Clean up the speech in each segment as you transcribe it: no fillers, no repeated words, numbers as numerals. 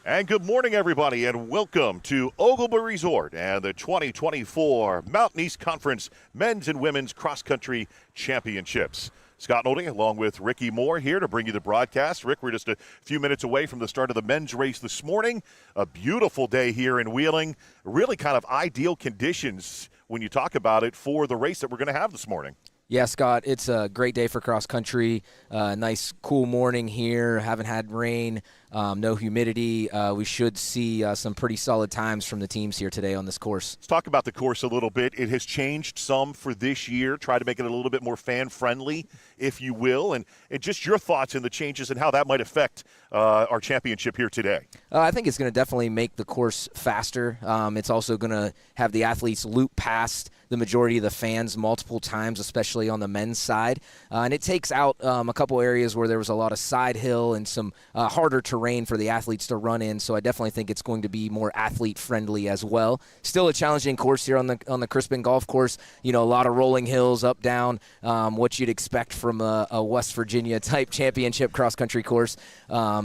And good morning, everybody, and welcome to Ogilvie Resort and the 2024 Mountain East Conference Men's and Women's Cross Country Championships. Scott Nolding along with Ricky Moore here to bring you the broadcast. Rick, we're just a few minutes away from the start of the men's race this morning. A beautiful day here in Wheeling. Really kind of ideal conditions when you talk about it for the race that we're going to have this morning. Yeah, Scott, it's a great day for cross country. Nice, cool morning here. Haven't had rain, no humidity. We should see some pretty solid times from the teams here today on this course. Let's talk about the course a little bit. It has changed some for this year. Try to make it a little bit more fan-friendly, if you will, and just your thoughts on the changes and how that might affect our championship here today. I think it's going to definitely make the course faster. It's also going to have the athletes loop past the majority of the fans multiple times, especially on the men's side. And it takes out a couple areas where there was a lot of side hill and some harder terrain for the athletes to run in. So I definitely think it's going to be more athlete-friendly as well. Still a challenging course here on the Crispin Golf Course. You know, a lot of rolling hills, up, down, what you'd expect from a West Virginia-type championship cross-country course.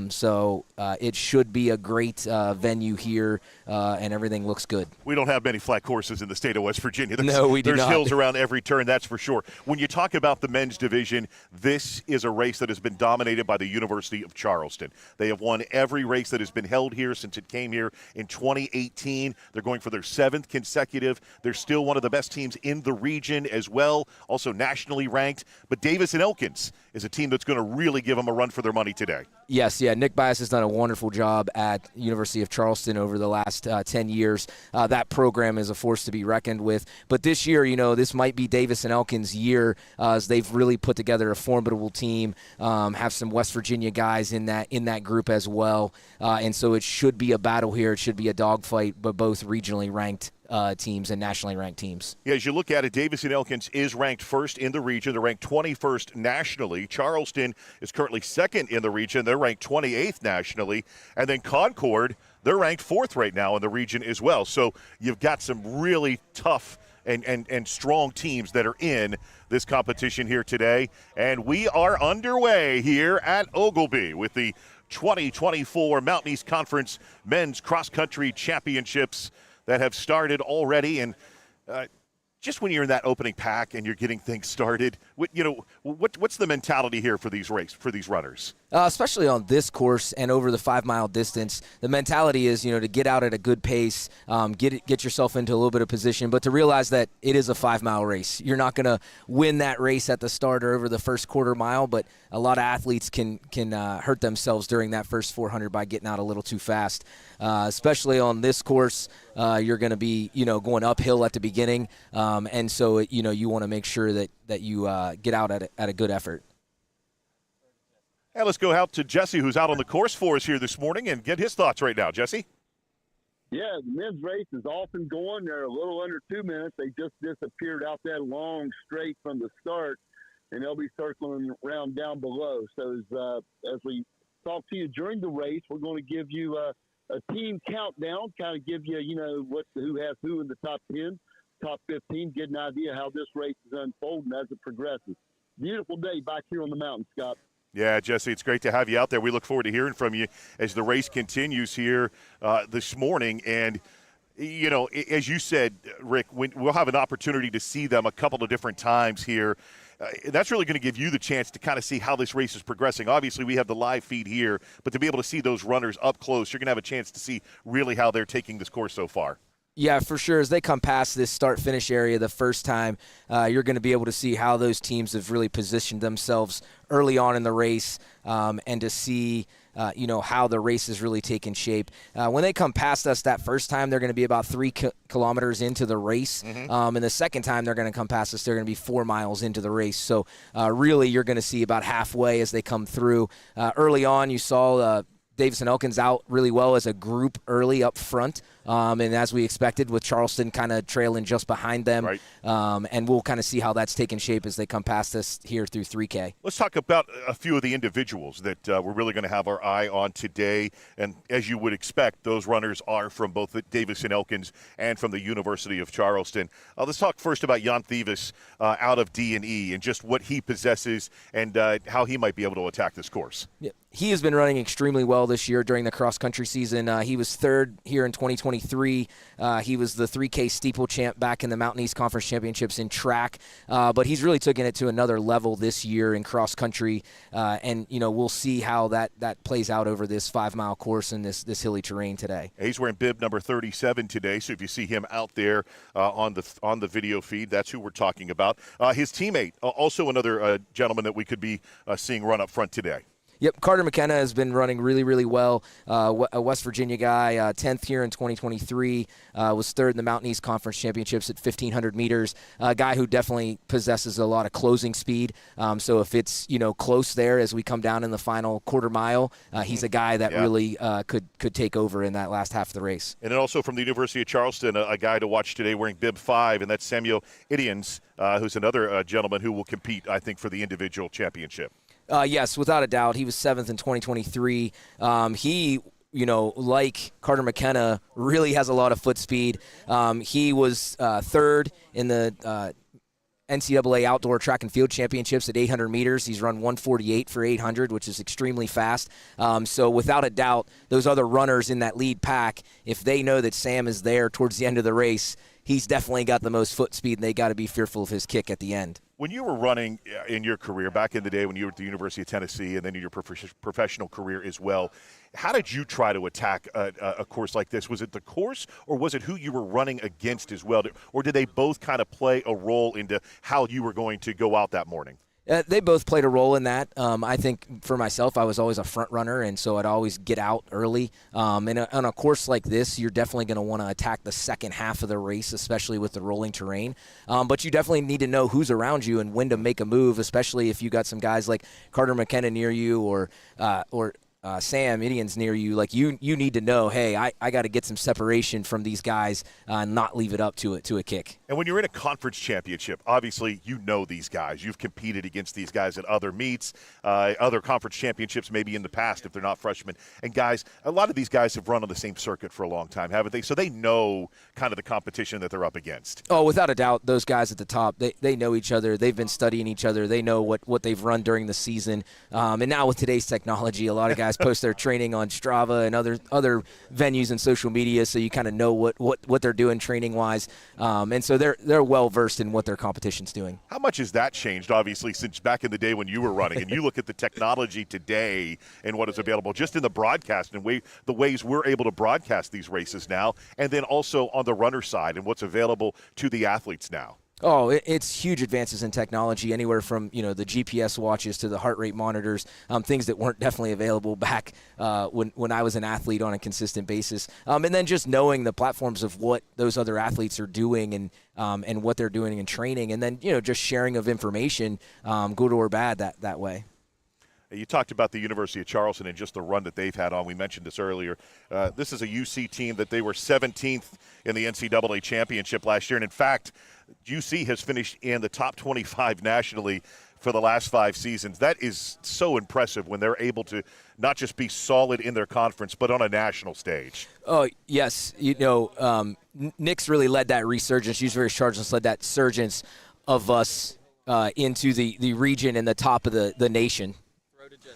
So it should be a great venue here, and everything looks good. We don't have many flat courses in the state of West Virginia. No, we do not. There's hills around every turn, that's for sure. When you talk about the men's division, this is a race that has been dominated by the University of Charleston. They have won every race that has been held here since it came here in 2018. They're going for their 7th consecutive. They're still one of the best teams in the region as well, also nationally ranked. But Davis and Elkins is a team that's going to really give them a run for their money today. Yes, yeah. Nick Bias has done a wonderful job at University of Charleston over the last 10 years. That program is a force to be reckoned with. But this year, you know, this might be Davis and Elkins' year as they've really put together a formidable team, have some West Virginia guys in that group as well. And so it should be a battle here. It should be a dogfight, but both regionally ranked teams and nationally ranked teams. Yeah, as you look at it, Davis and Elkins is ranked first in the region. They're ranked 21st nationally. Charleston is currently second in the region. They're ranked 28th nationally. And then Concord, they're ranked 4th right now in the region as well. So you've got some really tough and strong teams that are in this competition here today. And we are underway here at Ogilvie with the 2024 Mountain East Conference Men's Cross Country Championships that have started already. And just when you're in that opening pack and you're getting things started, what's the mentality here for these runners? Especially on this course and over the 5-mile distance, the mentality is, to get out at a good pace, get yourself into a little bit of position, but to realize that it is a 5-mile race. You're not going to win that race at the start or over the first quarter mile, but a lot of athletes can hurt themselves during that first 400 by getting out a little too fast. Especially on this course, you're going to be, going uphill at the beginning, and so you want to make sure that you get out at a good effort. And let's go out to Jesse, who's out on the course for us here this morning, and get his thoughts right now. Jesse? Yeah, the men's race is off and going. They're a little under 2 minutes. They just disappeared out that long straight from the start, and they'll be circling around down below. So as we talk to you during the race, we're going to give you a team countdown, kind of give you, who has who in the top 10, top 15, get an idea how this race is unfolding as it progresses. Beautiful day back here on the mountain, Scott. Yeah, Jesse, it's great to have you out there. We look forward to hearing from you as the race continues here this morning. And, as you said, Rick, we'll have an opportunity to see them a couple of different times here. That's really going to give you the chance to kind of see how this race is progressing. Obviously, we have the live feed here, but to be able to see those runners up close, you're going to have a chance to see really how they're taking this course so far. Yeah, for sure. As they come past this start-finish area the first time, you're going to be able to see how those teams have really positioned themselves early on in the race, and to see how the race is really taking shape. When they come past us that first time, they're going to be about 3 kilometers into the race. And the second time they're going to come past us, they're going to be 4 miles into the race. So really you're going to see about halfway as they come through. Early on, you saw Davis and Elkins out really well as a group early up front. And as we expected, with Charleston kind of trailing just behind them. Right. And we'll kind of see how that's taking shape as they come past us here through 3K. Let's talk about a few of the individuals that we're really going to have our eye on today. And as you would expect, those runners are from both the Davis and Elkins and from the University of Charleston. Let's talk first about Jan Thieves out of D&E and just what he possesses and how he might be able to attack this course. Yeah. He has been running extremely well well this year during the cross-country season. He was third here in 2023. He was the 3K steeple champ back in the Mountain East Conference Championships in track. But he's really taken it to another level this year in cross-country. And, we'll see how that plays out over this 5-mile course in this hilly terrain today. He's wearing bib number 37 today, so if you see him out there on the video feed, that's who we're talking about. His teammate, also another gentleman that we could be seeing run up front today. Yep, Carter McKenna has been running really, really well. A West Virginia guy, 10th here in 2023, was third in the Mountain East Conference Championships at 1,500 meters. A guy who definitely possesses a lot of closing speed. So if it's close there as we come down in the final quarter mile, he's a guy that really could take over in that last half of the race. And then also from the University of Charleston, a guy to watch today wearing bib 5, and that's Samuel Idians, who's another gentleman who will compete, I think, for the individual championship. Yes, without a doubt. He was 7th in 2023. He, like Carter McKenna, really has a lot of foot speed. He was third in the NCAA Outdoor Track and Field Championships at 800 meters. He's run 1:48 for 800, which is extremely fast. So without a doubt, those other runners in that lead pack, if they know that Sam is there towards the end of the race, he's definitely got the most foot speed, and they got to be fearful of his kick at the end. When you were running in your career, back in the day when you were at the University of Tennessee and then in your professional career as well, how did you try to attack a course like this? Was it the course, or was it who you were running against as well? Or did they both kind of play a role into how you were going to go out that morning? They both played a role in that. I think for myself, I was always a front runner, and so I'd always get out early. And on a course like this, you're definitely going to want to attack the second half of the race, especially with the rolling terrain. But you definitely need to know who's around you and when to make a move, especially if you got some guys like Carter McKenna near you or Sam Idians near you. Like you need to know, hey, I got to get some separation from these guys and not leave it up to a kick. And when you're in a conference championship, obviously you know these guys. You've competed against these guys at other meets, other conference championships maybe in the past if they're not freshmen. And guys, a lot of these guys have run on the same circuit for a long time, haven't they? So they know kind of the competition that they're up against. Oh, without a doubt, those guys at the top, they know each other. They've been studying each other. They know what they've run during the season. And now with today's technology, a lot of guys post their training on Strava and other venues and social media, so you kind of know what they're doing training-wise. And so they're well-versed in what their competition's doing. How much has that changed, obviously, since back in the day when you were running? And you look at the technology today and what is available just in the broadcast and the ways we're able to broadcast these races now, and then also on the runner side and what's available to the athletes now. Oh, it's huge advances in technology, anywhere from the GPS watches to the heart rate monitors, things that weren't definitely available back when I was an athlete on a consistent basis. And then just knowing the platforms of what those other athletes are doing and what they're doing in training, and then just sharing of information, good or bad, that way. You talked about the University of Charleston and just the run that they've had on. We mentioned this earlier. This is a UC team that they were 17th in the NCAA championship last year. And, in fact, UC has finished in the top 25 nationally for the last 5 seasons. That is so impressive when they're able to not just be solid in their conference, but on a national stage. Oh, yes. Nick's really led that resurgence. University of Charleston's led that surgence of us into the region and the top of the nation.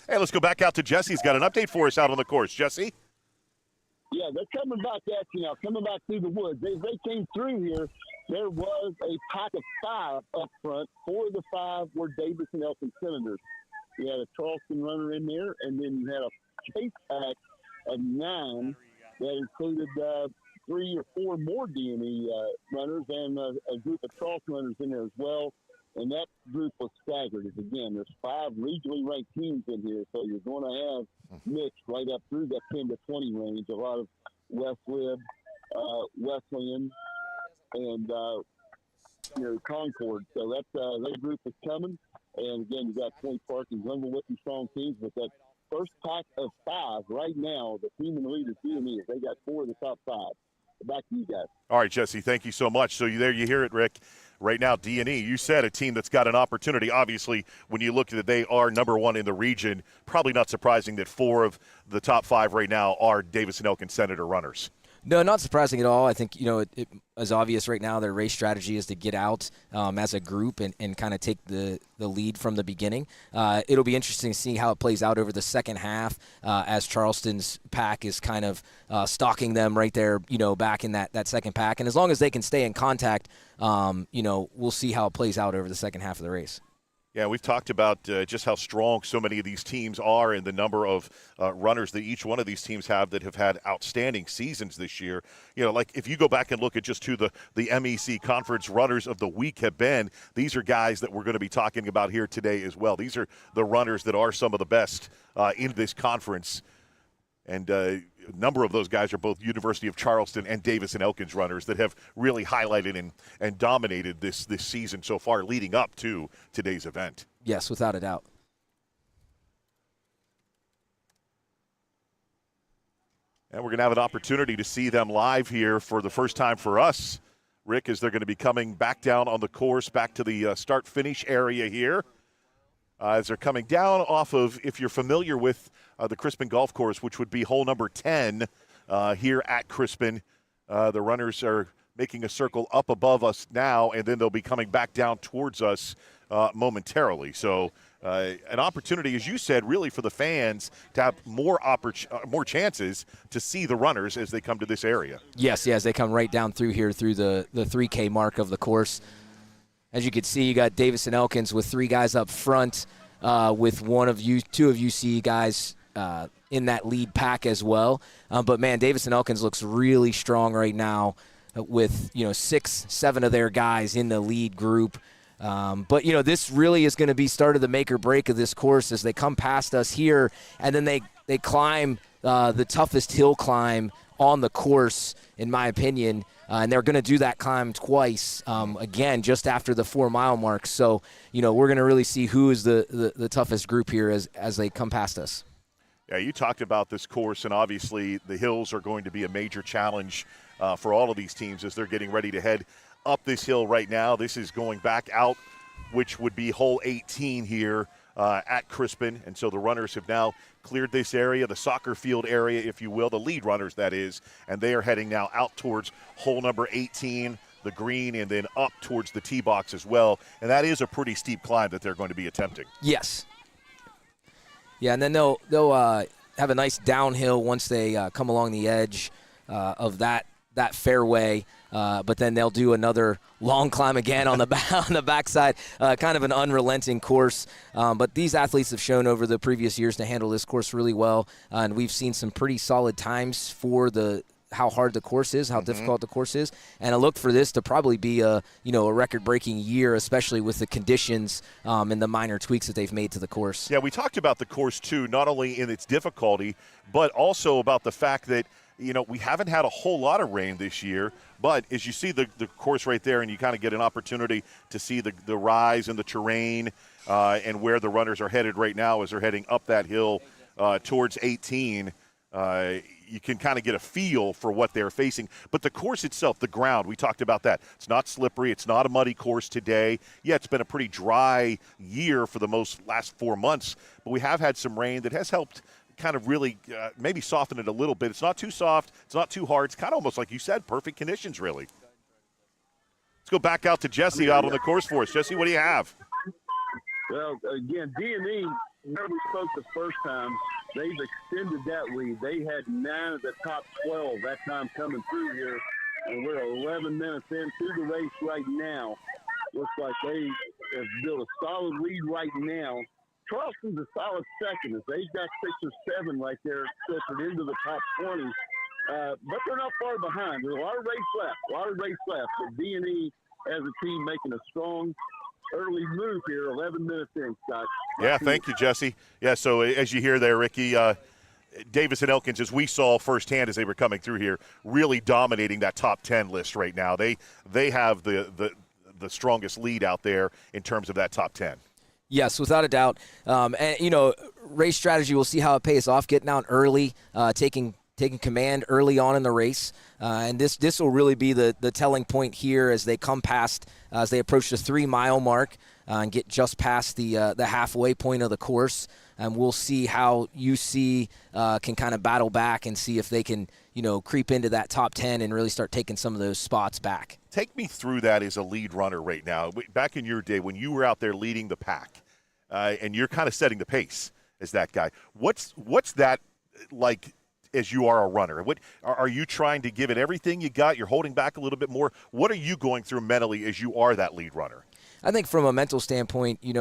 Hey, let's go back out to Jesse. He's got an update for us out on the course. Jesse? Yeah, they're coming back at you now, coming back through the woods. They came through here. There was a pack of 5 up front. 4 of the 5 were Davis and Elkin Senators. You had a Charleston runner in there, and then you had a chase pack of 9 that included 3 or 4 more D&E runners and a group of Charleston runners in there as well. And that group was staggered. Again, there's 5 regionally ranked teams in here, so you're going to have mixed right up through that 10 to 20 range. A lot of West Lib, Wesleyan, and Concord. So that group is coming. And again, you got Point Park and Glenville with some strong teams, but that first pack of 5 right now, the team in the lead is D&E. They got 4 of the top 5. Back to you guys. All right, Jesse, thank you so much. So you hear it, Rick. Right now, D&E, you said a team that's got an opportunity. Obviously, when you look at it, they are number 1 in the region. Probably not surprising that 4 of the top 5 right now are Davis and Elkin Senator runners. No, not surprising at all. I think, it is obvious right now their race strategy is to get out as a group and kind of take the lead from the beginning. It'll be interesting to see how it plays out over the second half as Charleston's pack is kind of stalking them right there, back in that second pack. And as long as they can stay in contact, we'll see how it plays out over the second half of the race. Yeah, we've talked about just how strong so many of these teams are and the number of runners that each one of these teams have that have had outstanding seasons this year. Like if you go back and look at just who the MEC Conference Runners of the Week have been, these are guys that we're going to be talking about here today as well. These are the runners that are some of the best in this conference. And a number of those guys are both University of Charleston and Davis and Elkins runners that have really highlighted and dominated this season so far leading up to today's event. Yes, without a doubt. And we're going to have an opportunity to see them live here for the first time for us, Rick, as they're going to be coming back down on the course, back to the start-finish area here. As they're coming down off of, if you're familiar with the Crispin Golf Course, which would be hole number 10 here at Crispin. The runners are making a circle up above us now, and then they'll be coming back down towards us momentarily. So an opportunity, as you said, really for the fans to have more chances to see the runners as they come to this area. Yes, as they come right down through here through the 3K mark of the course. As you can see, you got Davis and Elkins with three guys up front, with two of UC guys in that lead pack as well. But man, Davis and Elkins looks really strong right now, with 6-7 of their guys in the lead group. But this really is going to be start of the make or break of this course as they come past us here, and then they climb the toughest hill climb on the course, in my opinion. And they're going to do that climb twice, again, just after the 4-mile mark. So, we're going to really see who is the toughest group here as they come past us. Yeah, you talked about this course, and obviously the hills are going to be a major challenge for all of these teams as they're getting ready to head up this hill right now. This is going back out, which would be hole 18 here at Crispin. And so the runners have now cleared this area, the soccer field area, if you will, the lead runners, that is, and they are heading now out towards hole number 18, the green, and then up towards the tee box as well. And that is a pretty steep climb that they're going to be attempting. Yes. Yeah, and then they'll have a nice downhill once they come along the edge of that fairway. But then they'll do another long climb again on the backside, kind of an unrelenting course. But these athletes have shown over the previous years to handle this course really well, and we've seen some pretty solid times for how hard the course is, how difficult the course is. And I look for this to probably be a record-breaking year, especially with the conditions and the minor tweaks that they've made to the course. Yeah, we talked about the course too, not only in its difficulty, but also about the fact that we haven't had a whole lot of rain this year, but as you see the course right there, and you kind of get an opportunity to see the rise in the terrain and where the runners are headed right now as they're heading up that hill towards 18, you can kind of get a feel for what they're facing. But the course itself, the ground, we talked about that. It's not slippery. It's not a muddy course today. Yeah, it's been a pretty dry year for the last 4 months, but we have had some rain that has helped kind of really maybe soften it a little bit. It's not too soft. It's not too hard. It's kind of almost like you said, perfect conditions, really. Let's go back out to Jesse out on the course for us. Jesse, what do you have? Well, again, D&E, where we spoke the first time, they've extended that lead. They had 9 of the top 12 that time coming through here, and we're 11 minutes into the race right now. Looks like they have built a solid lead right now. Charleston's a solid second as they've got 6 or 7 right there filtered into the top 20. But they're not far behind. There's a lot of race left. But D&E as a team making a strong early move here, 11 minutes in, Scott. Yeah, thank you, Jesse. Yeah, so as you hear there, Ricky, Davis and Elkins, as we saw firsthand as they were coming through here, really dominating that top 10 list right now. They have the strongest lead out there in terms of that top 10. Yes, without a doubt. And, race strategy, we'll see how it pays off, getting out early, taking command early on in the race. And this will really be the telling point here as they come past, as they approach the 3-mile mark. and get just past the halfway point of the course. And we'll see how UC can kind of battle back and see if they can, creep into that top 10 and really start taking some of those spots back. Take me through that as a lead runner right now. Back in your day when you were out there leading the pack, and you're kind of setting the pace as that guy, what's that like as you are a runner? What are you trying to give it everything you got? You're holding back a little bit more. What are you going through mentally as you are that lead runner? I think from a mental standpoint, you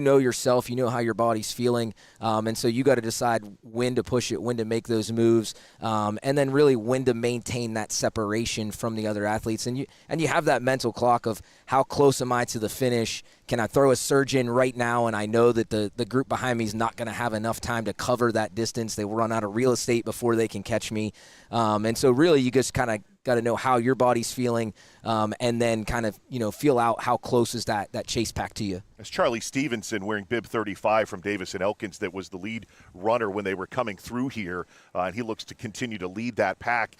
know yourself, you know how your body's feeling, and so you got to decide when to push it, when to make those moves, and then really when to maintain that separation from the other athletes. And you have that mental clock of how close am I to the finish? Can I throw a surge in right now? And I know that the group behind me is not going to have enough time to cover that distance. They will run out of real estate before they can catch me. And so really you just kind of got to know how your body's feeling, and then kind of, feel out how close is that chase pack to you. That's Charlie Stevenson wearing bib 35 from Davis and Elkins that was the lead runner when they were coming through here, and he looks to continue to lead that pack.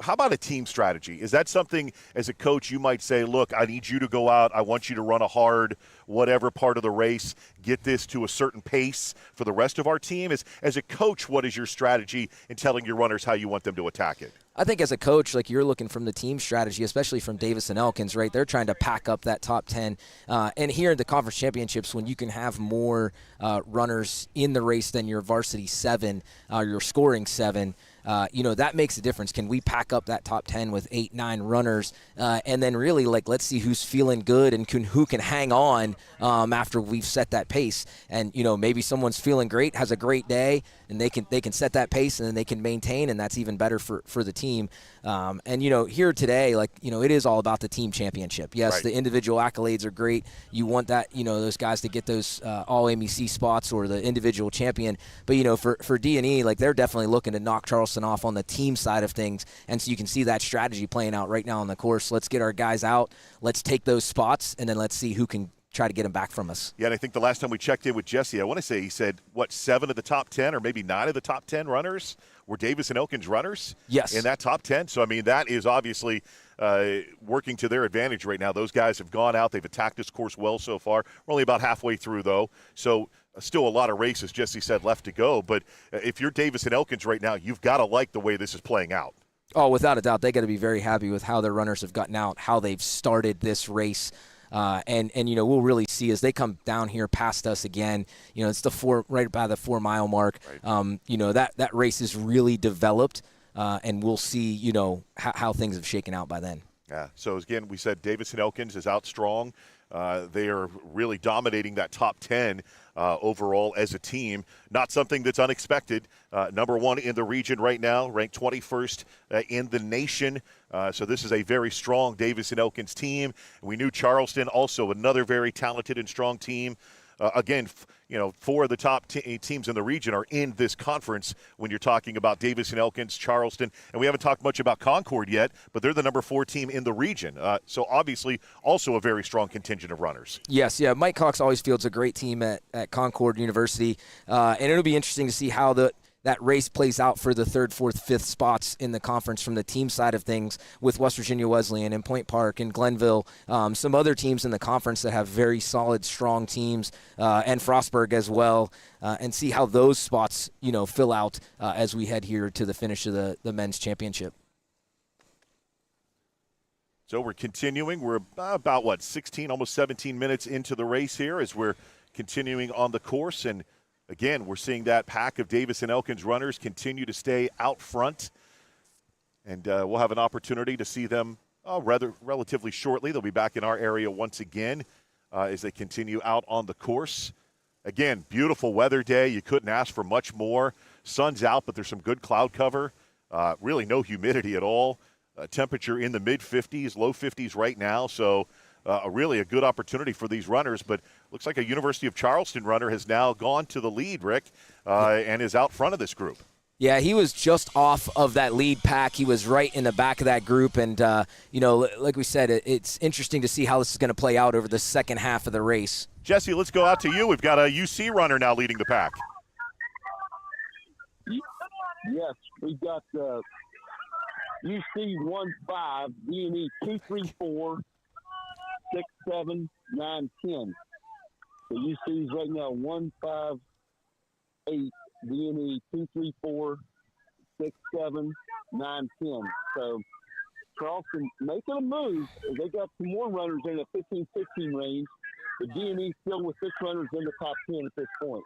How about a team strategy? Is that something as a coach you might say, look, I need you to go out, I want you to run a hard whatever part of the race, get this to a certain pace for the rest of our team? As a coach, what is your strategy in telling your runners how you want them to attack it? I think as a coach, like you're looking from the team strategy, especially from Davis and Elkins, right? They're trying to pack up that top 10. And here at the conference championships, when you can have more runners in the race than your varsity 7, your scoring 7, that makes a difference. Can we pack up that top 10 with 8, 9 runners? And then really, let's see who's feeling good and who can hang on after we've set that pace. And, maybe someone's feeling great, has a great day, and they can set that pace, and then they can maintain, and that's even better for the team. And, here today, it is all about the team championship. Yes, right. The individual accolades are great. You want that, those guys to get those all-MEC spots or the individual champion. But, for D&E, they're definitely looking to knock Charleston off on the team side of things. And so you can see that strategy playing out right now on the course. Let's get our guys out. Let's take those spots, and then let's see who can try to get them back from us. Yeah, and I think the last time we checked in with Jesse, I want to say he said, 7 of the top 10 or maybe 9 of the top 10 runners were Davis and Elkins runners? Yes. In that top 10. So, that is obviously working to their advantage right now. Those guys have gone out. They've attacked this course well so far. We're only about halfway through, though. So, still a lot of races, Jesse said, left to go. But if you're Davis and Elkins right now, you've got to like the way this is playing out. Oh, without a doubt. They got to be very happy with how their runners have gotten out, how they've started this race. And we'll really see as they come down here past us again. It's right by the 4 mile mark. Right. That race is really developed, and we'll see how things have shaken out by then. Yeah. So again, we said Davis and Elkins is out strong. They are really dominating that top 10 overall as a team. Not something that's unexpected. Number 1 in the region right now, ranked 21st in the nation. So this is a very strong Davis and Elkins team. We knew Charleston, also another very talented and strong team. Again, 4 of the top teams in the region are in this conference when you're talking about Davis and Elkins, Charleston. And we haven't talked much about Concord yet, but they're the number 4 team in the region. So obviously also a very strong contingent of runners. Yes, yeah. Mike Cox always fields a great team at Concord University. And it'll be interesting to see how that race plays out for the 3rd, 4th, 5th spots in the conference from the team side of things with West Virginia Wesleyan and Point Park and Glenville, some other teams in the conference that have very solid, strong teams, and Frostburg as well, and see how those spots, fill out as we head here to the finish of the men's championship. So we're continuing. We're about, 16, almost 17 minutes into the race here as we're continuing on the course. And again, we're seeing that pack of Davis and Elkins runners continue to stay out front. And we'll have an opportunity to see them relatively shortly. They'll be back in our area once again as they continue out on the course. Again, beautiful weather day. You couldn't ask for much more. Sun's out, but there's some good cloud cover. Really no humidity at all. Temperature in the mid-50s, low 50s right now. So really a good opportunity for these runners, but looks like a University of Charleston runner has now gone to the lead, Rick, and is out front of this group. Yeah, he was just off of that lead pack. He was right in the back of that group, and, like we said, it's interesting to see how this is going to play out over the second half of the race. Jesse, let's go out to you. We've got a UC runner now leading the pack. Yes, we've got UC 1-5, D&E 2-3-4, 6, 7, 9, 10. The UC's right now 158, DME 234, 67, 910. So Charleston making a move. They got some more runners in the 15-16 range. The DME still with 6 runners in the top 10 at this point.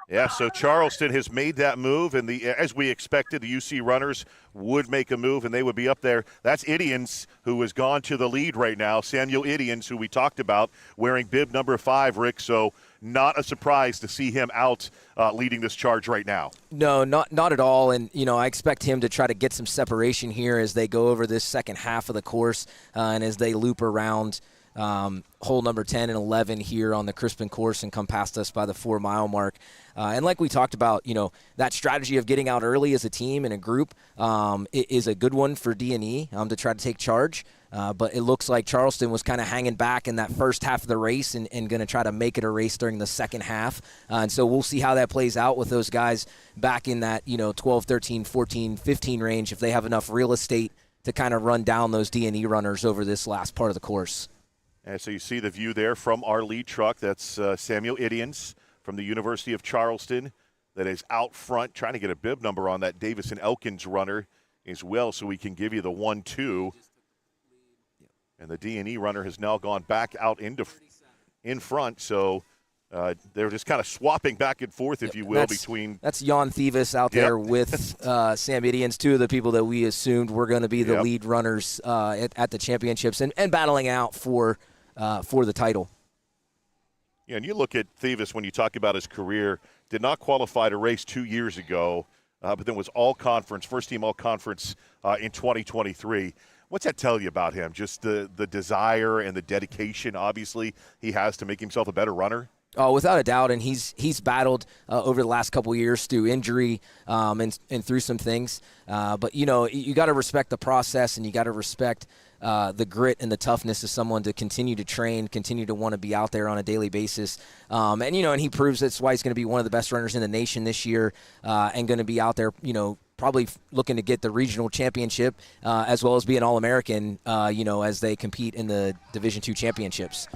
Yeah, so Charleston has made that move, and as we expected, the UC runners would make a move, and they would be up there. That's Idians, who has gone to the lead right now. Samuel Idians, who we talked about, wearing bib number 5, Rick. So not a surprise to see him out leading this charge right now. No, not at all. And, I expect him to try to get some separation here as they go over this second half of the course and as they loop around hole number 10 and 11 here on the Crispin course and come past us by the 4-mile mark. And like we talked about, that strategy of getting out early as a team and a group is a good one for D&E to try to take charge. But it looks like Charleston was kind of hanging back in that first half of the race and going to try to make it a race during the second half. And so we'll see how that plays out with those guys back in that, 12, 13, 14, 15 range if they have enough real estate to kind of run down those D&E runners over this last part of the course. And so you see the view there from our lead truck. That's Samuel Idians from the University of Charleston that is out front trying to get a bib number on that Davison Elkins runner as well so we can give you the 1-2. And the D&E runner has now gone back out in front. So they're just kind of swapping back and forth, if you will, between. That's Jan Thievis out there with Sam Idians, two of the people that we assumed were going to be the lead runners at the championships and battling out for the title. Yeah, and you look at Thievis when you talk about his career, did not qualify to race 2 years ago, but then was all-conference, first-team all-conference in 2023. What's that tell you about him? Just the desire and the dedication, obviously, he has to make himself a better runner? Oh, without a doubt, and he's battled over the last couple of years through injury and through some things. But, you got to respect the process, and you got to respect the grit and the toughness of someone to continue to train, continue to want to be out there on a daily basis. And he proves that's why he's going to be one of the best runners in the nation this year and going to be out there, probably looking to get the regional championship as well as be an All-American, as they compete in the Division II championships.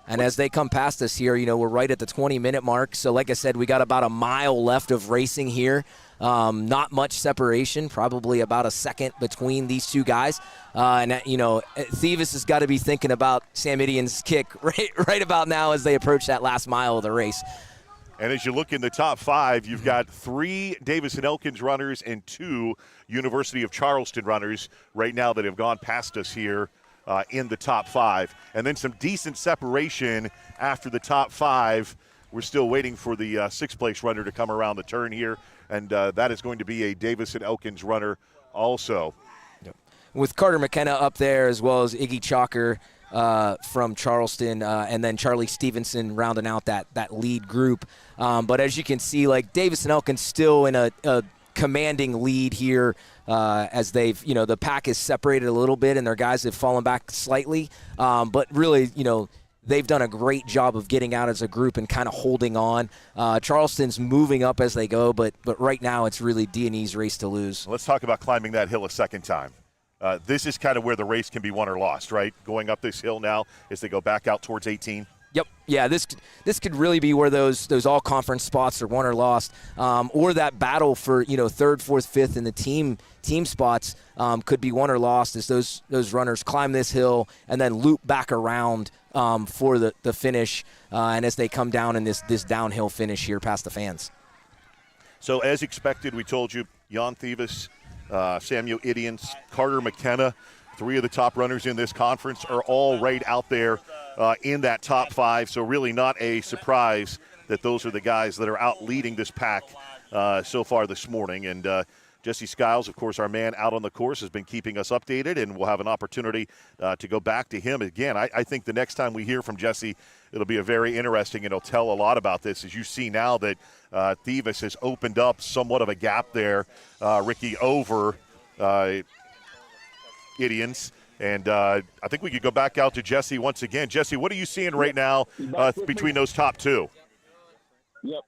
And as they come past us here, we're right at the 20-minute mark. So like I said, we got about a mile left of racing here. Not much separation, probably about a second between these two guys. Thievis has got to be thinking about Sam Idian's kick right about now as they approach that last mile of the race. And as you look in the top 5, you've got 3 Davison Elkins runners and 2 University of Charleston runners right now that have gone past us here in the top 5. And then some decent separation after the top 5. We're still waiting for the 6th-place runner to come around the turn here, and that is going to be a Davison Elkins runner also. Yep. With Carter McKenna up there as well as Iggy Chalker from Charleston, and then Charlie Stevenson rounding out that lead group. But as you can see, Davison Elkins still in a commanding lead here as they've, the pack is separated a little bit and their guys have fallen back slightly. But really, they've done a great job of getting out as a group and kind of holding on. Charleston's moving up as they go, but right now it's really D&E's race to lose. Let's talk about climbing that hill a second time. This is kind of where the race can be won or lost, right? Going up this hill now as they go back out towards 18. Yep. Yeah, this could really be where those all-conference spots are won or lost, or that battle for 3rd, 4th, 5th in the team spots could be won or lost as those runners climb this hill and then loop back around for the finish, and as they come down in this downhill finish here past the fans. So as expected, we told you, Jan Thievis, Samuel Idians, Carter McKenna, 3 of the top runners in this conference are all right out there in that top 5. So really not a surprise that those are the guys that are out leading this pack so far this morning. And Jesse Skiles, of course, our man out on the course, has been keeping us updated, and we'll have an opportunity to go back to him again. I think the next time we hear from Jesse, it'll be a very interesting, and it'll tell a lot about this. As you see now that Thievis has opened up somewhat of a gap there, Ricky, over Idians. And I think we could go back out to Jesse once again. Jesse, what are you seeing right now between those top 2? Yep.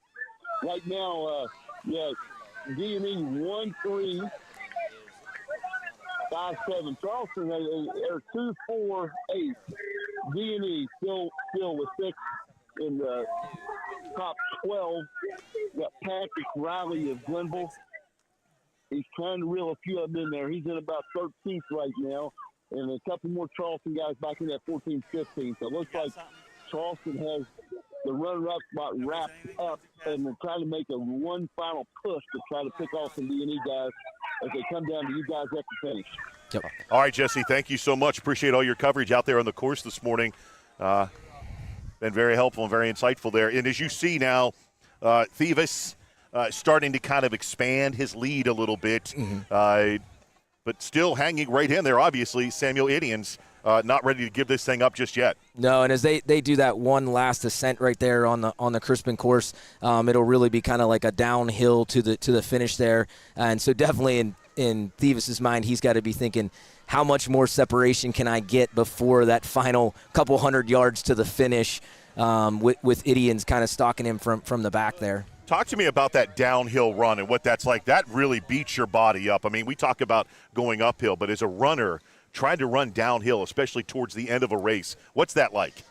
Right now, D&E 1-3, 5-7. Charleston are 2-4-8. D&E still with 6 in the top 12. Got Patrick Riley of Glenville. He's trying to reel a few of them in there. He's in about 13th right now. And a couple more Charleston guys back in that 14th, 15th. So it looks like Charleston has the runner-up spot wrapped up, and they're trying to make one final push to try to pick off some D&E guys as they come down to you guys at the finish. Yep. All right, Jesse, thank you so much. Appreciate all your coverage out there on the course this morning. Been very helpful and very insightful there. And as you see now, Thevis starting to kind of expand his lead a little bit, but still hanging right in there, obviously. Samuel Idians not ready to give this thing up just yet. No, and as they do that one last ascent right there on the Crispin course, it'll really be kind of like a downhill to the finish there. And so definitely in Thevis's mind, he's got to be thinking, how much more separation can I get before that final couple hundred yards to the finish, with Idians kind of stalking him from the back there. Talk to me about that downhill run and what that's like. That really beats your body up. I mean, we talk about going uphill, but as a runner, trying to run downhill, especially towards the end of a race, what's that like?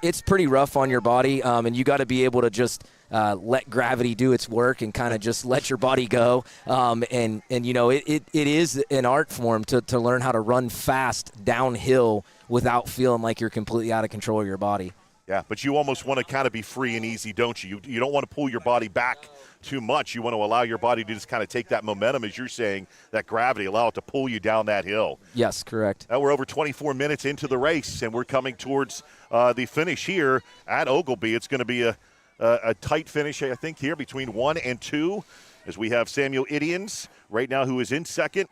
It's pretty rough on your body, and you got to be able to just let gravity do its work and kind of just let your body go. And you know, it is an art form to learn how to run fast downhill without feeling like you're completely out of control of your body. Yeah, but you almost want to kind of be free and easy, don't you? You don't want to pull your body back too much. You want to allow your body to just kind of take that momentum, as you're saying, that gravity, allow it to pull you down that hill. Yes, correct. Now we're over 24 minutes into the race, and we're coming towards the finish here at Oglebay. It's going to be a tight finish, I think, here between 1 and 2, as we have Samuel Idians right now, who is in second,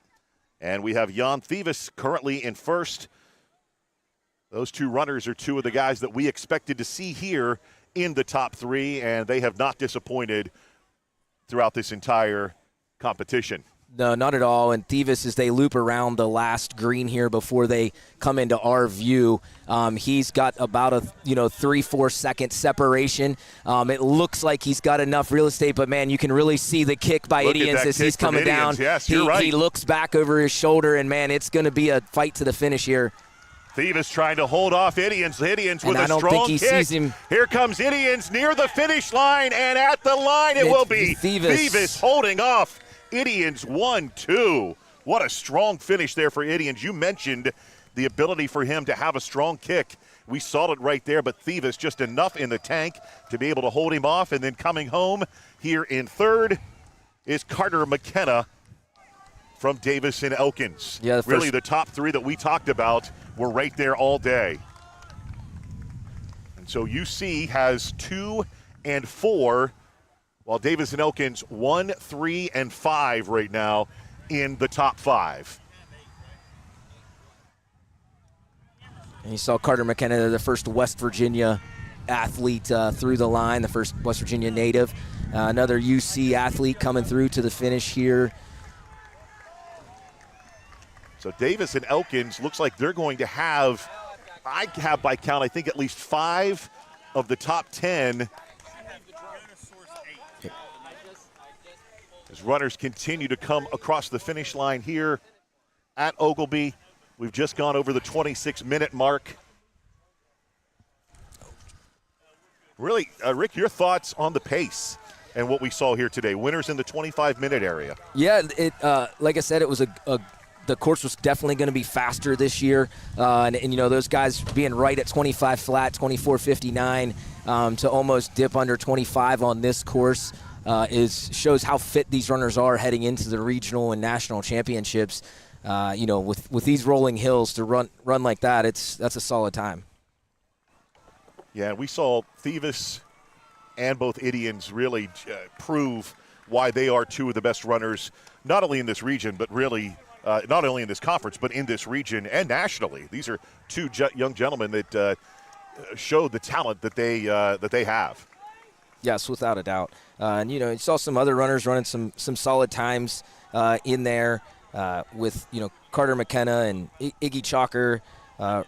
and we have Jan Thevis currently in first. Those two runners are two of the guys that we expected to see here in the top 3, and they have not disappointed throughout this entire competition. No, not at all. And Thevis, as they loop around the last green here before they come into our view, he's got about a 3-4 second separation. It looks like he's got enough real estate, but man, you can really see the kick by Idians as he's coming down. Yes, you're right. He looks back over his shoulder, and man, it's going to be a fight to the finish here. Thevis trying to hold off Idians. Idians with a strong kick. I don't think he sees him. Here comes Idians near the finish line, and at the line it will be Thevis holding off Idians 1-2. What a strong finish there for Idians. You mentioned the ability for him to have a strong kick. We saw it right there, but Thevis just enough in the tank to be able to hold him off. And then coming home here in third is Carter McKenna from Davis and Elkins. Yeah, really the top 3 that we talked about were right there all day. And so UC has 2 and 4, while Davis and Elkins 1, 3, and 5 right now in the top 5. And you saw Carter McKenna, the first West Virginia athlete through the line, the first West Virginia native. Another UC athlete coming through to the finish here. So Davis and Elkins looks like they're going to have, I have by count, I think at least 5 of the top 10 as runners continue to come across the finish line here at Oglebay. We've just gone over the 26-minute mark. Really, Rick, your thoughts on the pace and what we saw here today? Winners in the 25-minute area. Yeah, like I said, it was the course was definitely going to be faster this year, and those guys being right at 25 flat, 24.59, to almost dip under 25 on this course shows how fit these runners are heading into the regional and national championships. With these rolling hills to run like that, that's a solid time. Yeah, we saw Thevis and both Idians really prove why they are two of the best runners, not only in this region, but really not only in this conference, but in this region and nationally. These are two young gentlemen that showed the talent that they have. Yes, without a doubt. And you saw some other runners running some solid times in there with Carter McKenna and Iggy Chalker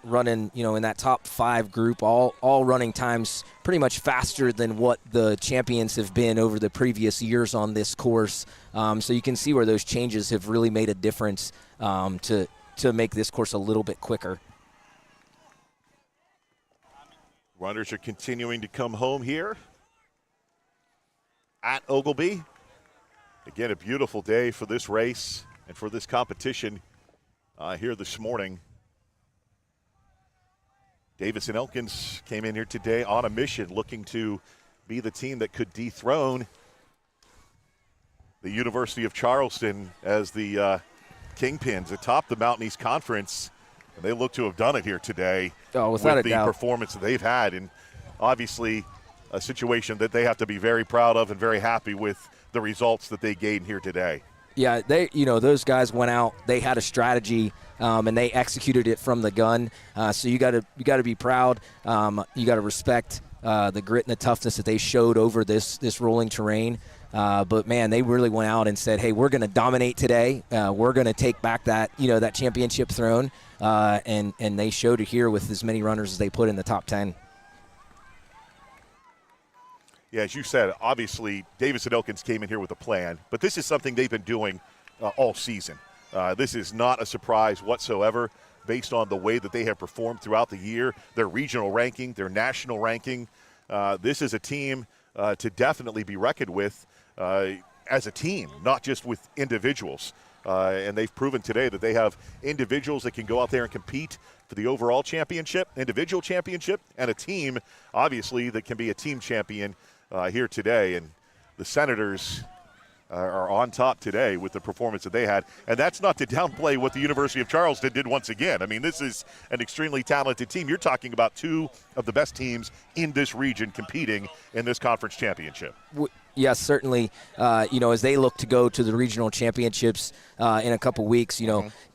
running in that top 5 group, all running times pretty much faster than what the champions have been over the previous years on this course. So you can see where those changes have really made a difference to make this course a little bit quicker. Runners are continuing to come home here at Oglebay. Again, a beautiful day for this race and for this competition here this morning. Davison Elkins came in here today on a mission looking to be the team that could dethrone the University of Charleston as the kingpins atop the Mountain East Conference. And they look to have done it here today without with a the doubt. performance that they've had. And obviously a situation that they have to be very proud of and very happy with the results that they gained here today. Yeah, those guys went out. They had a strategy, and they executed it from the gun. So you got to be proud. You got to respect the grit and the toughness that they showed over this rolling terrain. But man, they really went out and said, "Hey, we're going to dominate today. We're going to take back that championship throne." And they showed it here with as many runners as they put in the top 10. Yeah, as you said, obviously Davison Elkins came in here with a plan, but this is something they've been doing all season. This is not a surprise whatsoever based on the way that they have performed throughout the year, their regional ranking, their national ranking. This is a team to definitely be reckoned with as a team, not just with individuals. And they've proven today that they have individuals that can go out there and compete for the overall championship, individual championship, and a team, obviously, that can be a team champion here today. And the Senators are on top today with the performance that they had. And that's not to downplay what the University of Charleston did once again. I mean, this is an extremely talented team. You're talking about two of the best teams in this region competing in this conference championship. Yes, certainly. As they look to go to the regional championships in a couple weeks,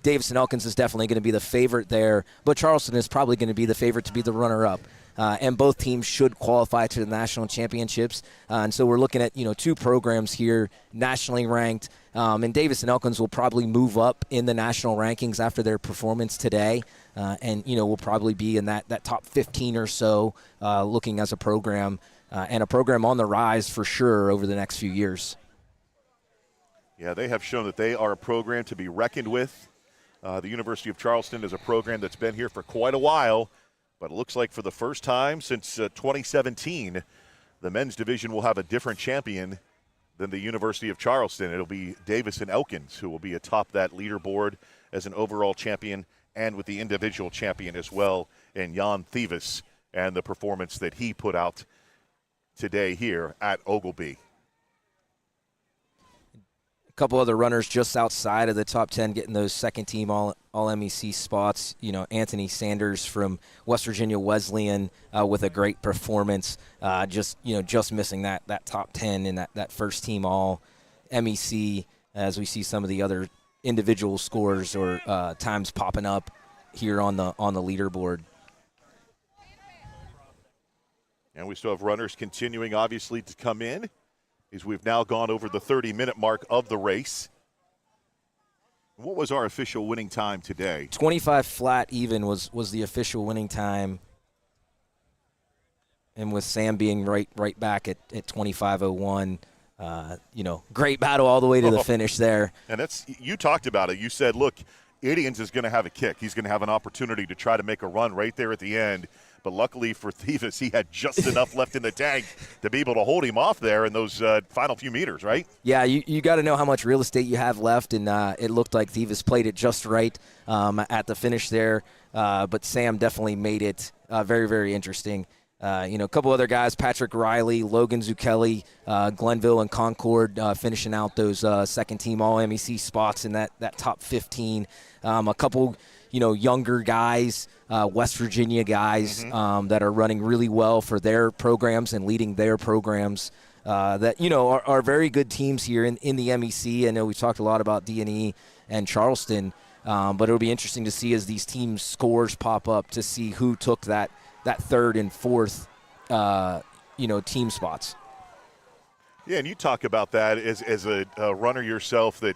Davison Elkins is definitely going to be the favorite there, but Charleston is probably going to be the favorite to be the runner-up. And both teams should qualify to the national championships. And so we're looking at, two programs here, nationally ranked. And Davison Elkins will probably move up in the national rankings after their performance today. And will probably be in that top 15 or so looking as a program. And a program on the rise for sure over the next few years. Yeah, they have shown that they are a program to be reckoned with. The University of Charleston is a program that's been here for quite a while, but it looks like for the first time since 2017, the men's division will have a different champion than the University of Charleston. It'll be Davison Elkins, who will be atop that leaderboard as an overall champion and with the individual champion as well in Jan Thieves and the performance that he put out today here at Oglebay. A couple other runners just outside of the top 10 getting those second team all MEC spots. Anthony Sanders from West Virginia Wesleyan with a great performance. Just missing that top 10 in that first team all MEC as we see some of the other individual scores or times popping up here on the leaderboard. And we still have runners continuing, obviously, to come in as we've now gone over the 30-minute mark of the race. What was our official winning time today? 25 flat even was the official winning time. And with Sam being right back at 25:01, great battle all the way to the finish there. And you talked about it. You said, look, Idians is going to have a kick. He's going to have an opportunity to try to make a run right there at the end. But luckily for Thieves, he had just enough left in the tank to be able to hold him off there in those final few meters, right? Yeah, you got to know how much real estate you have left, and it looked like Thieves played it just right at the finish there. But Sam definitely made it very, very interesting. A couple other guys, Patrick Riley, Logan Zucchelli, Glenville, and Concord finishing out those second-team All-MEC spots in that top 15. A couple, younger guys, West Virginia guys that are running really well for their programs and leading their programs that, are very good teams here in the MEC. I know we've talked a lot about D&E and Charleston, but it'll be interesting to see as these teams' scores pop up to see who took that third and fourth, team spots. Yeah, and you talk about that as a runner yourself that,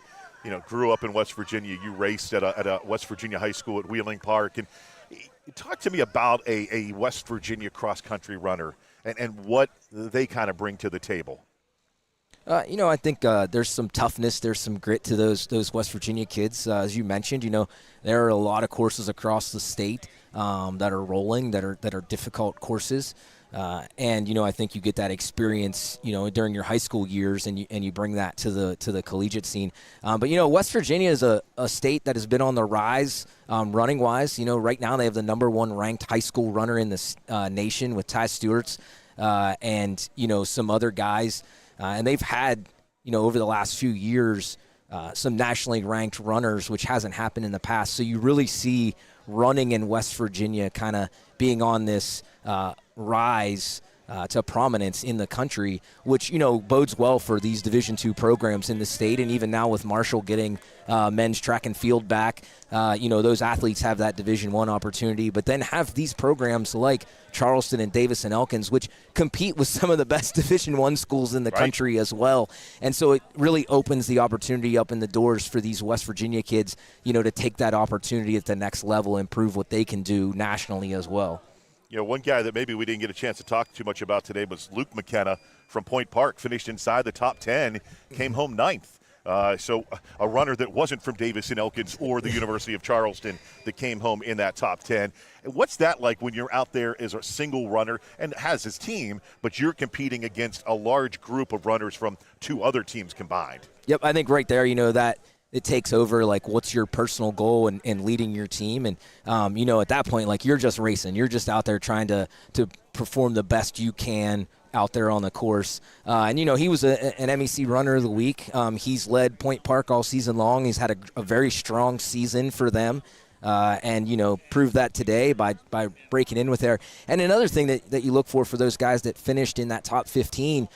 grew up in West Virginia. You raced at a West Virginia high school at Wheeling Park. And talk to me about a West Virginia cross-country runner and what they kind of bring to the table. I think there's some toughness, there's some grit to those West Virginia kids. As you mentioned, there are a lot of courses across the state. that are rolling, that are difficult courses. And I think you get that experience, during your high school years, and you bring that to the collegiate scene. But West Virginia is a state that has been on the rise, running wise. Right now they have the #1 ranked high school runner in the nation with Ty Stewart's, and some other guys, and they've had over the last few years some nationally ranked runners, which hasn't happened in the past. So you really see running in West Virginia kind of being on this rise to prominence in the country, which bodes well for these Division II programs in the state. And even now with Marshall getting men's track and field back, those athletes have that Division I opportunity, but then have these programs like Charleston and Davis and Elkins, which compete with some of the best Division I schools in the country as well. And so it really opens the opportunity up in the doors for these West Virginia kids, to take that opportunity at the next level and prove what they can do nationally as well. One guy that maybe we didn't get a chance to talk too much about today was Luke McKenna from Point Park. Finished inside the top 10, came home 9th. So a runner that wasn't from Davis and Elkins or the University of Charleston that came home in that top 10. And what's that like when you're out there as a single runner and has his team, but you're competing against a large group of runners from 2 other teams combined? Yep, I think right there, that it takes over, like, what's your personal goal in leading your team. And, at that point, like, you're just racing. You're just out there trying to perform the best you can out there on the course. And, he was an MEC runner of the week. He's led Point Park all season long. He's had a very strong season for them. And proved that today by breaking in with there. And another thing that you look for those guys that finished in that top 15,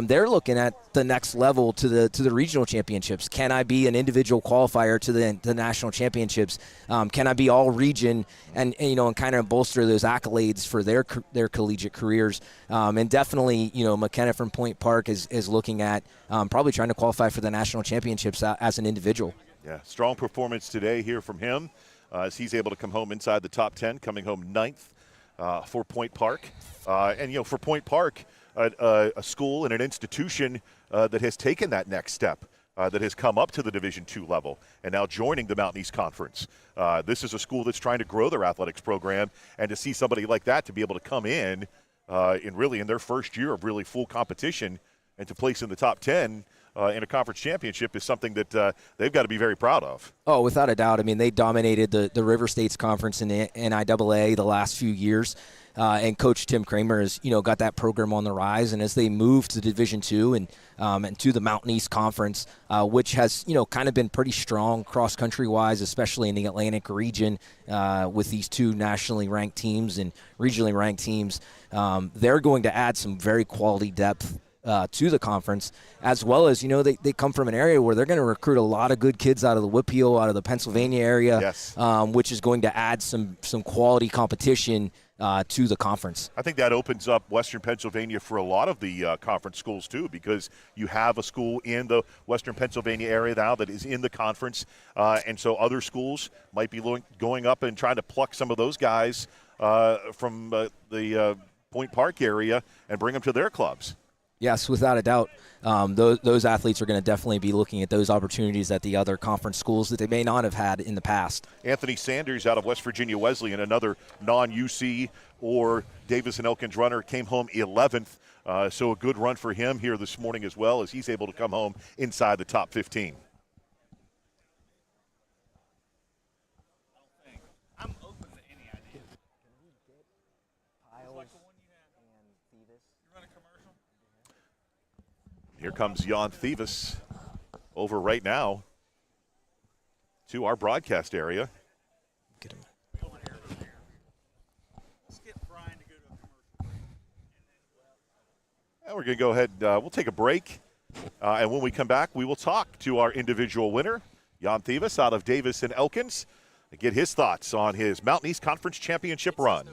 they're looking at the next level to the regional championships. Can I be an individual qualifier to the national championships? Can I be all region and kind of bolster those accolades for their collegiate careers? And definitely, McKenna from Point Park is looking at probably trying to qualify for the national championships as an individual. Yeah, strong performance today here from him. As he's able to come home inside the top 10, coming home 9th for Point Park. And, for Point Park, a school and an institution that has taken that next step, that has come up to the Division II level and now joining the Mountain East Conference. This is a school that's trying to grow their athletics program, and to see somebody like that to be able to come in their first year of really full competition and to place in the top 10 in a conference championship is something that they've got to be very proud of. Oh, without a doubt. I mean, they dominated the River States Conference in the NIAA the last few years. And Coach Tim Kramer has, got that program on the rise. And as they move to Division II and to the Mountain East Conference, which has, kind of been pretty strong cross-country-wise, especially in the Atlantic region with these 2 nationally ranked teams and regionally ranked teams, they're going to add some very quality depth to the conference, as well as, they come from an area where they're going to recruit a lot of good kids out of the Whitfield, out of the Pennsylvania area, yes. Which is going to add some quality competition to the conference. I think that opens up Western Pennsylvania for a lot of the conference schools too, because you have a school in the Western Pennsylvania area now that is in the conference, and so other schools might be going up and trying to pluck some of those guys from the Point Park area and bring them to their clubs. Yes, without a doubt. Those athletes are going to definitely be looking at those opportunities at the other conference schools that they may not have had in the past. Anthony Sanders out of West Virginia Wesleyan, another non-UC or Davis and Elkins runner, came home 11th. So a good run for him here this morning as well, as he's able to come home inside the top 15. Here comes Jan Thieves over right now to our broadcast area. Get him. Let's get Brian to go to a commercial. And we're going to go ahead. We'll take a break. And when we come back, we will talk to our individual winner, Jan Thieves out of Davis and Elkins, and get his thoughts on his Mountain East Conference Championship run.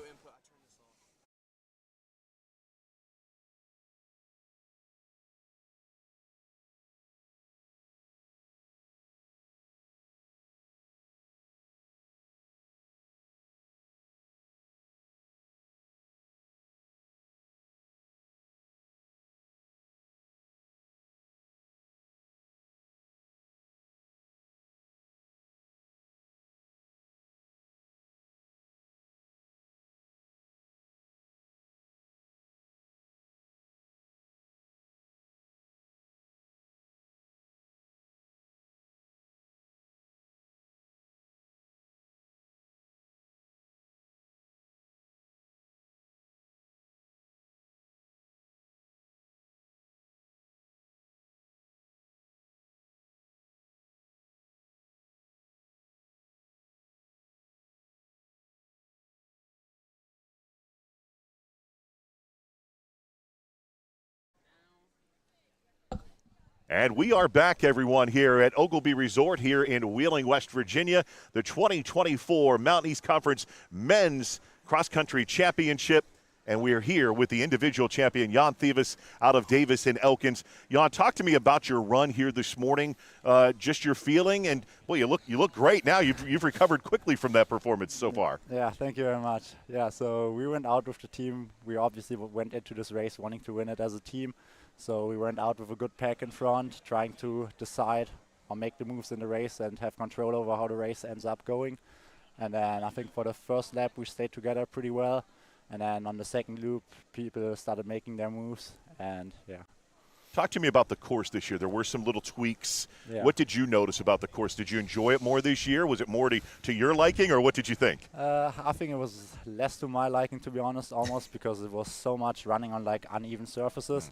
And we are back, everyone, here at Ogilby Resort here in Wheeling, West Virginia. The 2024 Mountain East Conference Men's Cross Country Championship. And we are here with the individual champion, Jan Thieves, out of Davis and Elkins. Jan, talk to me about your run here this morning, just your feeling. And, well, you look great now. You've recovered quickly from that performance so far. Yeah, thank you very much. Yeah, so we went out with the team. We obviously went into this race wanting to win it as a team. So we went out with a good pack in front, trying to decide or make the moves in the race and have control over how the race ends up going. And then I think for the first lap, we stayed together pretty well. And then on the second loop, people started making their moves, and yeah. Talk to me about the course this year. There were some little tweaks. Yeah. What did you notice about the course? Did you enjoy it more this year? Was it more to your liking, or what did you think? I think it was less to my liking, to be honest, almost because it was so much running on like uneven surfaces.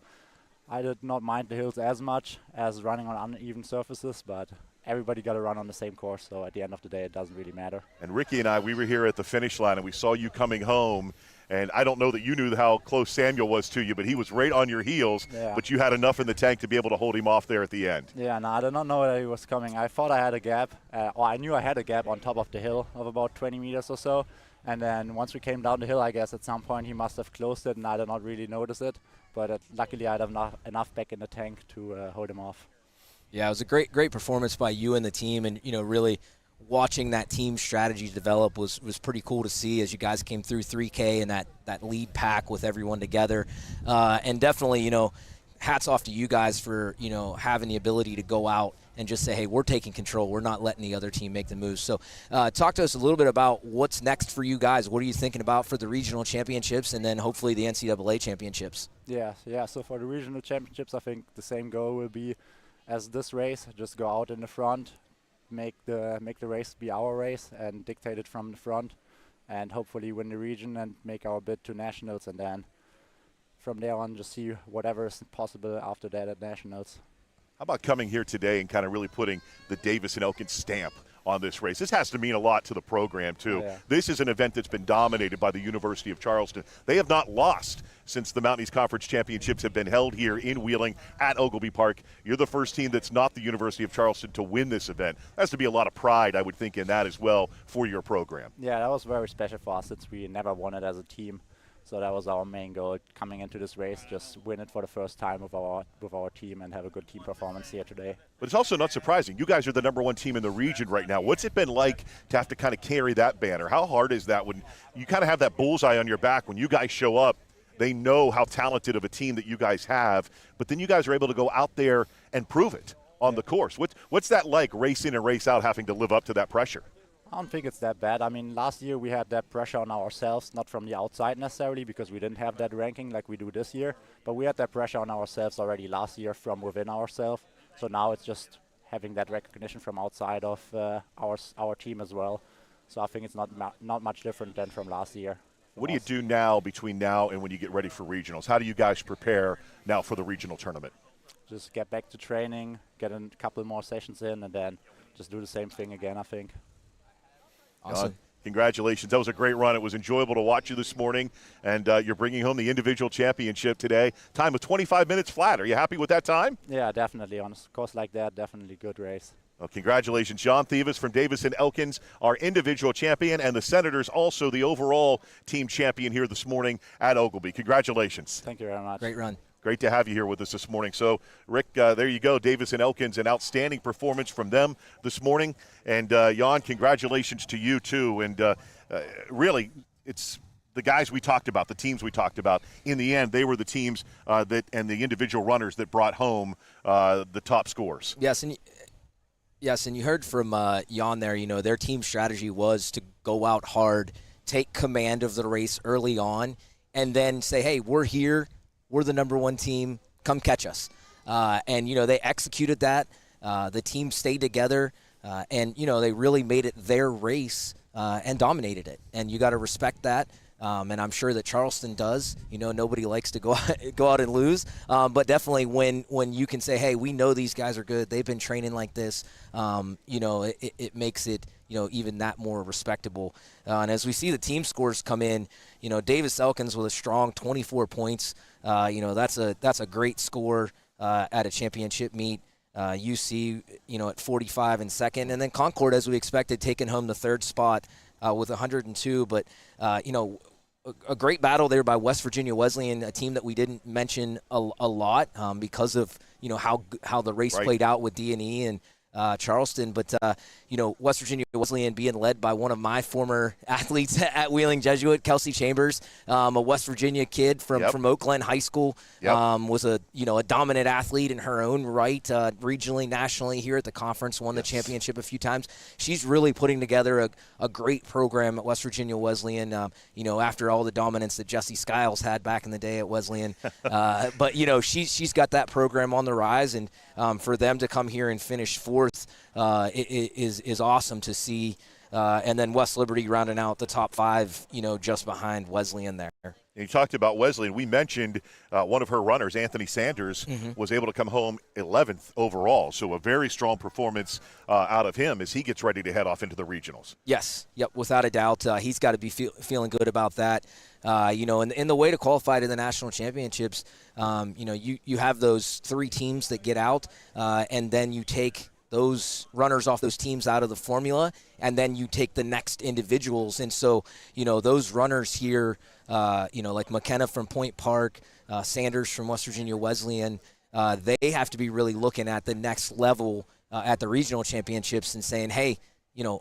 I did not mind the hills as much as running on uneven surfaces, but everybody got to run on the same course, so at the end of the day, it doesn't really matter. And Ricky and I, we were here at the finish line, and we saw you coming home. And I don't know that you knew how close Samuel was to you, but he was right on your heels. Yeah. But you had enough in the tank to be able to hold him off there at the end. Yeah, no, I did not know that he was coming. I thought I had a gap, or I knew I had a gap on top of the hill of about 20 meters or so. And then once we came down the hill, I guess at some point he must have closed it, and I did not really notice it. But luckily I had enough back in the tank to hold him off. Yeah, it was a great performance by you and the team, and really watching that team strategy develop was pretty cool to see as you guys came through 3K and that lead pack with everyone together. And definitely, hats off to you guys for, having the ability to go out and just say, hey, we're taking control. We're not letting the other team make the moves. So talk to us a little bit about what's next for you guys. What are you thinking about for the regional championships and then hopefully the NCAA championships? Yeah. So for the regional championships, I think the same goal will be as this race, just go out in the front, make the race be our race and dictate it from the front, and hopefully win the region and make our bid to nationals, and then from there on just see whatever is possible after that at nationals. How about coming here today and kind of really putting the Davis and Elkins stamp on this race? This has to mean a lot to the program, too. Yeah. This is an event that's been dominated by the University of Charleston. They have not lost since the Mountain East Conference Championships have been held here in Wheeling at Ogilby Park. You're the first team that's not the University of Charleston to win this event. There has to be a lot of pride, I would think, in that as well for your program. Yeah, that was very special for us since we never won it as a team. So that was our main goal coming into this race, just win it for the first time with our team and have a good team performance here today. But it's also not surprising. You guys are the #1 team in the region right now. What's it been like to have to kind of carry that banner? How hard is that when you kind of have that bullseye on your back when you guys show up? They know how talented of a team that you guys have, but then you guys are able to go out there and prove it on the course. What's that like, race in and race out, having to live up to that pressure? I don't think it's that bad. I mean, last year we had that pressure on ourselves, not from the outside necessarily, because we didn't have that ranking like we do this year. But we had that pressure on ourselves already last year from within ourselves. So now it's just having that recognition from outside of our team as well. So I think it's not much different than from last year. What do you do now between now and when you get ready for regionals? How do you guys prepare now for the regional tournament? Just get back to training, get a couple more sessions in, and then just do the same thing again, I think. Awesome. Congratulations. That was a great run. It was enjoyable to watch you this morning, and you're bringing home the individual championship today. Time of 25 minutes flat. Are you happy with that time? Yeah, definitely. On a course like that, definitely good race. Well, congratulations, Jan Thieves from Davis and Elkins, our individual champion, and the Senators also the overall team champion here this morning at Ogilby. Congratulations. Thank you very much. Great run. Great to have you here with us this morning. So, Rick, there you go. Davis and Elkins, an outstanding performance from them this morning. And, Jan, congratulations to you, too. And really, it's the guys we talked about, the teams we talked about. In the end, they were the teams and the individual runners that brought home the top scores. Yes, and you heard from Jan there, their team strategy was to go out hard, take command of the race early on, and then say, hey, we're here. We're the #1 team. Come catch us. And, they executed that. The team stayed together, and, they really made it their race and dominated it. And you got to respect that. And I'm sure that Charleston does. Nobody likes to go out and lose. But definitely when you can say, hey, we know these guys are good. They've been training like this. It makes it, even that more respectable. And as we see the team scores come in, Davis Elkins with a strong 24 points. That's a great score at a championship meet. UC, at 45 in second, and then Concord, as we expected, taking home the third spot with 102. But a great battle there by West Virginia Wesleyan, a team that we didn't mention a lot because of how the race played out with D&E and Charleston. But West Virginia Wesleyan being led by one of my former athletes at Wheeling Jesuit, Kelsey Chambers, a West Virginia kid from Oak Glen High School, was a dominant athlete in her own right, regionally, nationally here at the conference, won the championship a few times. She's really putting together a great program at West Virginia Wesleyan, after all the dominance that Jesse Skiles had back in the day at Wesleyan. But she's got that program on the rise, and for them to come here and finish fourth is awesome to see. And then West Liberty rounding out the top five, just behind Wesleyan there. And you talked about Wesleyan. We mentioned one of her runners, Anthony Sanders, was able to come home 11th overall. So a very strong performance out of him as he gets ready to head off into the regionals. Yes, without a doubt. He's got to be feeling good about that. And the way to qualify to the national championships, you have those three teams that get out, and then you take those runners off those teams out of the formula, and then you take the next individuals. And so, those runners here, like McKenna from Point Park, Sanders from West Virginia Wesleyan, they have to be really looking at the next level at the regional championships and saying, hey,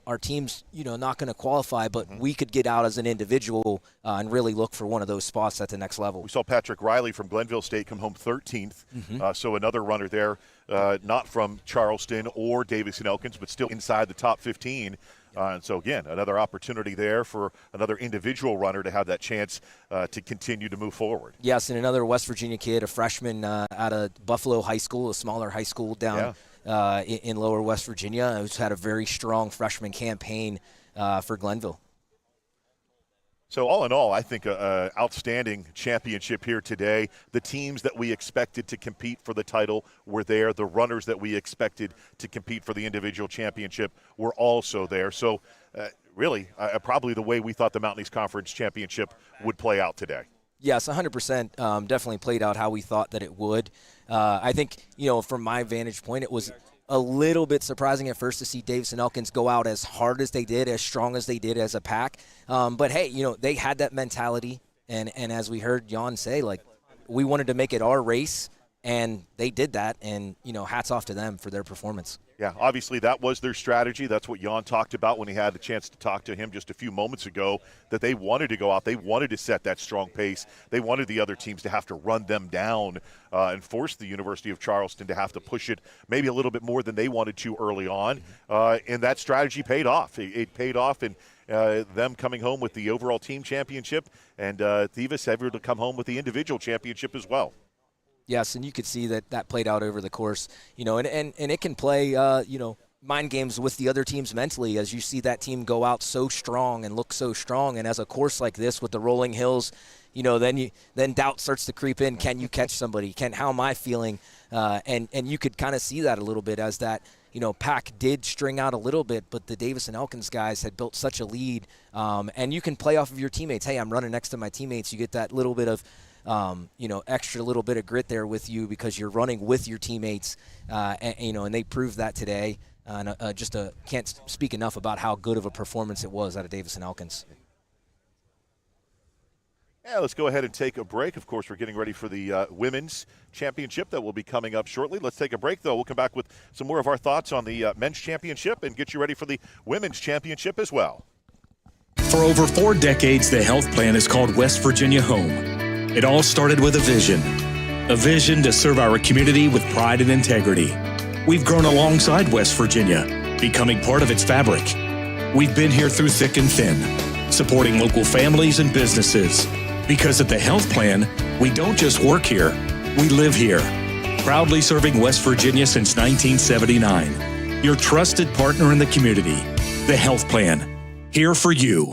our team's, not going to qualify, but we could get out as an individual and really look for one of those spots at the next level. We saw Patrick Riley from Glenville State come home 13th. So another runner there, not from Charleston or Davidson Elkins, but still inside the top 15. And so, again, another opportunity there for another individual runner to have that chance to continue to move forward. Yes, and another West Virginia kid, a freshman out of Buffalo High School, a smaller high school down in lower West Virginia, who's had a very strong freshman campaign for Glenville. So all in all, I think an outstanding championship here today. The teams that we expected to compete for the title were there. The runners that we expected to compete for the individual championship were also there. So really, probably the way we thought the Mountain East Conference Championship would play out today. Yes, 100%. Definitely played out how we thought that it would. I think, from my vantage point, it was a little bit surprising at first to see Davidson Elkins go out as hard as they did, as strong as they did as a pack. But, hey, they had that mentality. And as we heard Jan say, we wanted to make it our race, and they did that. And, hats off to them for their performance. Yeah, obviously that was their strategy. That's what Jan talked about when he had the chance to talk to him just a few moments ago, that they wanted to go out. They wanted to set that strong pace. They wanted the other teams to have to run them down and force the University of Charleston to have to push it maybe a little bit more than they wanted to early on. And that strategy paid off. It paid off in them coming home with the overall team championship, and Thieves able to come home with the individual championship as well. Yes, and you could see that played out over the course, and it can play, mind games with the other teams mentally as you see that team go out so strong and look so strong. And as a course like this with the rolling hills, then doubt starts to creep in. Can you catch somebody? How am I feeling? And you could kind of see that a little bit as that, pack did string out a little bit, but the Davidson Elkins guys had built such a lead. And you can play off of your teammates. Hey, I'm running next to my teammates. You get that little bit of extra little bit of grit there with you because you're running with your teammates, and they proved that today. And can't speak enough about how good of a performance it was out of Davidson Elkins. Yeah, let's go ahead and take a break. Of course, we're getting ready for the women's championship that will be coming up shortly. Let's take a break, though. We'll come back with some more of our thoughts on the men's championship and get you ready for the women's championship as well. For over 4 decades, the health plan is called West Virginia Home. It all started with a vision to serve our community with pride and integrity. We've grown alongside West Virginia, becoming part of its fabric. We've been here through thick and thin, supporting local families and businesses. Because at the health plan, we don't just work here, we live here. Proudly serving West Virginia since 1979. Your trusted partner in the community. The health plan. Here for you.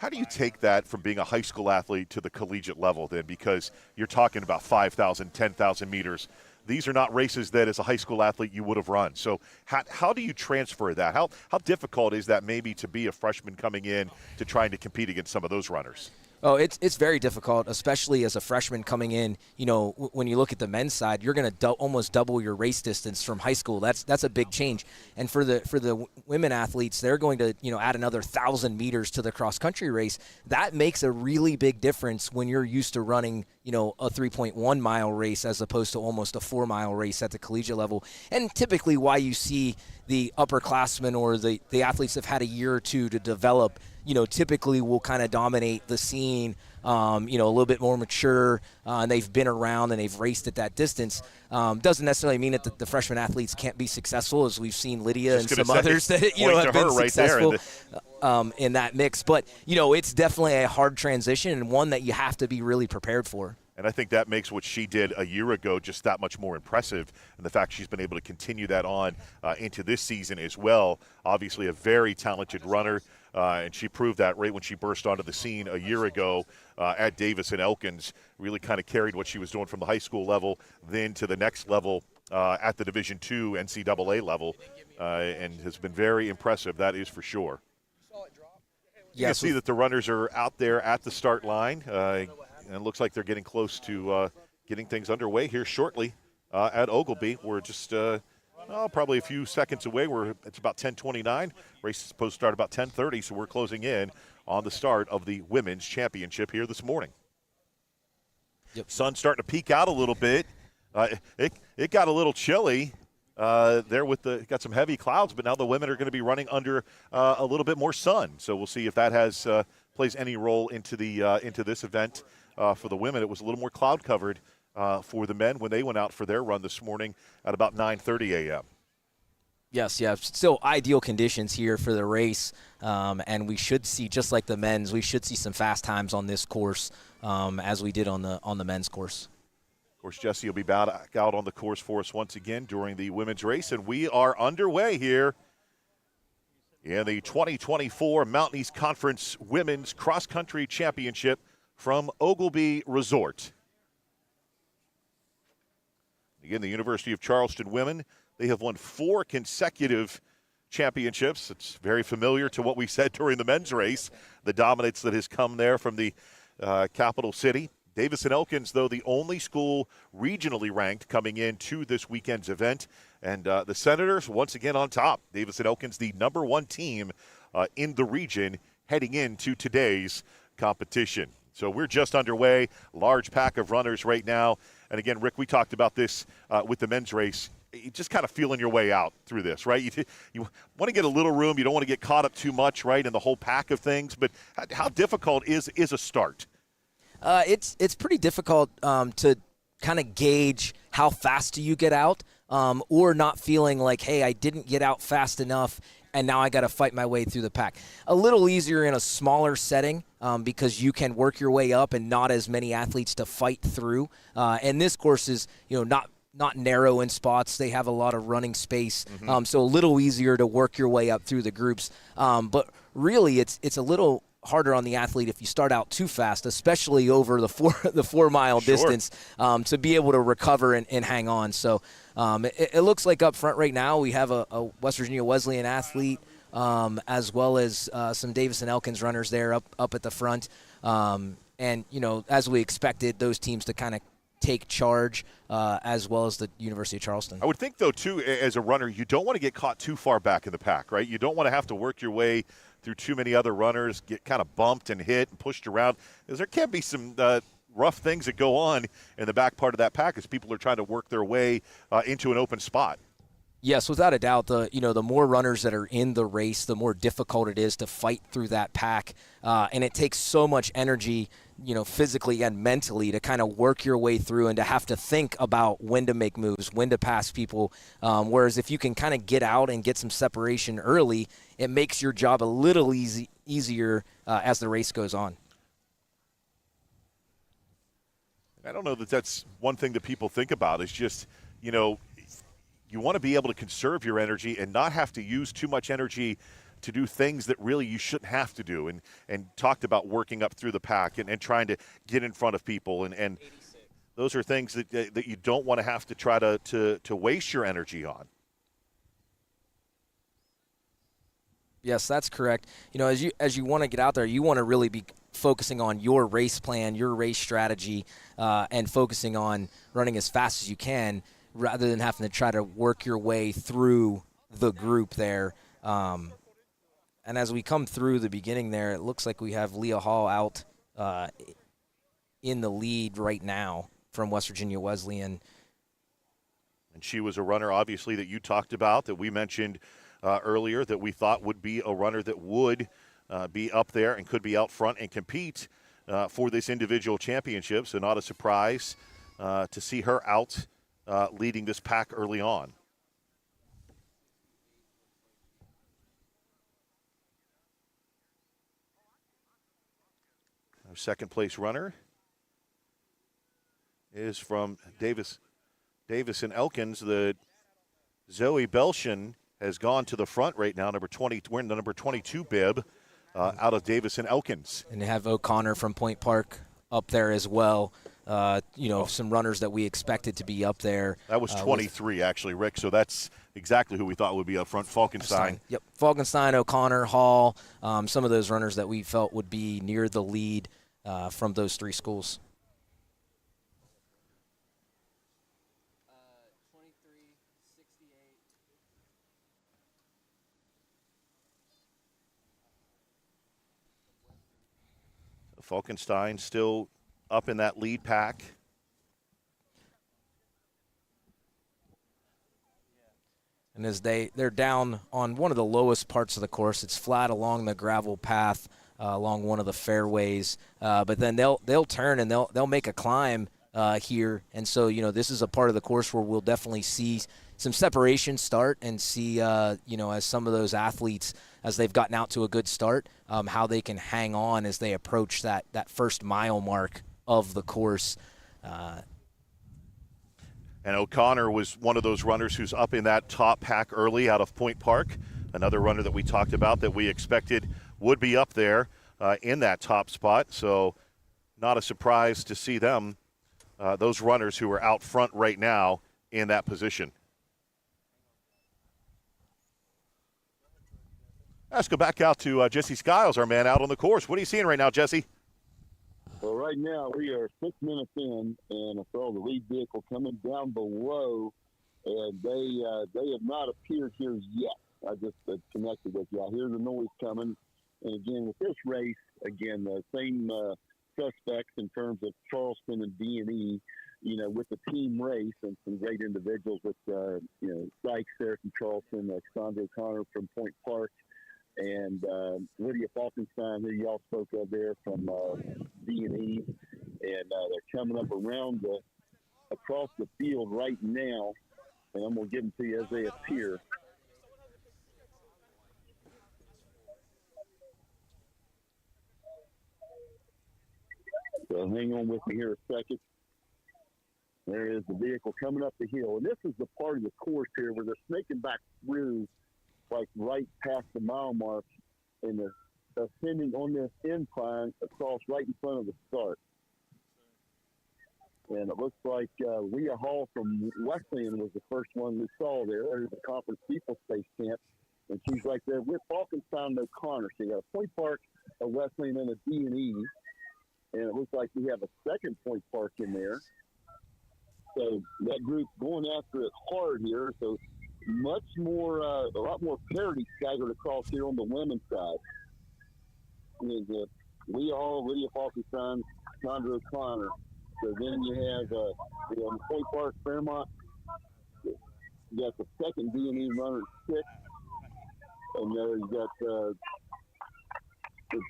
How do you take that from being a high school athlete to the collegiate level then? Because you're talking about 5,000, 10,000 meters. These are not races that as a high school athlete you would have run. So how do you transfer that? How difficult is that maybe to be a freshman coming in to trying to compete against some of those runners? Oh, it's very difficult, especially as a freshman coming in. You know, when you look at the men's side, you're going to almost double your race distance from high school. That's a big change. And for the women athletes, they're going to add another 1,000 meters to the cross country race. That makes a really big difference when you're used to running a 3.1 mile race as opposed to almost a 4 mile race at the collegiate level. And typically, why you see the upperclassmen or the athletes that have had a year or two to develop, typically will kind of dominate the scene, a little bit more mature, and they've been around and they've raced at that distance. Doesn't necessarily mean that the freshman athletes can't be successful, as we've seen Lydia and some others that have been successful in that mix. But, it's definitely a hard transition and one that you have to be really prepared for. And I think that makes what she did a year ago just that much more impressive, and the fact she's been able to continue that on into this season as well. Obviously a very talented runner, and she proved that right when she burst onto the scene a year ago at Davis and Elkins. Really kind of carried what she was doing from the high school level then to the next level at the Division II NCAA level, and has been very impressive, that is for sure. You can see that the runners are out there at the start line. And it looks like they're getting close to getting things underway here shortly at Oglebay. We're just probably a few seconds away. It's about 10:29. Race is supposed to start about 10:30, so we're closing in on the start of the women's championship here this morning. Yep. Sun's starting to peek out a little bit. It got a little chilly there got some heavy clouds, but now the women are going to be running under a little bit more sun. So we'll see if that plays any role into this event. For the women, it was a little more cloud covered for the men when they went out for their run this morning at about 9:30 a.m. Yes, still ideal conditions here for the race, and we should see, just like the men's, we should see some fast times on this course as we did on the men's course. Of course, Jesse will be back out on the course for us once again during the women's race, and we are underway here in the 2024 Mountain East Conference Women's Cross Country Championship from Oglebay Resort. Again, the University of Charleston women, they have won 4 consecutive championships. It's very familiar to what we said during the men's race, the dominance that has come there from the capital city. Davis and Elkins, though, the only school regionally ranked coming into this weekend's event. And the Senators, once again on top. Davis and Elkins, the number 1 team in the region heading into today's competition. So we're just underway, large pack of runners right now. And again, Rick, we talked about this with the men's race. You just kind of feeling your way out through this, right? You want to get a little room. You don't want to get caught up too much, right, in the whole pack of things. But how difficult is a start? It's pretty difficult to kind of gauge how fast do you get out or not feeling like, hey, I didn't get out fast enough and now I got to fight my way through the pack. A little easier in a smaller setting because you can work your way up and not as many athletes to fight through. And this course is, not narrow in spots. They have a lot of running space, so a little easier to work your way up through the groups. But really, it's a little harder on the athlete if you start out too fast, especially over the 4 mile distance, to be able to recover and hang on. So it looks like up front right now we have a West Virginia Wesleyan athlete as well as some Davis and Elkins runners there up at the front. And, as we expected, those teams to kind of take charge as well as the University of Charleston. I would think, though, too, as a runner, you don't want to get caught too far back in the pack, right? You don't want to have to work your way through too many other runners, get kind of bumped and hit and pushed around. Because there can be some rough things that go on in the back part of that pack as people are trying to work their way into an open spot. Yes, without a doubt, the more runners that are in the race, the more difficult it is to fight through that pack. And it takes so much energy, physically and mentally to kind of work your way through and to have to think about when to make moves, when to pass people. Whereas if you can kind of get out and get some separation early, it makes your job a little easier as the race goes on. I don't know that that's one thing that people think about is just, you want to be able to conserve your energy and not have to use too much energy to do things that really you shouldn't have to do, and talked about working up through the pack and trying to get in front of people, and those are things that you don't want to have to try to waste your energy on. Yes, that's correct. As you want to get out there, you want to really be focusing on your race plan, your race strategy, and focusing on running as fast as you can rather than having to try to work your way through the group there. And as we come through the beginning there, it looks like we have Leah Hall out in the lead right now from West Virginia Wesleyan. And she was a runner, obviously, that you talked about, that we mentioned earlier, that we thought would be a runner that would be up there and could be out front and compete for this individual championship. So not a surprise to see her out leading this pack early on. Our second place runner is from Davis and Elkins. The Zoe Belshon has gone to the front right now, number 20, wearing the number 22 bib out of Davis and Elkins. And they have O'Connor from Point Park up there as well. Some runners that we expected to be up there. That was 23, actually, Rick. So that's exactly who we thought would be up front. Falkenstein. Yep, Falkenstein, O'Connor, Hall, some of those runners that we felt would be near the lead from those three schools. Falkenstein still up in that lead pack. And as they're down on one of the lowest parts of the course, it's flat along the gravel path, along one of the fairways. But then they'll turn and they'll make a climb here. And so, this is a part of the course where we'll definitely see some separation start and see, as some of those athletes, as they've gotten out to a good start, how they can hang on as they approach that first mile mark of the course. And O'Connor was one of those runners who's up in that top pack early out of Point Park, another runner that we talked about that we expected would be up there in that top spot. So not a surprise to see them, those runners who are out front right now in that position. Let's go back out to Jesse Skiles, our man out on the course. What are you seeing right now, Jesse? Well, right now we are 6 minutes in, and I saw the lead vehicle coming down below, and they have not appeared here yet. I just connected with you. I hear the noise coming, and again with this race, the same suspects in terms of Charleston and D&E. With the team race and some great individuals with Sykes there from Charleston, Cassandra O'Connor from Point Park, and Lydia Falkenstein, who y'all spoke of there from D&E, and they're coming up around across the field right now, and I'm going to give them to you as they appear. So hang on with me here a second. There is the vehicle coming up the hill, and this is the part of the course here where they're snaking back through, like right past the mile mark, and they're ascending on this incline across right in front of the start. And it looks like Leah Hall from Wesleyan was the first one we saw there. There's the Conference People Space Camp, and she's right there with Falkenstein and O'Connor. So you got a Point Park, a Wesleyan, and a D&E. And it looks like we have a second Point Park in there. So that group going after it hard here. So much more, a lot more parity staggered across here on the women's side. Leah Hall, Lydia Falkenstein, Cassandra O'Connor. So then you have on Point Park, Fairmont. You got the second D&E runner at 6. And you got the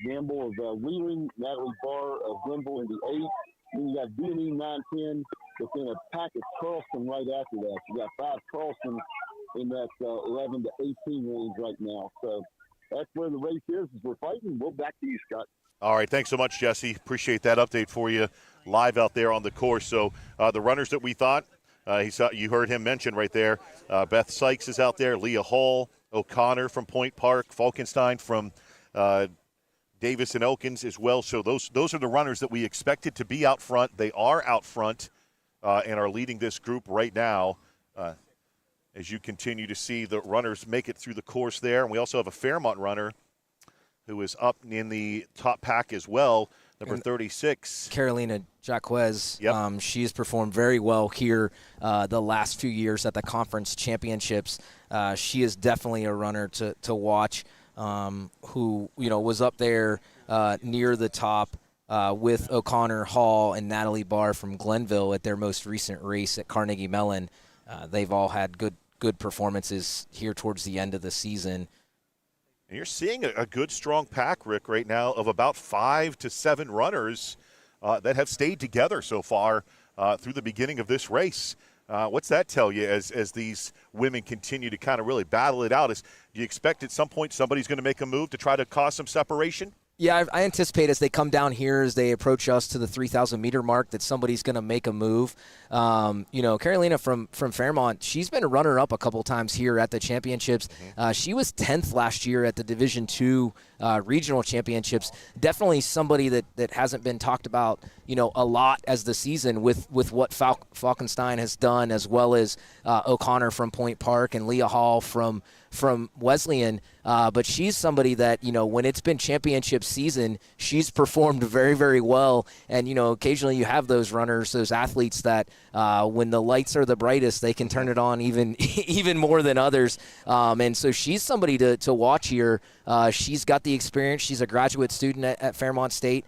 Gamble of Wheeling, Natalie Barr of Glenville in the 8. Then you got D&E 9-10 within a pack of Charleston right after that. You got 5 Charleston in that 11 to 18 range right now. So that's where the race is we're fighting. We'll back to you, Scott. All right, thanks so much, Jesse. Appreciate that update for you live out there on the course. So the runners that we thought, you heard him mention right there, Beth Sykes is out there, Leah Hall, O'Connor from Point Park, Falkenstein from Davis and Elkins as well. So those are the runners that we expected to be out front. They are out front and are leading this group right now. As you continue to see the runners make it through the course there. And we also have a Fairmont runner who is up in the top pack as well, number 36. Carolina Jaquez. Yep. She has performed very well here the last few years at the conference championships. She is definitely a runner to watch, who was up there near the top with O'Connor, Hall, and Natalie Barr from Glenville at their most recent race at Carnegie Mellon. They've all had good performances here towards the end of the season. And you're seeing a good, strong pack, Rick, right now of about 5 to 7 runners that have stayed together so far through the beginning of this race. What's that tell you as these women continue to kind of really battle it out? Do you expect at some point somebody's going to make a move to try to cause some separation? Yeah, I anticipate as they come down here, as they approach us to the 3,000-meter mark, that somebody's going to make a move. Carolina from Fairmont, she's been a runner-up a couple times here at the championships. She was 10th last year at the Division II regional championships. Definitely somebody that hasn't been talked about, a lot as the season with what Falkenstein has done, as well as O'Connor from Point Park and Leah Hall from Wesleyan. But she's somebody that, when it's been championship season, she's performed very, very well. And, occasionally you have those runners, those athletes that when the lights are the brightest, they can turn it on even more than others. And so she's somebody to watch here. She's got the experience. She's a graduate student at Fairmont State.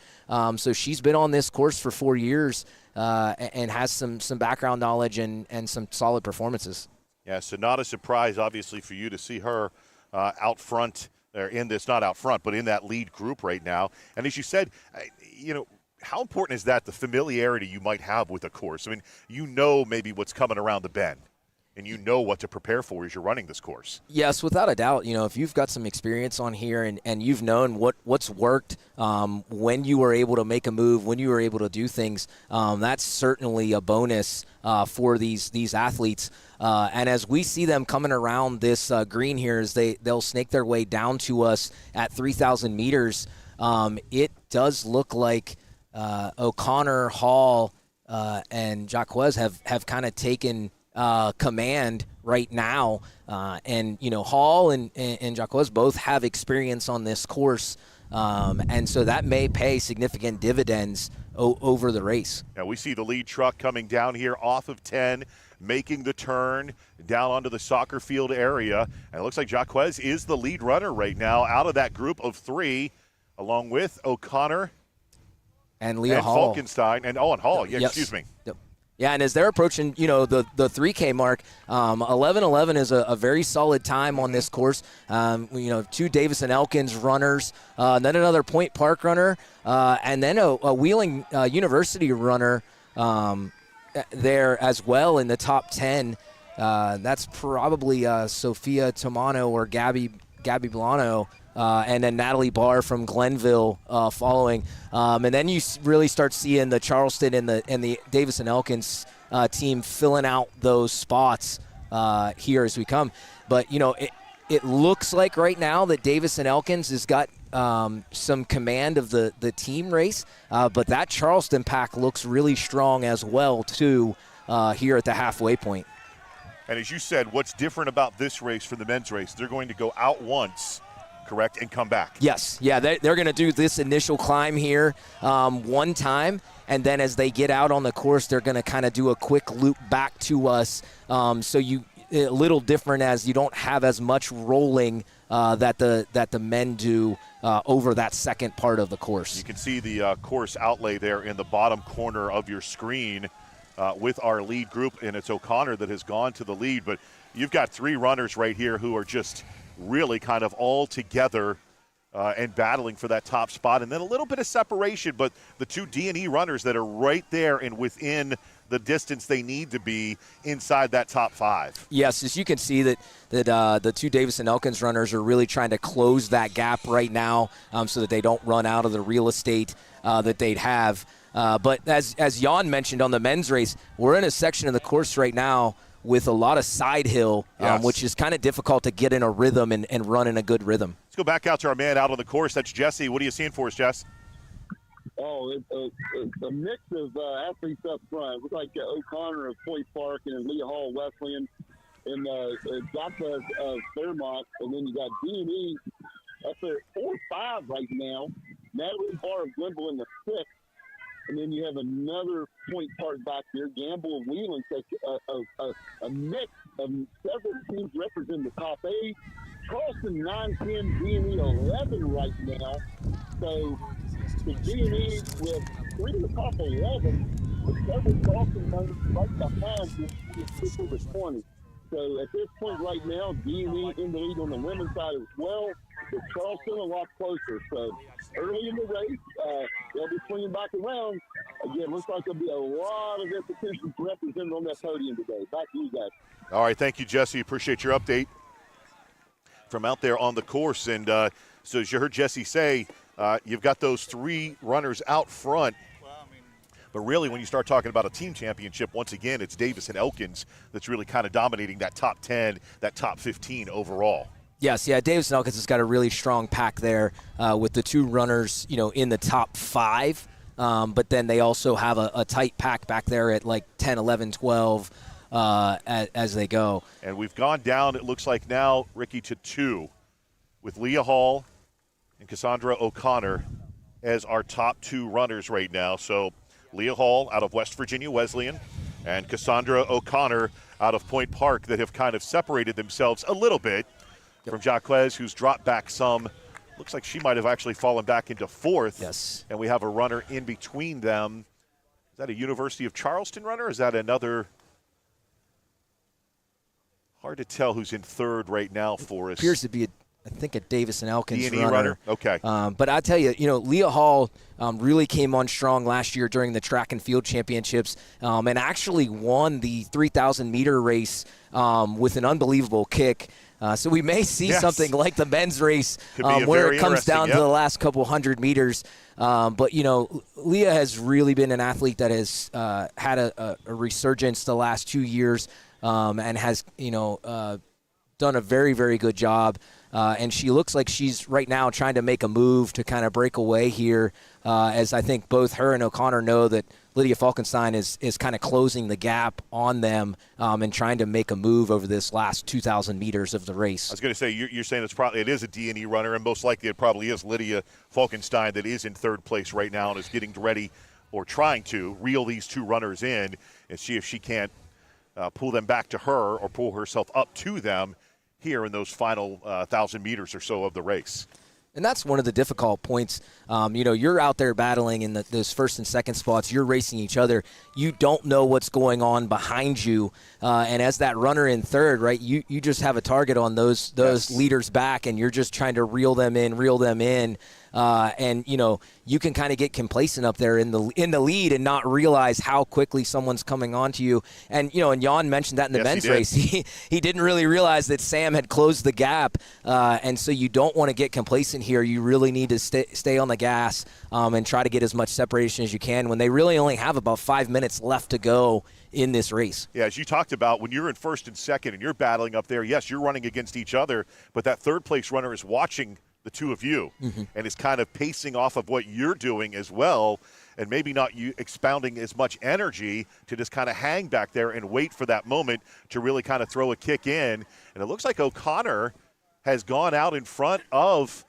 So she's been on this course for 4 years and has some background knowledge and some solid performances. Yeah, so not a surprise, obviously, for you to see her out front, or in this, not out front, but in that lead group right now. And as you said, how important is that, the familiarity you might have with a course? I mean, maybe what's coming around the bend, and what to prepare for as you're running this course. Yes, without a doubt. If you've got some experience on here and you've known what's worked, when you were able to make a move, when you were able to do things, that's certainly a bonus for these athletes. And as we see them coming around this green here, as they'll snake their way down to us at 3,000 meters, it does look like O'Connor, Hall, and Jaquez have kind of taken command right now. And Hall and Jaquez both have experience on this course. And so that may pay significant dividends over the race. Now we see the lead truck coming down here off of 10, making the turn down onto the soccer field area. And it looks like Jaquez is the lead runner right now out of that group of 3, along with O'Connor and Leah Hall. Falkenstein and Hall. Yeah, yes. Excuse me. Yep. Yeah, and as they're approaching, the 3K mark, 11:11 is a very solid time on this course. 2 Davis and Elkins runners, then another Point Park runner, and then a Wheeling University runner there as well in the top 10. That's probably Sophia Tomano or Gabby Blano. And then Natalie Barr from Glenville following. And then you really start seeing the Charleston and the Davis and Elkins team filling out those spots here as we come. But, it looks like right now that Davis and Elkins has got some command of the team race. But that Charleston pack looks really strong as well, too, here at the halfway point. And as you said, what's different about this race from the men's race? They're going to go out once, correct, and come back. Yes. Yeah, they're going to do this initial climb here one time, and then as they get out on the course, they're going to kind of do a quick loop back to us. So a little different, as you don't have as much rolling that the men do over that second part of the course. You can see the course outlay there in the bottom corner of your screen with our lead group, and it's O'Connor that has gone to the lead. But you've got 3 runners right here who are just really kind of all together and battling for that top spot. And then a little bit of separation, but the 2 D&E runners that are right there and within the distance they need to be inside that top 5. Yes, as you can see that the 2 Davis and Elkins runners are really trying to close that gap right now so that they don't run out of the real estate that they'd have. But as Jan mentioned on the men's race, we're in a section of the course right now with a lot of side hill, Yes. which is kind of difficult to get in a rhythm and run in a good rhythm. Let's go back out to our man out on the course. That's Jesse. What are you seeing for us, Jess? Oh, it's a mix of athletes up front. Looks like O'Connor of Point Park and Leah Hall Wesleyan and Joppa of Fairmont. And then you got D&E up there at 4-5 right now. Natalie Barr of Glenville in the 6th. And then you have another Point Park back there, Gamble of Wheeling. So a mix of several teams representing the top 8. Charleston 9-10, D&E 11 right now. So the D&E with 3 of the top 11, with several Charleston numbers right behind this over 20. So at this point right now, D&E in the lead on the women's side as well, with Charleston a lot closer. So early in the race, they'll be swinging back around. Again, looks like there'll be a lot of institutions represented on that podium today. Back to you guys. All right, thank you, Jesse. Appreciate your update from out there on the course. And so as you heard Jesse say, you've got those 3 runners out front. But really, when you start talking about a team championship, once again, it's Davis and Elkins that's really kind of dominating that top 10, that top 15 overall. Yes, yeah, Davis and Elkins has got a really strong pack there with the 2 runners, in the top 5. But then they also have a tight pack back there at like 10, 11, 12 as they go. And we've gone down, it looks like now, Ricky, to 2 with Leah Hall and Cassandra O'Connor as our top 2 runners right now. So Leah Hall out of West Virginia Wesleyan and Cassandra O'Connor out of Point Park that have kind of separated themselves a little bit from Jaquez, who's dropped back some. Looks like she might have actually fallen back into 4th. Yes. And we have a runner in between them. Is that a University of Charleston runner? Or is that another? Hard to tell who's in 3rd right now for us. Appears to be I think a Davis and Elkins D&E runner. Okay. But I tell you, Leah Hall really came on strong last year during the track and field championships and actually won the 3,000 meter race with an unbelievable kick. So we may see something like the men's race where it comes down to the last couple hundred meters. But, Leah has really been an athlete that has had a resurgence the last 2 years and has, done a very, very good job. And she looks like she's right now trying to make a move to kind of break away here, as I think both her and O'Connor know that Lydia Falkenstein is kind of closing the gap on them and trying to make a move over this last 2,000 meters of the race. I was going to say, you're saying it is a D&E runner, and most likely it probably is Lydia Falkenstein that is in 3rd place right now and is getting ready or trying to reel these 2 runners in and see if she can't pull them back to her or pull herself up to them here in those final 1,000 meters or so of the race. And that's one of the difficult points. You're out there battling in those 1st and 2nd spots. You're racing each other. You don't know what's going on behind you. And as that runner in 3rd, right, you just have a target on those leaders back, and you're just trying to reel them in. And you can kind of get complacent up there in the lead and not realize how quickly someone's coming onto you. And and Jan mentioned that in the men's race. He didn't really realize that Sam had closed the gap, and so you don't want to get complacent here. You really need to stay on the gas and try to get as much separation as you can when they really only have about 5 minutes left to go in this race. Yeah, as you talked about, when you're in 1st and 2nd and you're battling up there, yes, you're running against each other, but that 3rd place runner is watching the 2 of you and is kind of pacing off of what you're doing as well, and maybe not you expounding as much energy to just kind of hang back there and wait for that moment to really kind of throw a kick in. And it looks like O'Connor has gone out in front of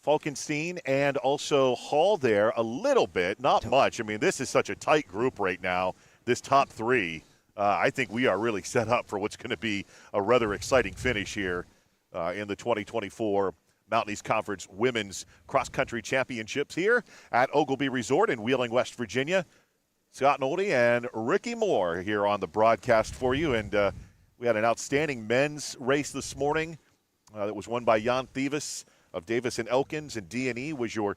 Falkenstein and also Hall there a little bit, not much. I mean, this is such a tight group right now, this top 3. I think we are really set up for what's going to be a rather exciting finish here in the 2024 Mountain East Conference Women's Cross Country Championships here at Ogilby Resort in Wheeling, West Virginia. Scott Nolde and Ricky Moore here on the broadcast for you. And we had an outstanding men's race this morning that was won by Jan Thieves of Davis and Elkins, and D&E was your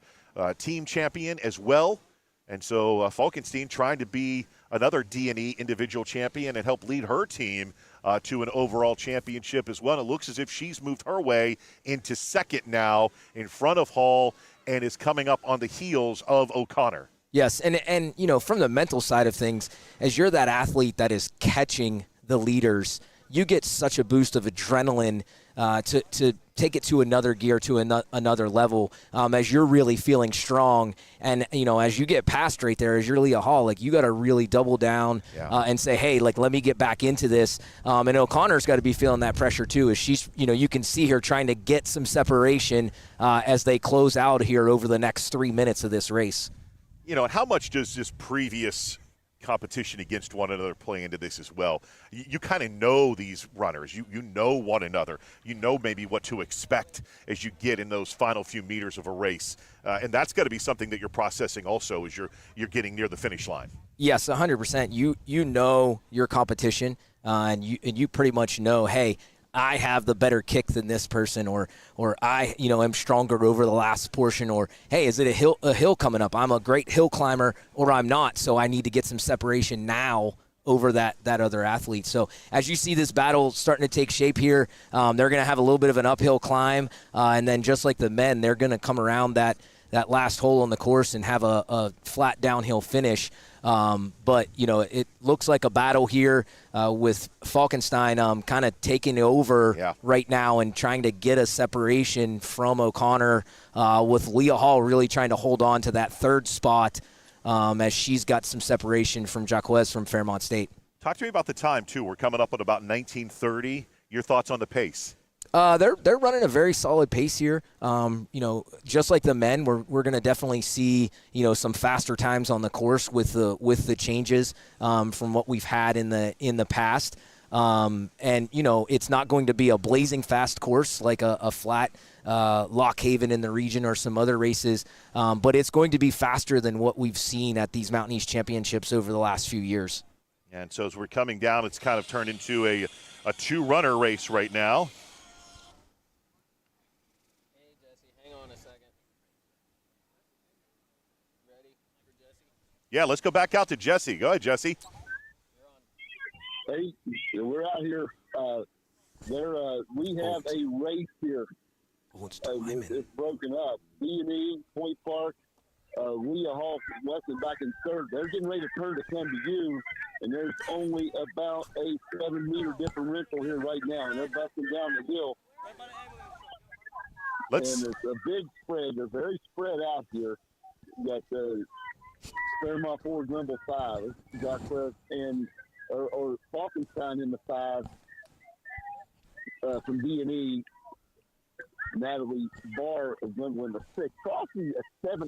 team champion as well. And so Falkenstein trying to be another D&E individual champion and help lead her team to an overall championship as well. It looks as if she's moved her way into 2nd now in front of Hall and is coming up on the heels of O'Connor. Yes, and from the mental side of things, as you're that athlete that is catching the leaders, you get such a boost of adrenaline to take it to another gear, to another level, as you're really feeling strong. And, as you get past right there, as you're Leah Hall, like, you got to really double down and say, hey, like, let me get back into this. And O'Connor's got to be feeling that pressure too, as she's, you can see her trying to get some separation as they close out here over the next 3 minutes of this race. And how much does this previous competition against one another play into this as well? You kind of know these runners. You know one another. You know maybe what to expect as you get in those final few meters of a race. And that's got to be something that you're processing also as you're getting near the finish line. Yes, 100%. You know your competition, and you pretty much know, hey, I have the better kick than this person, or I, am stronger over the last portion, or, hey, is it a hill coming up? I'm a great hill climber, or I'm not, so I need to get some separation now over that other athlete. So as you see this battle starting to take shape here, they're going to have a little bit of an uphill climb, and then just like the men, they're going to come around that last hole on the course and have a flat downhill finish. But, it looks like a battle here with Falkenstein kind of taking over right now and trying to get a separation from O'Connor, with Leah Hall really trying to hold on to that third spot as she's got some separation from Jacquez from Fairmont State. Talk to me about the time, too. We're coming up at about 19:30. Your thoughts on the pace? They're running a very solid pace here. Just like the men, we're going to definitely see some faster times on the course with the changes from what we've had in the past. And it's not going to be a blazing fast course like a flat Lock Haven in the region or some other races, but it's going to be faster than what we've seen at these Mountain East Championships over the last few years. And so as we're coming down, it's kind of turned into a two-runner race right now. Yeah, let's go back out to Jesse. Go ahead, Jesse. Hey, we're out here. We have a race here. Oh, it's it's broken up. B&E, Point Park, Leah Hall, Weston back in third. They're getting ready to turn to come to you, and there's only about a 7-meter differential here right now, and they're busting down the hill. And it's a big spread. They're very spread out here. You got Fairmont Ford number 5, Jacquez, and or Falkenstein in the 5 from B&E. Natalie Barr is going to win the 6. Crosby at 7-8,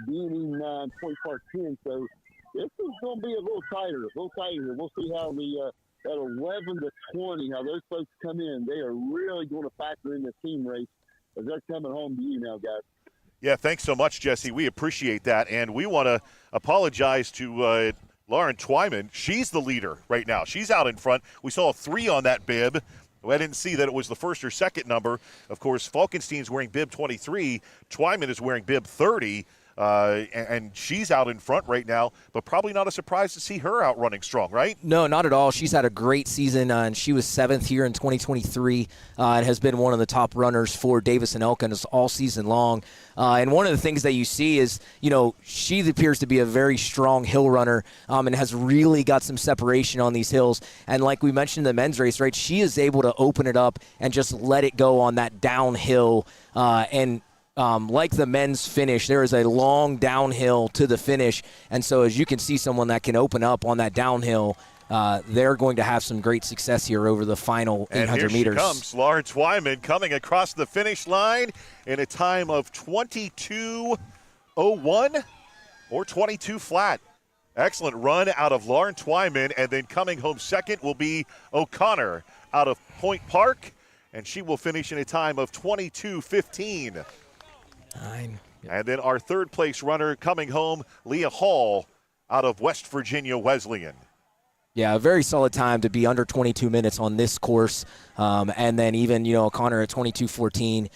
B&E 9, Point Park 10. So this is going to be a little tighter. We'll see how at 11 to 20, how those folks come in. They are really going to factor in the team race as they're coming home to you now, guys. Yeah, thanks so much, Jesse. We appreciate that. And we want to apologize to Lauren Twyman. She's the leader right now. She's out in front. We saw a 3 on that bib. I didn't see that it was the first or second number. Of course, Falkenstein's wearing bib 23. Twyman is wearing bib 30. And she's out in front right now, but probably not a surprise to see her out running strong, right? No, not at all. She's had a great season, and she was 7th here in 2023 and has been one of the top runners for Davis and Elkins all season long. And one of the things that you see is, she appears to be a very strong hill runner and has really got some separation on these hills. And like we mentioned in the men's race, right, she is able to open it up and just let it go on that downhill like the men's finish, there is a long downhill to the finish. And so as you can see someone that can open up on that downhill, they're going to have some great success here over the final 800 meters. And here she comes, Lauren Twyman coming across the finish line in a time of 22:01 or 22 flat. Excellent run out of Lauren Twyman, and then coming home second will be O'Connor out of Point Park, and she will finish in a time of 22:15. And then our third place runner coming home, Leah Hall out of West Virginia Wesleyan. Yeah, a very solid time to be under 22 minutes on this course. And then even, O'Connor at 22:14.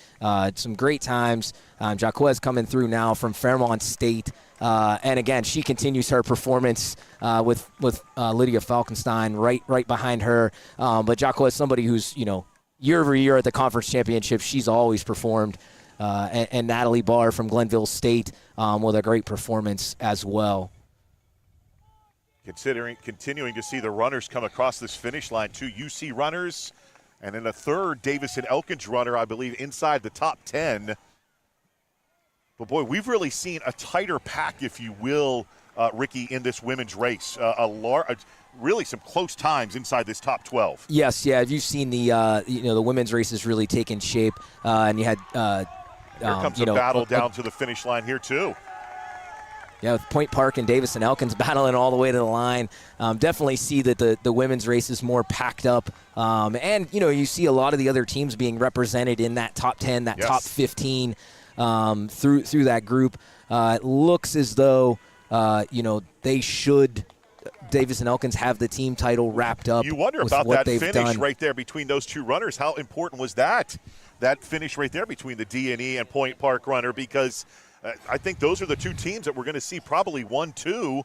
Some great times. Jacquez coming through now from Fairmont State. And again, she continues her performance with Lydia Falkenstein right behind her. But Jacquez, somebody who's, year over year at the conference championship, she's always performed. And Natalie Barr from Glenville State with a great performance as well. Continuing to see the runners come across this finish line, 2 UC runners, and then a third Davis-Elkins runner, I believe, inside the top 10. But, boy, we've really seen a tighter pack, if you will, Ricky, in this women's race. Really some close times inside this top 12. Yes, yeah. You've seen the women's race is really taking shape, and you had Here comes a battle down to the finish line here, too. Yeah, with Point Park and Davis-Elkins battling all the way to the line. Definitely see that the women's race is more packed up. And, you see a lot of the other teams being represented in that top 10, that top 15 through that group. It looks as though, they should – Davis-Elkins have the team title wrapped up. You wonder with about what that they've finish done. right there between those 2 runners. How important was that finish right there between the D&E and Point Park runner? Because I think those are the 2 teams that we're going to see probably 1-2,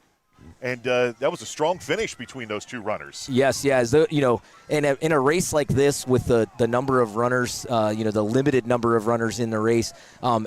and that was a strong finish between those 2 runners. Yes, yeah. In a race like this with the number of runners, the limited number of runners in the race,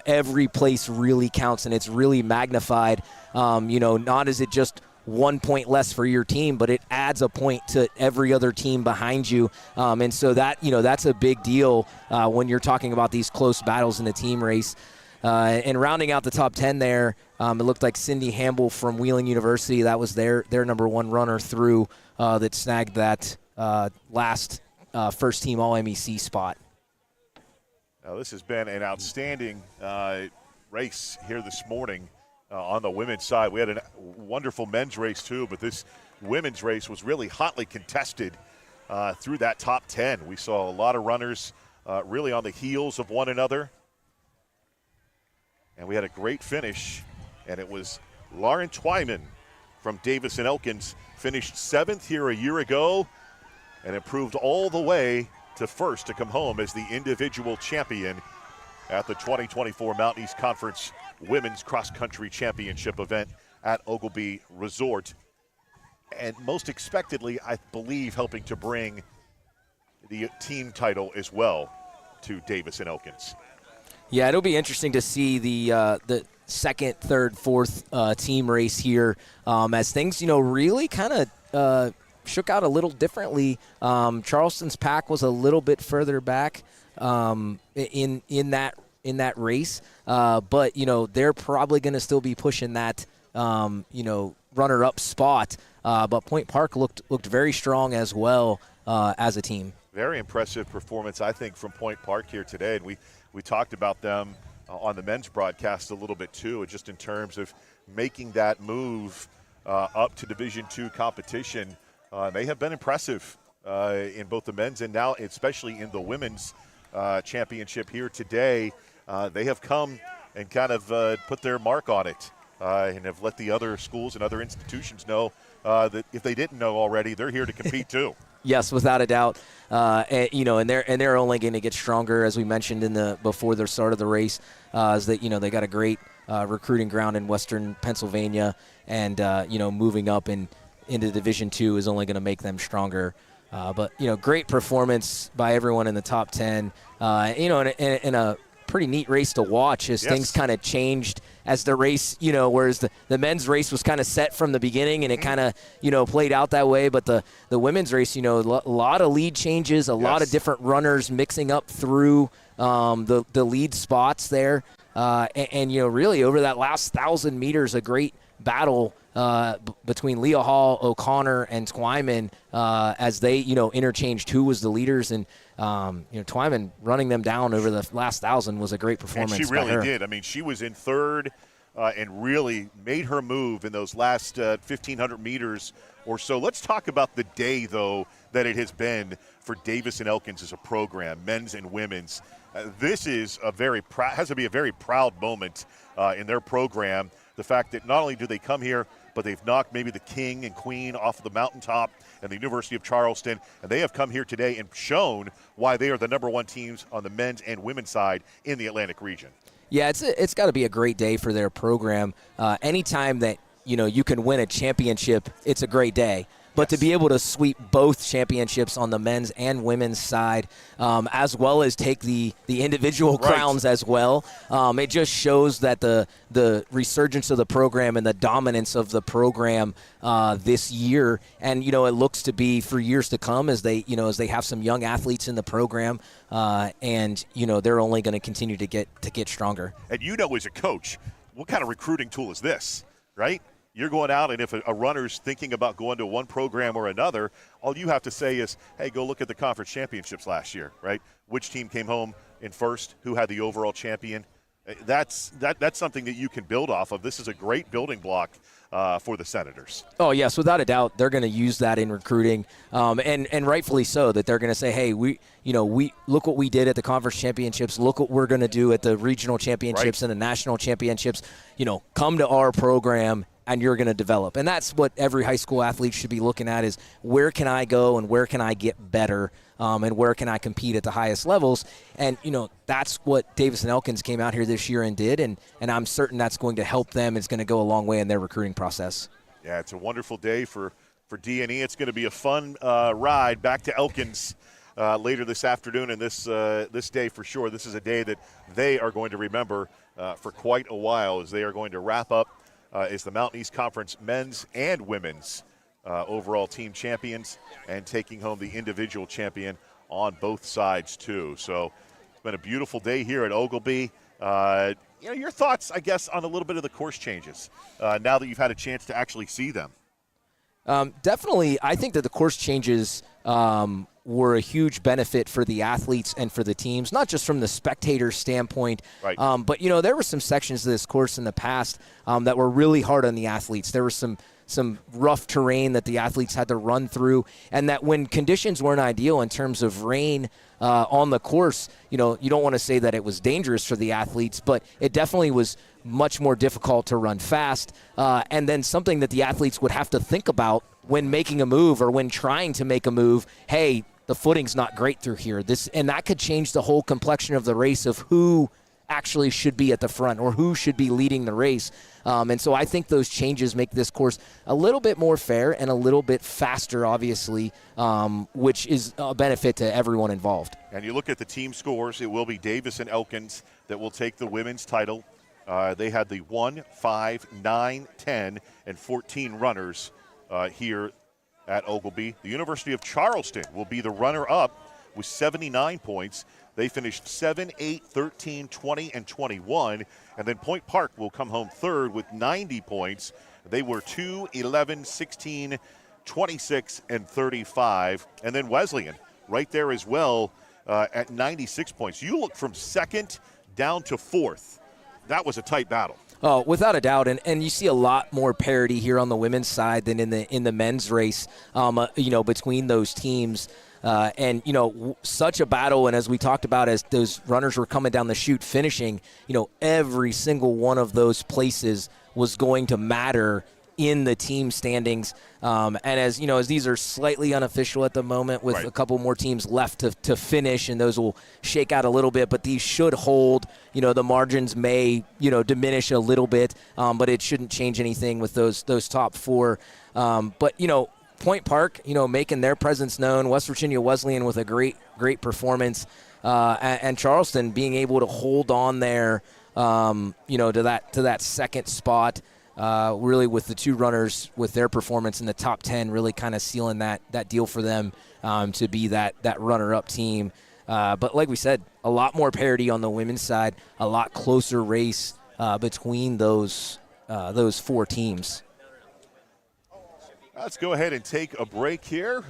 every place really counts, and it's really magnified. Not as it just 1 point less for your team, but it adds a point to every other team behind you. And so that's a big deal when you're talking about these close battles in the team race. And rounding out the top 10 there, it looked like Cindy Hamble from Wheeling University. That was their number 1 runner through that snagged that last first-team All-MEC spot. Now, this has been an outstanding race here this morning on the women's side. We had a wonderful men's race, too, but this women's race was really hotly contested through that top 10. We saw a lot of runners really on the heels of one another. And we had a great finish, and it was Lauren Twyman from Davis-Elkins, finished 7th here a year ago and improved all the way to first to come home as the individual champion at the 2024 Mountain East Conference Women's Cross Country Championship event at Oglebay Resort. And most expectedly, I believe, helping to bring the team title as well to Davis-Elkins. Yeah, it'll be interesting to see the second, third, fourth team race here as things, really kind of shook out a little differently. Charleston's pack was a little bit further back in that race, but they're probably going to still be pushing that runner-up spot. But Point Park looked very strong as well as a team. Very impressive performance, I think, from Point Park here today, and we talked about them on the men's broadcast a little bit too, just in terms of making that move up to Division II competition. They have been impressive in both the men's and now especially in the women's championship here today. They have come and kind of put their mark on it and have let the other schools and other institutions know that if they didn't know already, they're here to compete too. Yes, without a doubt. And they're only going to get stronger, as we mentioned before the start of the race. Is that they got a great recruiting ground in Western Pennsylvania, and moving up into Division II is only going to make them stronger. But great performance by everyone in the top 10. In a pretty neat race to watch as things kind of changed as the race, whereas the men's race was kind of set from the beginning and it kind of, played out that way. But the women's race, a lot of lead changes, a lot of different runners mixing up through the lead spots there. And really over that last 1,000 meters, a great battle between Leah Hall, O'Connor, and Twyman as they, interchanged who was the leaders. And, Twyman running them down over the last 1,000 was a great performance. And she really did. I mean, she was in third and really made her move in those last 1,500 meters or so. Let's talk about the day, though, that it has been for Davis-Elkins as a program, men's and women's. This is has to be a very proud moment in their program. The fact that not only do they come here, but they've knocked maybe the king and queen off of the mountaintop and the University of Charleston, and they have come here today and shown why they are the number 1 teams on the men's and women's side in the Atlantic region. Yeah, it's got to be a great day for their program. Anytime that you can win a championship, it's a great day. but to be able to sweep both championships on the men's and women's side, as well as take the individual crowns as well, it just shows that the resurgence of the program and the dominance of the program this year, and it looks to be for years to come as they have some young athletes in the program, and they're only going to continue to get stronger. And as a coach, what kind of recruiting tool is this, right? You're going out, and if a runner's thinking about going to one program or another, all you have to say is, hey, go look at the conference championships last year, right? Which team came home in first? Who had the overall champion? That's something that you can build off of. This is a great building block for the Senators. Oh, yes, without a doubt, they're going to use that in recruiting, and rightfully so, that they're going to say, hey, we look what we did at the conference championships, look what we're going to do at the regional championships and the national championships. Come to our program and you're going to develop. And that's what every high school athlete should be looking at, is where can I go and where can I get better, and where can I compete at the highest levels. And, that's what Davison Elkins came out here this year and did, and I'm certain that's going to help them. It's going to go a long way in their recruiting process. Yeah, it's a wonderful day for D&E. It's going to be a fun ride back to Elkins later this afternoon and this day for sure. This is a day that they are going to remember for quite a while, as they are going to wrap up as the Mountain East Conference men's and women's overall team champions, and taking home the individual champion on both sides too. So it's been a beautiful day here at Oglebay. Your thoughts, I guess, on a little bit of the course changes now that you've had a chance to actually see them. Definitely, I think that the course changes were a huge benefit for the athletes and for the teams, not just from the spectator standpoint, right. But there were some sections of this course in the past that were really hard on the athletes. There was some rough terrain that the athletes had to run through, and that when conditions weren't ideal in terms of rain on the course, you don't want to say that it was dangerous for the athletes, but it definitely was much more difficult to run fast, and then something that the athletes would have to think about when making a move or when trying to make a move. Hey, the footing's not great through here. And that could change the whole complexion of the race, of who actually should be at the front or who should be leading the race. And so I think those changes make this course a little bit more fair and a little bit faster, obviously, which is a benefit to everyone involved. And you look at the team scores, it will be Davison Elkins that will take the women's title. They had the 1, 5, 9, 10, and 14 runners here at Oglebay. The University of Charleston will be the runner-up with 79 points. They finished 7, 8, 13, 20, and 21. And then Point Park will come home third with 90 points. They were 2, 11, 16, 26, and 35. And then Wesleyan right there as well at 96 points. You look from second down to fourth. That was a tight battle. Oh, without a doubt, and you see a lot more parity here on the women's side than in the men's race. Between those teams, and such a battle. And as we talked about, as those runners were coming down the chute, finishing, every single one of those places was going to matter in the team standings. And as these are slightly unofficial at the moment, with a couple more teams left to finish, and those will shake out a little bit, but these should hold. The margins may diminish a little bit, but it shouldn't change anything with those top four. But Point Park, making their presence known, West Virginia Wesleyan with a great performance, and Charleston being able to hold on there, to that second spot. Really, with the two runners with their performance in the top 10, really kind of sealing that deal for them to be that runner-up team. But like we said, a lot more parity on the women's side, a lot closer race between those four teams. Let's go ahead and take a break here.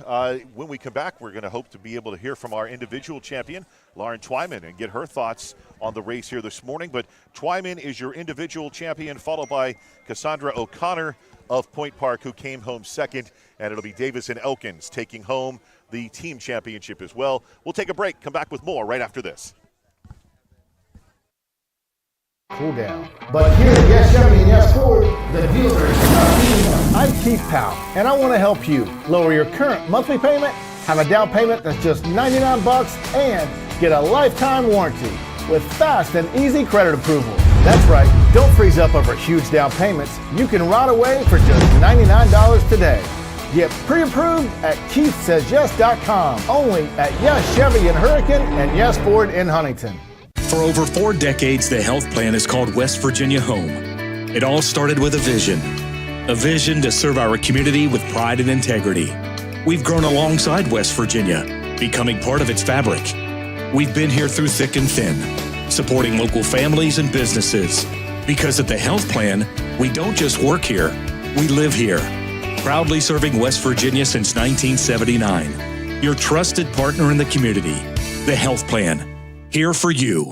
When we come back, we're going to hope to be able to hear from our individual champion, Lauren Twyman, and get her thoughts on the race here this morning. But Twyman is your individual champion, followed by Cassandra O'Connor of Point Park, who came home second, and it'll be Davison Elkins taking home the team championship as well. We'll take a break, come back with more right after this. Cool down. But here at Yes Chevy and Yes Ford, the dealer is not anyone. I'm Keith Powell, and I want to help you lower your current monthly payment, have a down payment that's just $99, and get a lifetime warranty with fast and easy credit approval. That's right, don't freeze up over huge down payments. You can ride away for just $99 today. Get pre-approved at KeithSaysYes.com. Only at Yes Chevy in Hurricane and Yes Ford in Huntington. For over 4 decades, the health plan is called West Virginia Home. It all started with a vision to serve our community with pride and integrity. We've grown alongside West Virginia, becoming part of its fabric. We've been here through thick and thin, supporting local families and businesses. Because at the health plan, we don't just work here, we live here. Proudly serving West Virginia since 1979. Your trusted partner in the community. The health plan. Here for you.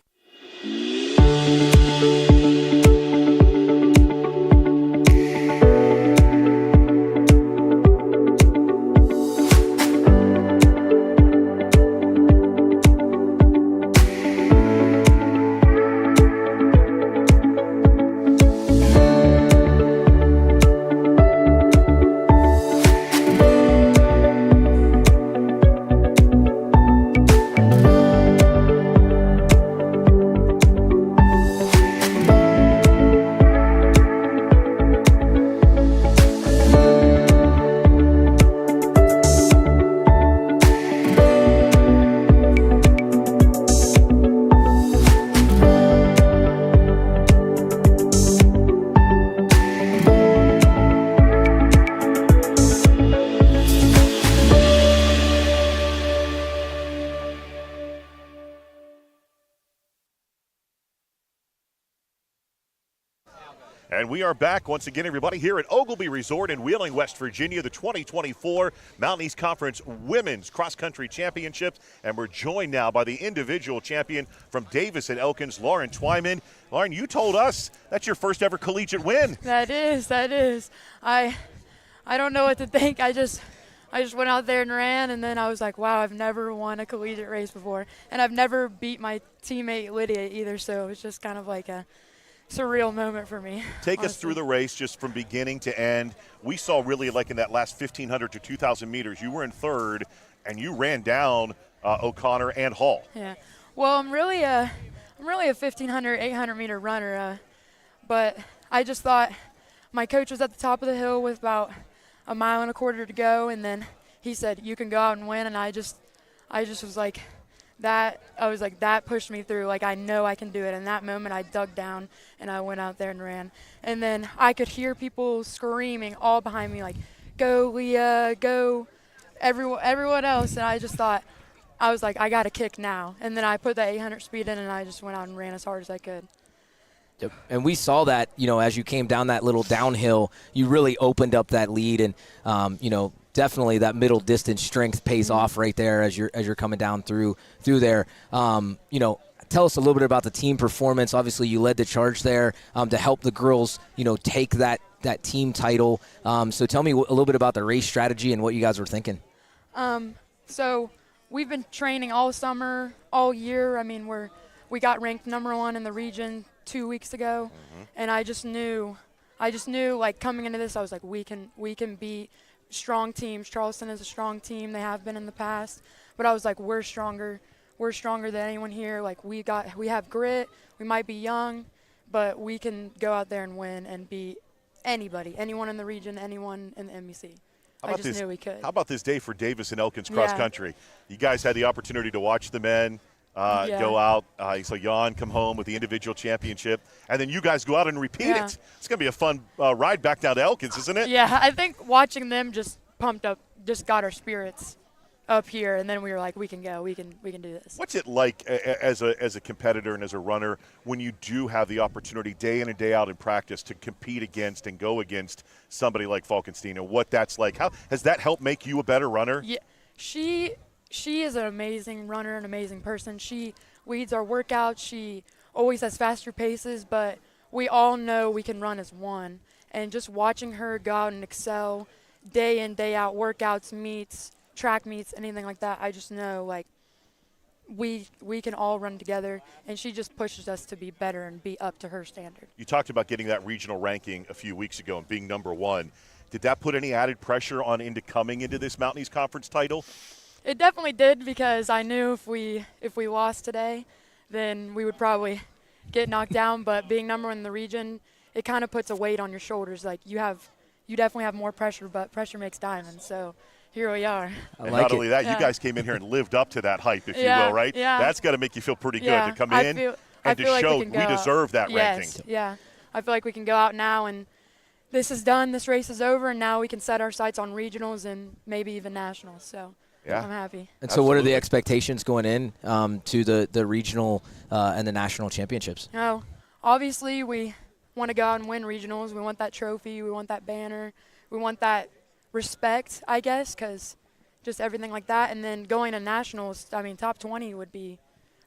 And we are back once again, everybody, here at Ogilby Resort in Wheeling, West Virginia, the 2024 Mountain East Conference Women's Cross Country Championships. And we're joined now by the individual champion from Davis and Elkins, Lauren Twyman. Lauren, you told us that's your first ever collegiate win. That is. I don't know what to think. I just went out there and ran, and then I was like, wow, I've never won a collegiate race before. And I've never beat my teammate Lydia either, so it's just kind of like a surreal moment for me. Take honestly. us through the race just from beginning to end. We saw really like in that last 1,500 to 2,000 meters, you were in third, and you ran down O'Connor and Hall. Yeah. Well, I'm really a 1,500, 800 meter runner, but I just thought my coach was at the top of the hill with about a mile and a quarter to go, and then he said, you can go out and win, and I just was like, that pushed me through. Like, I know I can do it. In that moment, I dug down, and I went out there and ran. And then I could hear people screaming all behind me, like, go, Leah, go, everyone else. And I just thought, I was like, I got to kick now. And then I put that 800 speed in, and I just went out and ran as hard as I could. Yep. And we saw that, as you came down that little downhill, you really opened up that lead. And, definitely that middle distance strength pays off right there as you're coming down through there. Tell us a little bit about the team performance. Obviously, you led the charge there to help the girls, take that team title. So tell me a little bit about the race strategy and what you guys were thinking. So we've been training all summer, all year. I mean, we got ranked #1 in the region 2 weeks ago, and I just knew, like, coming into this, I was like, we can beat strong teams. Charleston is a strong team. They have been in the past. But I was like, we're stronger. We're stronger than anyone here. Like, we have grit. We might be young, but we can go out there and win and beat anybody, anyone in the region, anyone in the MEC. I just knew we could. How about this day for Davis and Elkins cross country? You guys had the opportunity to watch the men go out. You saw Jan come home with the individual championship, and then you guys go out and repeat it. It's going to be a fun ride back down to Elkins, isn't it? Yeah, I think watching them just pumped up, just got our spirits up here, and then we were like, we can go, we can do this. What's it like as a competitor and as a runner when you do have the opportunity day in and day out in practice to compete against and go against somebody like Falkenstein, and what that's like? How has that helped make you a better runner? Yeah, she is an amazing runner, an amazing person. She leads our workouts. She always has faster paces, but we all know we can run as one. And just watching her go out and excel day in, day out, workouts, meets, track meets, anything like that, I just know, like, we can all run together, and she just pushes us to be better and be up to her standard. You talked about getting that regional ranking a few weeks ago and being #1. Did that put any added pressure on coming into this Mountain East Conference title? It definitely did, because I knew if we lost today, then we would probably get knocked down. But being #1 in the region, it kind of puts a weight on your shoulders. Like, you have you definitely have more pressure, but pressure makes diamonds. So here we are. I And like not it. only that, Yeah. you guys came in here and lived up to that hype, if Yeah, you will, right? yeah. That's got to make you feel pretty good Yeah, to come I in feel and to like show we, can go deserve that yes, ranking. Yeah, I feel like we can go out now and this is done. This race is over, and now we can set our sights on regionals and maybe even nationals. So Yeah. I'm happy. And so, what are the Absolutely. expectations going in to the regional and the national championships? No, obviously we want to go out and win regionals. We want that trophy. We want that banner. We want that respect, I guess, because just everything like that. And then going to nationals, I mean, top 20 would be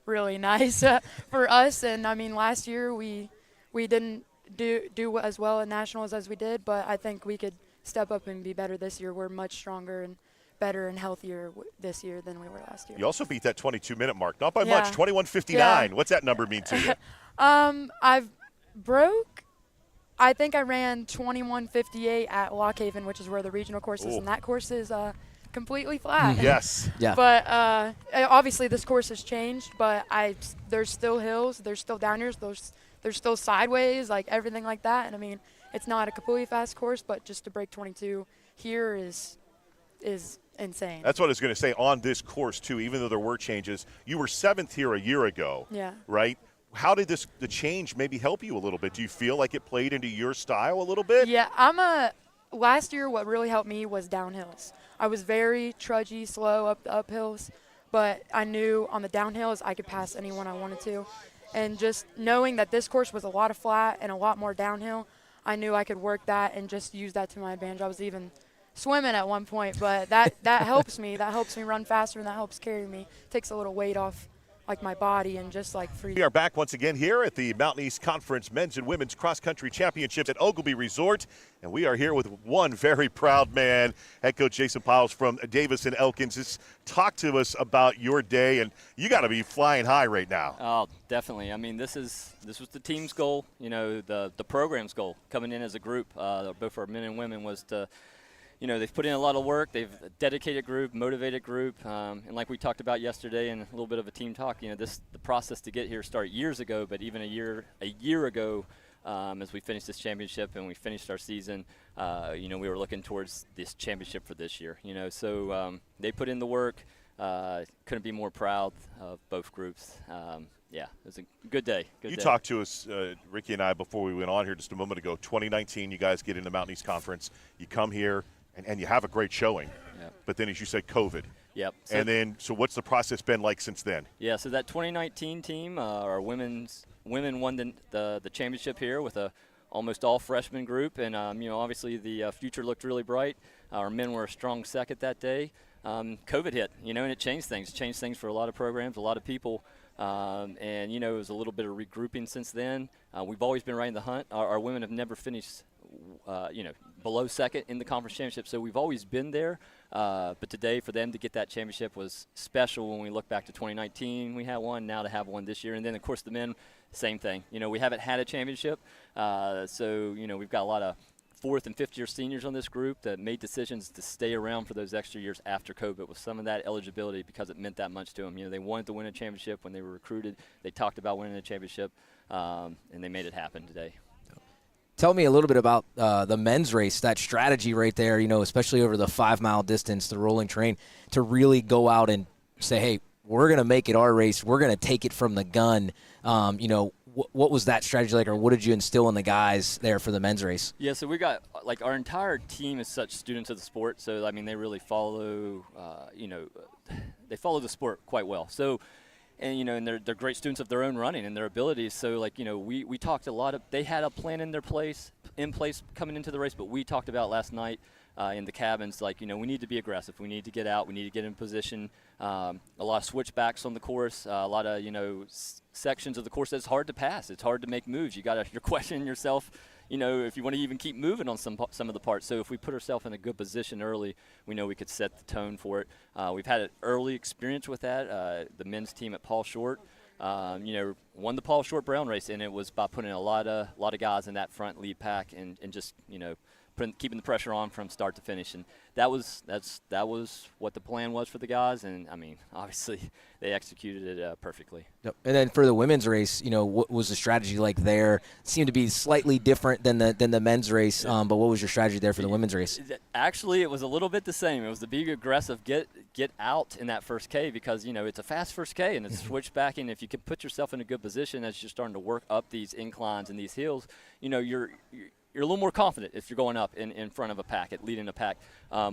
really nice for us. And I mean, last year we didn't do as well at nationals as we did, but I think we could step up and be better this year. We're much stronger and better and healthier this year than we were last year. You also beat that 22-minute mark. Not by Yeah. much, 21:59. Yeah. What's that number mean to you? I've broke. I think I ran 21:58 at Lock Haven, which is where the regional course is, Ooh. and that course is completely flat. Yes. Yeah. But obviously this course has changed, but there's still hills, there's still downers, there's still sideways, like everything like that. And I mean, it's not a completely fast course, but just to break 22 here is insane. That's what I was going to say on this course, too, even though there were changes. You were 7th here a year ago, Yeah. right? How did the change maybe help you a little bit? Do you feel like it played into your style a little bit? Yeah, last year what really helped me was downhills. I was very trudgy, slow up the uphills, but I knew on the downhills I could pass anyone I wanted to. And just knowing that this course was a lot of flat and a lot more downhill, I knew I could work that and just use that to my advantage. I was even swimming at one point, but that helps me. That helps me run faster, and that helps carry me. Takes a little weight off like my body and just like free. We are back once again here at the Mountain East Conference Men's and Women's Cross Country Championships at Ogilvy Resort. And we are here with one very proud man, head coach Jason Piles from Davis and Elkins. Just talk to us about your day, and you got to be flying high right now. Oh, definitely. I mean, this was the team's goal. You know, the program's goal coming in as a group, both our men and women, was to, you know, they've put in a lot of work. They've a dedicated group, motivated group, and like we talked about yesterday in a little bit of a team talk, you know, the process to get here started years ago, but even a year ago, as we finished this championship and we finished our season, you know, we were looking towards this championship for this year. You know, so they put in the work. Couldn't be more proud of both groups. Yeah, it was a good day. You talked to us, Ricky and I, before we went on here just a moment ago. 2019, you guys get into Mountain East Conference. You come here, and you have a great showing. Yep. But then, as you said, COVID. Yep. So what's the process been like since then? Yeah, so that 2019 team, our women won the championship here with a almost all freshman group, and you know, obviously the future looked really bright. Our men were a strong second that day. COVID hit, you know, and it changed things. It changed things for a lot of programs, a lot of people. And, you know, it was a little bit of regrouping since then. We've always been right in the hunt. Our women have never finished, you know, below second in the conference championship, so we've always been there. But today, for them to get that championship was special. When we look back to 2019, we had one. Now to have one this year. And then, of course, the men, same thing. You know, we haven't had a championship. So, you know, we've got a lot of fourth and fifth year seniors on this group that made decisions to stay around for those extra years after COVID with some of that eligibility because it meant that much to them. You know, they wanted to win a championship when they were recruited. They talked about winning a championship, and they made it happen today. Tell me a little bit about the men's race, that strategy right there, you know, especially over the 5-mile distance, the rolling train, to really go out and say, hey, we're going to make it our race. We're going to take it from the gun. You know, what was that strategy like, or what did you instill in the guys there for the men's race? Yeah, so we got, like, our entire team is such students of the sport. So, I mean, they really follow, you know, they follow the sport quite well. So, and, you know, and they're great students of their own running and their abilities. So, like, you know, we talked a lot of, they had a plan in place coming into the race, but we talked about last night in the cabins, like, you know, we need to be aggressive. We need to get out. We need to get in position. A lot of switchbacks on the course, a lot of, you know, sections of the course that's hard to pass. It's hard to make moves. You're questioning yourself, you know, if you want to even keep moving on some of the parts. So if we put ourselves in a good position early, we know we could set the tone for it. We've had an early experience with that. The men's team at Paul Short, you know, won the Paul Short Brown race, and it was by putting a lot of guys in that front lead pack and just, you know, keeping the pressure on from start to finish, and that was what the plan was for the guys. And I mean, obviously, they executed it perfectly. Yep. And then for the women's race, what was the strategy like there? It seemed to be slightly different than the men's race, but what was your strategy there for the women's race? Actually, it was a little bit the same. It was to be aggressive, get out in that first K, because it's a fast first K and it's switchbacking. If you can put yourself in a good position as you're starting to work up these inclines and these hills, you're a little more confident if you're going up in front of a pack, leading a pack.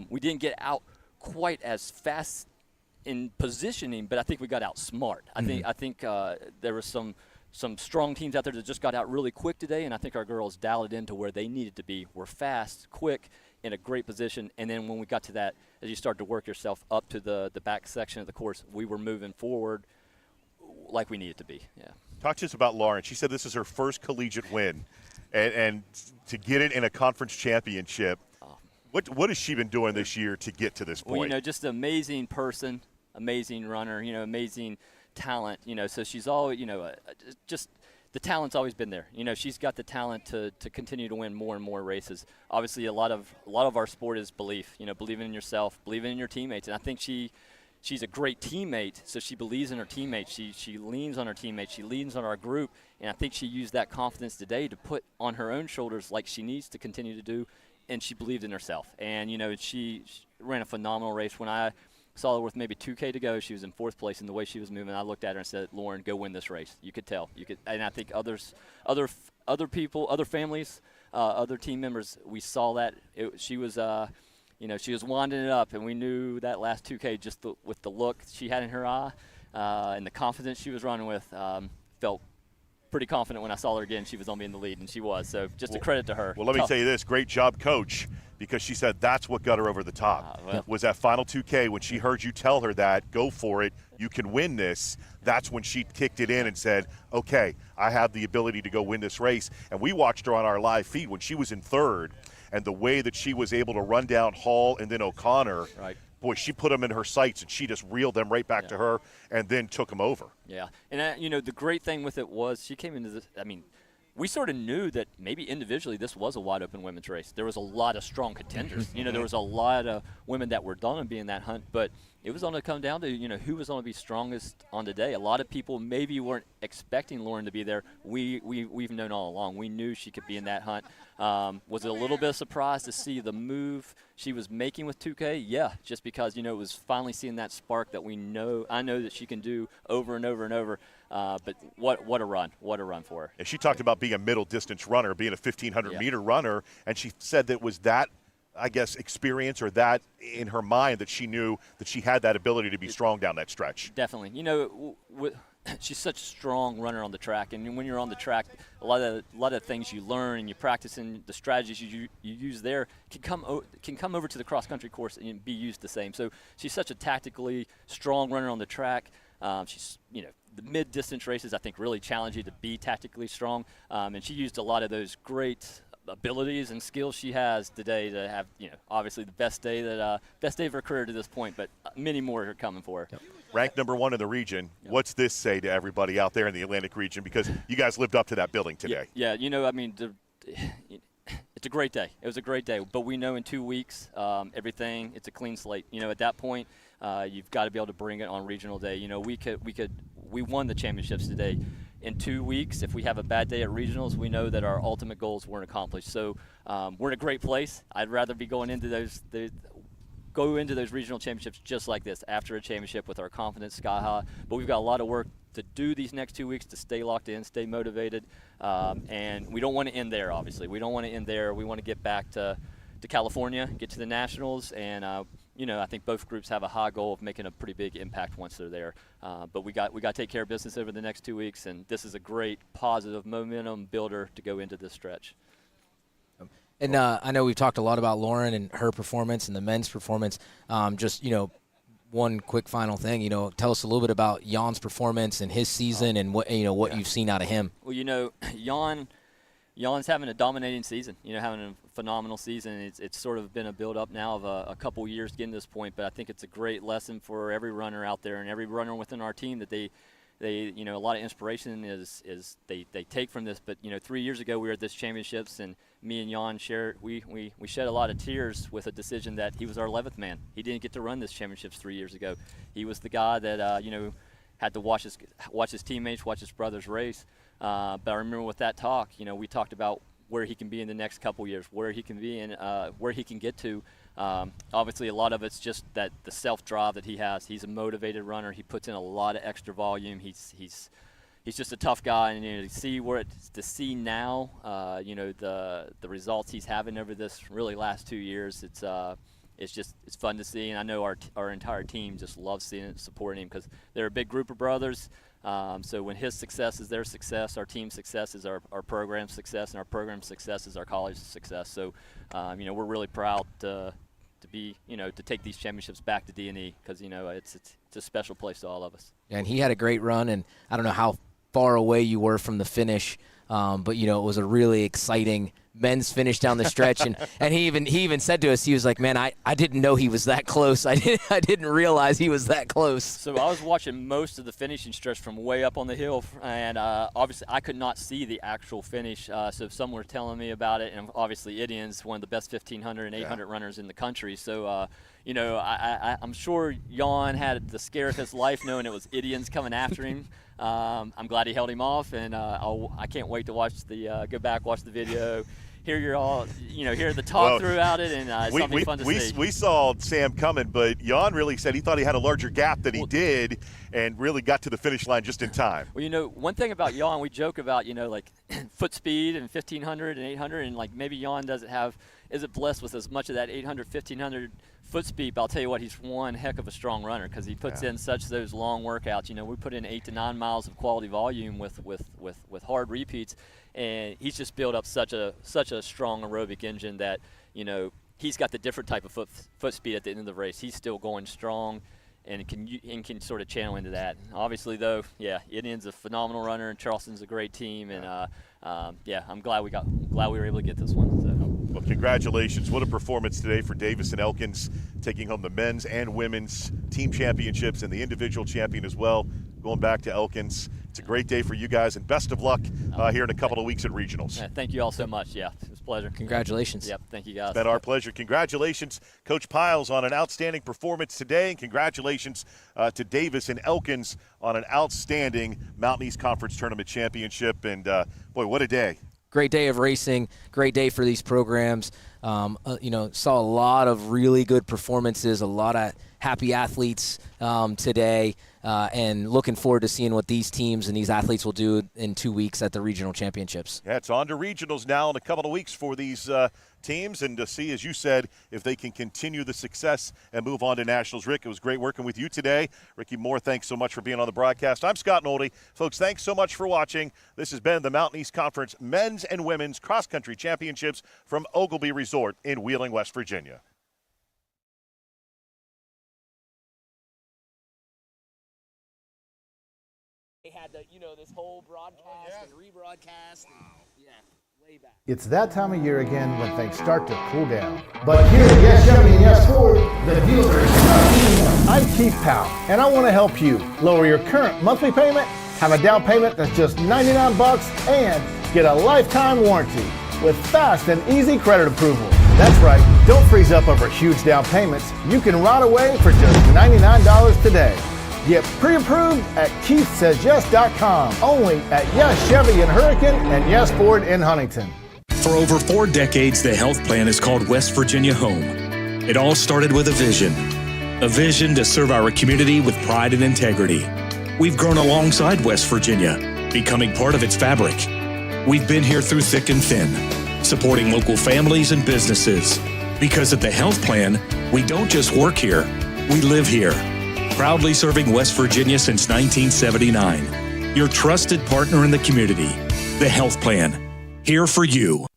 We didn't get out quite as fast in positioning, but I think we got out smart. I think there was some strong teams out there that just got out really quick today, and I think our girls dialed it into where they needed to be. We're fast, quick, in a great position, and then when we got to that, as you start to work yourself up to the back section of the course, we were moving forward like we needed to be. Yeah. Talk to us about Lauren. She said this is her first collegiate win, and to get it in a conference championship. What has she been doing this year to get to this point? Well, just an amazing person, amazing runner, amazing talent. So she's all, just the talent's always been there. She's got the talent to continue to win more and more races. Obviously, a lot of our sport is belief. Believing in yourself, believing in your teammates, and I think she's a great teammate, so she believes in her teammates. She leans on her teammates. She leans on our group, and I think she used that confidence today to put on her own shoulders like she needs to continue to do, and she believed in herself. And, she ran a phenomenal race. When I saw her with maybe 2K to go, she was in 4th place, and the way she was moving, I looked at her and said, Lauren, go win this race. You could tell. And I think other people, other families, other team members, we saw that. She was she was winding it up, and we knew that last 2K just with the look she had in her eye and the confidence she was running with, felt pretty confident when I saw her again. She was on me in the lead, and she was. So just a credit to her. Well, let me tell you this. Great job, Coach, because she said that's what got her over the top. Was that final 2K when she heard you tell her that, go for it, you can win this. That's when she kicked it in and said, okay, I have the ability to go win this race. And we watched her on our live feed when she was in 3rd, and the way that she was able to run down Hall and then O'Connor, right. Boy, she put them in her sights, and she just reeled them right back to her and then took them over. Yeah, and the great thing with it was she came into this, we sort of knew that maybe individually this was a wide-open women's race. There was a lot of strong contenders. There was a lot of women that were done to be in that hunt, but it was going to come down to, who was going to be strongest on the day. A lot of people maybe weren't expecting Lauren to be there. We've known all along. We knew she could be in that hunt. Was it a little bit of surprise to see the move she was making with 2K? Yeah, just because, it was finally seeing that spark that I know that she can do over and over and over. But what a run for her. And she talked about being a middle distance runner, being a 1,500-meter runner, and she said that was that, I guess, experience or that in her mind that she knew that she had that ability to be strong down that stretch. Definitely. She's such a strong runner on the track, and when you're on the track, a lot of things you learn and you practice, and the strategies you use there can come over to the cross country course and be used the same. So she's such a tactically strong runner on the track. She's the mid-distance races I think really challenge you to be tactically strong, and she used a lot of those great abilities and skills she has today to have obviously the best day of her career to this point, but many more are coming for her. Yep. Ranked number 1 in the region. Yep. What's this say to everybody out there in the Atlantic region? Because you guys lived up to that billing today. Yeah, it's a great day. It was a great day, but we know in 2 weeks, it's a clean slate. At that point, you've got to be able to bring it on regional day. We won the championships today. In 2 weeks, if we have a bad day at regionals, we know that our ultimate goals weren't accomplished. So we're in a great place. I'd rather be going into those regional championships just like this, after a championship with our confidence sky high. But we've got a lot of work to do these next 2 weeks to stay locked in, stay motivated, and we don't want to end there, obviously. We don't want to end there. We want to get back to California, get to the Nationals, and I think both groups have a high goal of making a pretty big impact once they're there. But we got to take care of business over the next 2 weeks, and this is a great positive momentum builder to go into this stretch. And I know we've talked a lot about Lauren and her performance and the men's performance. One quick final thing, tell us a little bit about Jan's performance and his season and what you've seen out of him. Well, Jan's having a dominating season, having a phenomenal season. It's sort of been a build-up now of a couple years getting to this point, but I think it's a great lesson for every runner out there and every runner within our team that they, a lot of inspiration is they take from this. But 3 years ago we were at this championships, and me and Jan we shed a lot of tears with a decision that he was our 11th man. He didn't get to run this championships 3 years ago. He was the guy that had to watch his teammates, watch his brothers race. But I remember with that talk, we talked about where he can be in the next couple years, where he can be and where he can get to. Obviously, a lot of it's just that the self-drive that he has. He's a motivated runner. He puts in a lot of extra volume. He's just a tough guy, and to see now, the results he's having over this really last 2 years. It's fun to see, and I know our entire team just loves seeing it, supporting him, because they're a big group of brothers. So when his success is their success, our team's success is our program's success, and our program's success is our college's success. So, we're really proud to be, to take these championships back to D&E, because it's a special place to all of us. And he had a great run, and I don't know how far away you were from the finish, but it was a really exciting men's finish down the stretch, and he even said to us, he was like, man, I didn't know he was that close. I didn't realize he was that close. So I was watching most of the finishing stretch from way up on the hill, and obviously I could not see the actual finish, so some were telling me about it, and obviously Idian's one of the best 1,500 and 800 runners in the country, so I'm sure Jan had the scare of his life knowing it was Idian's coming after him. I'm glad he held him off, and I can't wait to watch go back, watch the video, hear the talk throughout it, and it's something fun to see. We saw Sam coming, but Jan really said he thought he had a larger gap than he did, and really got to the finish line just in time. Well, one thing about Jan, we joke about, like foot speed and 1,500 and 800, and like maybe Jan isn't blessed with as much of that 800, 1,500 foot speed, but I'll tell you what, he's one heck of a strong runner, because he puts in such those long workouts. We put in 8 to 9 miles of quality volume with hard repeats, and he's just built up such a strong aerobic engine that he's got the different type of foot speed at the end of the race. He's still going strong, and can sort of channel into that. Obviously, though, Idian's a phenomenal runner, and Charleston's a great team, and I'm glad we were able to get this one. So. Well, congratulations. What a performance today for Davis and Elkins, taking home the men's and women's team championships and the individual champion as well, going back to Elkins. It's a great day for you guys, and best of luck here in a couple of weeks at regionals. Thank you all so much. Yeah, it was a pleasure. Congratulations. Yep, thank you guys. It's been our pleasure. Congratulations, Coach Piles, on an outstanding performance today, and congratulations to Davis and Elkins on an outstanding Mountain East Conference Tournament championship. And, boy, what a day. Great day of racing, great day for these programs. Saw a lot of really good performances, a lot of happy athletes today, and looking forward to seeing what these teams and these athletes will do in 2 weeks at the regional championships. Yeah, it's on to regionals now in a couple of weeks for these teams, and to see, as you said, if they can continue the success and move on to nationals. Rick, it was great working with you today. Ricky Moore, thanks so much for being on the broadcast. I'm Scott Nolte. Folks, thanks so much for watching. This has been the Mountain East Conference Men's and Women's Cross Country Championships from Ogilby Resort in Wheeling, West Virginia. They had this whole broadcast and rebroadcast. Way back. It's that time of year again when things start to cool down. But here at Yes Chevy and Yes Ford, the dealers are heating up. I'm Keith Powell, and I want to help you lower your current monthly payment, have a down payment that's just $99, and get a lifetime warranty with fast and easy credit approval. That's right, don't freeze up over huge down payments. You can ride away for just $99 today. Get pre-approved at KeithSaysYes.com. Only at Yes Chevy in Hurricane and Yes Ford in Huntington. For over 4 decades, the health plan is called West Virginia Home. It all started with a vision to serve our community with pride and integrity. We've grown alongside West Virginia, becoming part of its fabric. We've been here through thick and thin, supporting local families and businesses. Because at the health plan, we don't just work here, we live here. Proudly serving West Virginia since 1979. Your trusted partner in the community. The Health Plan. Here for you.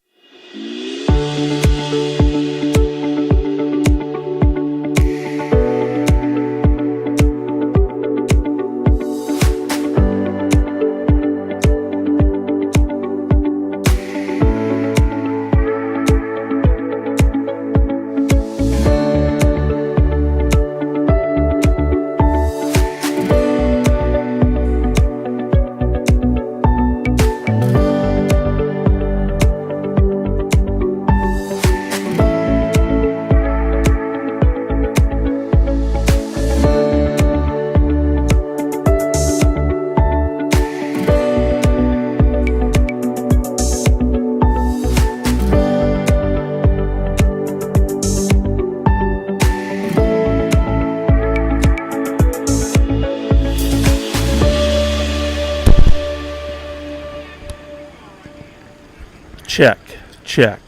Check, check.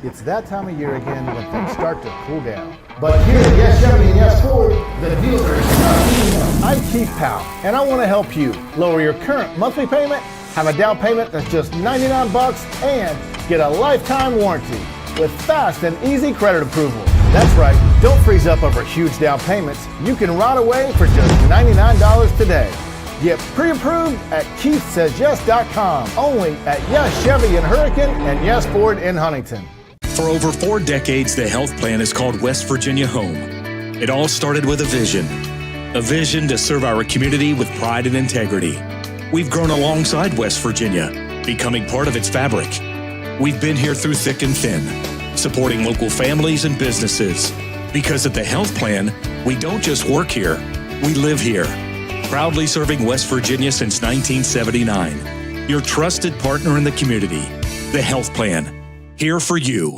It's that time of year again when things start to cool down. But here at Yes Chevy and Yes Ford, the dealer is not heating up. I'm Keith Powell, and I want to help you lower your current monthly payment, have a down payment that's just $99, and get a lifetime warranty with fast and easy credit approval. That's right, don't freeze up over huge down payments. You can ride away for just $99 today. Get pre-approved at KeithSaysYes.com, only at Yes Chevy in Hurricane and Yes Ford in Huntington. For over 4 decades, the health plan is called West Virginia Home. It all started with a vision to serve our community with pride and integrity. We've grown alongside West Virginia, becoming part of its fabric. We've been here through thick and thin, supporting local families and businesses. Because at the health plan, we don't just work here, we live here. Proudly serving West Virginia since 1979. Your trusted partner in the community. The health plan. Here for you.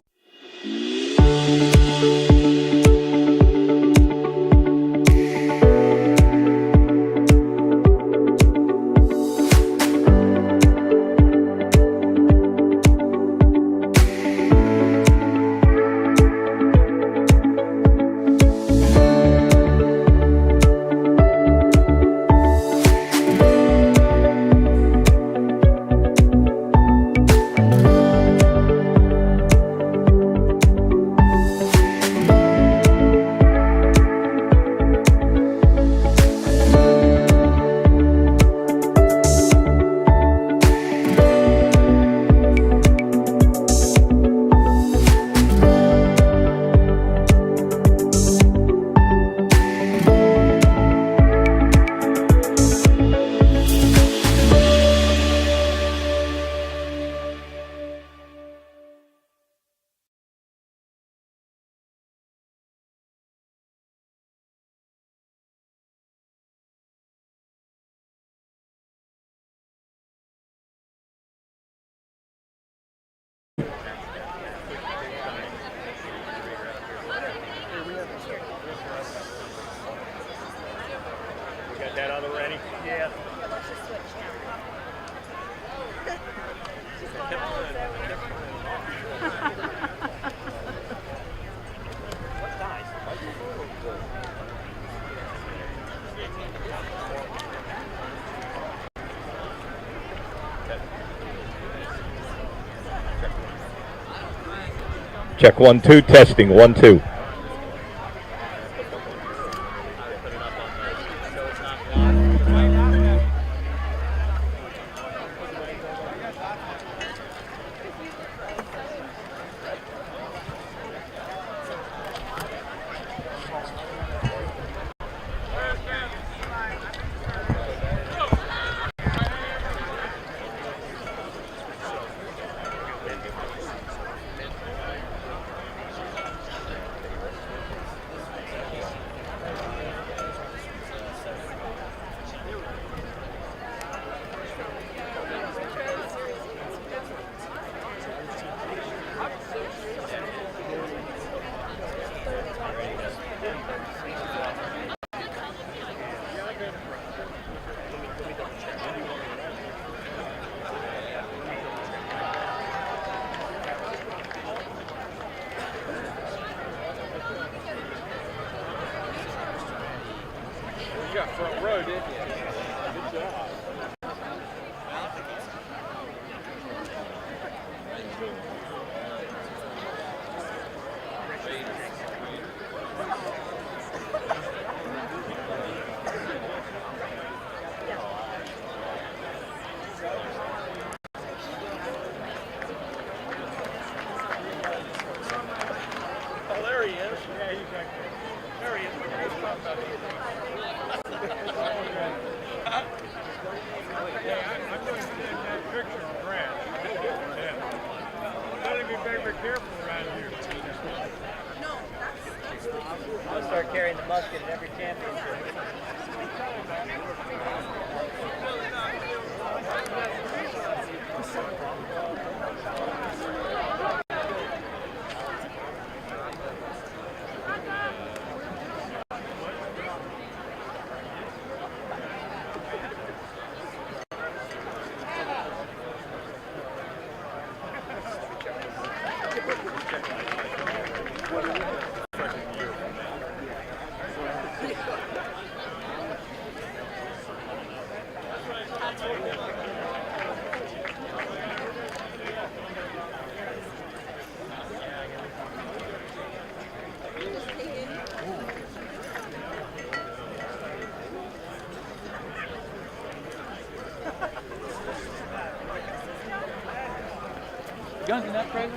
Check 1 2, testing 1 2. Guns in that trailer?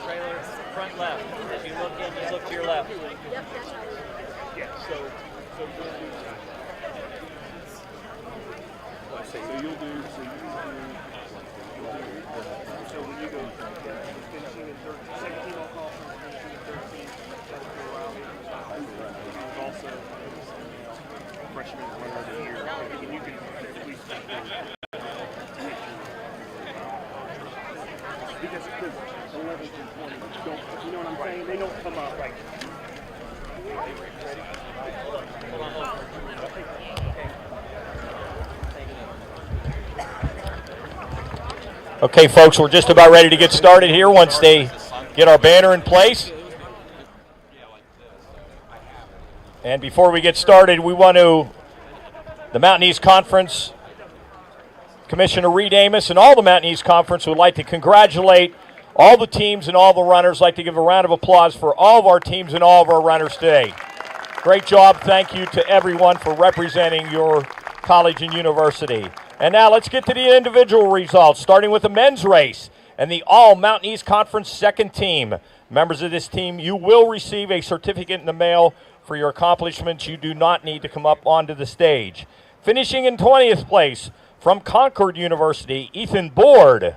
Trailer, front left. As you look in, you look to your left. Yep, that's how we Yeah, so you'll do, so when you go finishing in 17 on call, finishing in 13, that's for Riley. He's also freshman runner of the year. And you can at least because 11 and 20 don't, you know what I'm saying? They don't come up like. Okay, folks, we're just about ready to get started here once they get our banner in place. And before we get started, the Mountain East Conference, Commissioner Reed Amos and all the Mountain East Conference would like to congratulate all the teams and all the runners. Like to give a round of applause for all of our teams and all of our runners today. Great job. Thank you to everyone for representing your college and university. And now let's get to the individual results, starting with the men's race and the All Mountain East Conference second team. Members of this team, you will receive a certificate in the mail for your accomplishments. You do not need to come up onto the stage. Finishing in 20th place from Concord University, Ethan Board.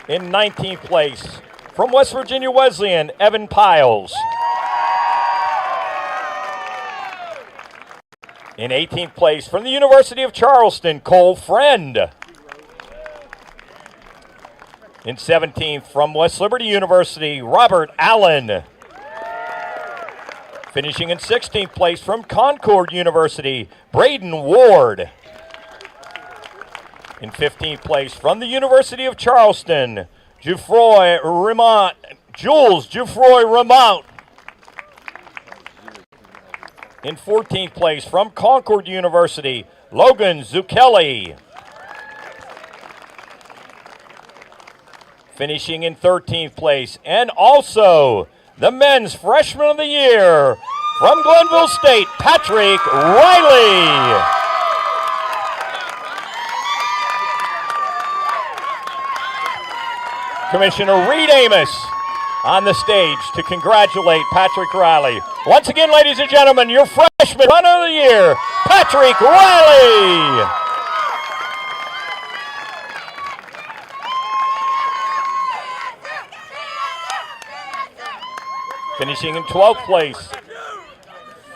In 19th place from West Virginia Wesleyan, Evan Piles. In 18th place from the University of Charleston, Cole Friend. In 17th from West Liberty University, Robert Allen. Finishing in 16th place from Concord University, Braden Ward. In 15th place from the University of Charleston, Jules Geoffroy Remont. In 14th place from Concord University, Logan Zucchelli. Finishing in 13th place, and also the men's freshman of the year from Glenville State, Patrick Riley. Commissioner Reed Amos on the stage to congratulate Patrick Riley. Once again, ladies and gentlemen, your freshman runner of the year, Patrick Riley. Finishing in 12th place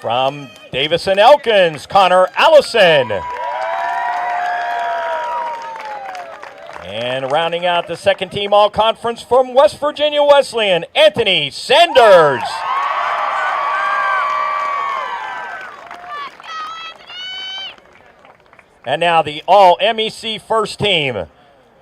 from Davison Elkins, Connor Allison. And rounding out the second team all-conference from West Virginia Wesleyan, Anthony Sanders. And now the all-MEC first team.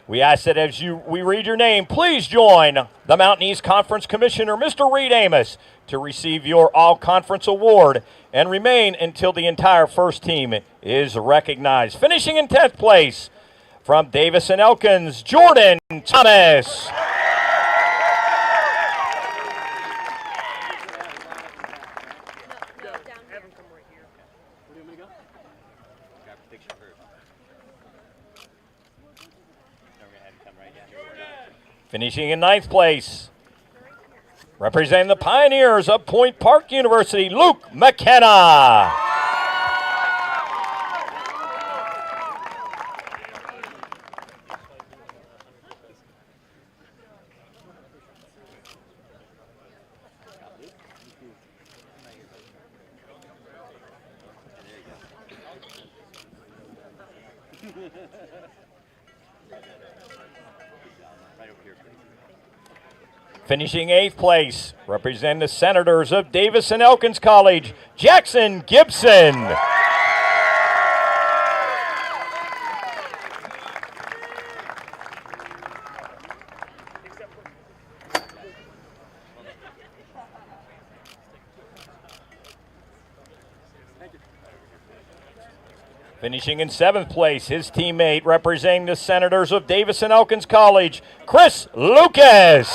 We ask that as we read your name, please join the Mountain East Conference Commissioner, Mr. Reed Amos, to receive your all-conference award and remain until the entire first team is recognized. Finishing in 10th place, from Davison Elkins, Jordan Thomas. Finishing in 9th place, representing the Pioneers of Point Park University, Luke McKenna. Finishing 8th place, representing the Senators of Davison Elkins College, Jackson Gibson. Finishing in 7th place, his teammate representing the Senators of Davison Elkins College, Chris Lucas.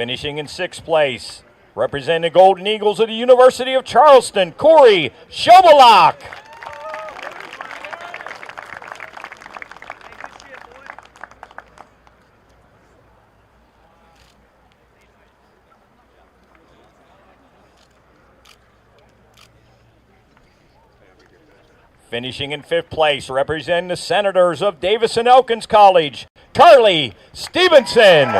Finishing in 6th place, representing the Golden Eagles of the University of Charleston, Corey Shobalak. Finishing in 5th place, representing the Senators of Davis and Elkins College, Carly Stevenson.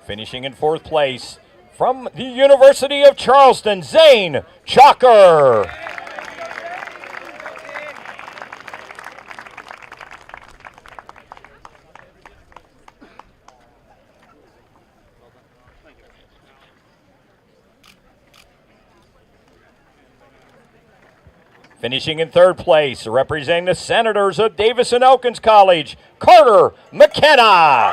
Finishing in 4th place, from the University of Charleston, Zane Chalker. Finishing in 3rd place, representing the Senators of Davis and Elkins College, Carter McKenna.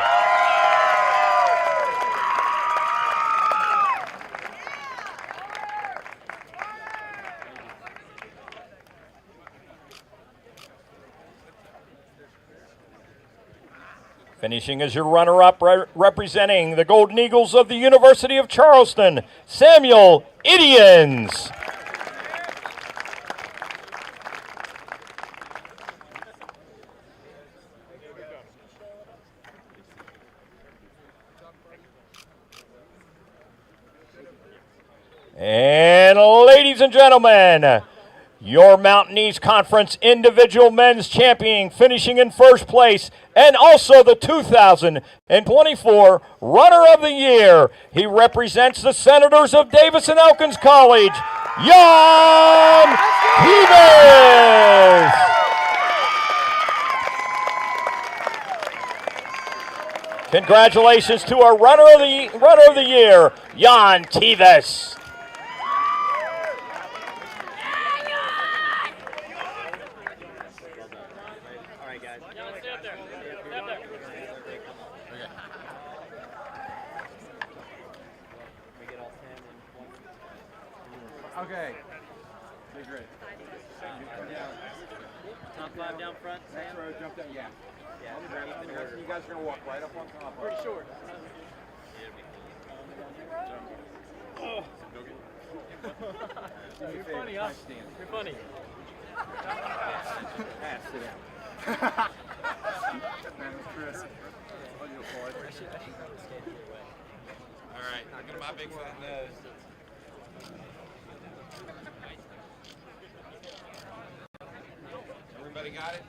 Finishing as your runner-up, representing the Golden Eagles of the University of Charleston, Samuel Idians. And ladies and gentlemen, your Mountain East Conference individual men's champion, finishing in 1st place, and also the 2024 Runner of the Year. He represents the Senators of Davis and Elkins College, Jan Tevis. Congratulations to our Runner of the Year, Jan Tevis. Okay. Okay, great. Top 5 down front. Next row, jump down. Yeah. You guys are going to walk right up on top. Pretty short. Oh. You're funny, huh? You're funny. Sit down. Chris. All right. Look at my big fat nose. Everybody got it?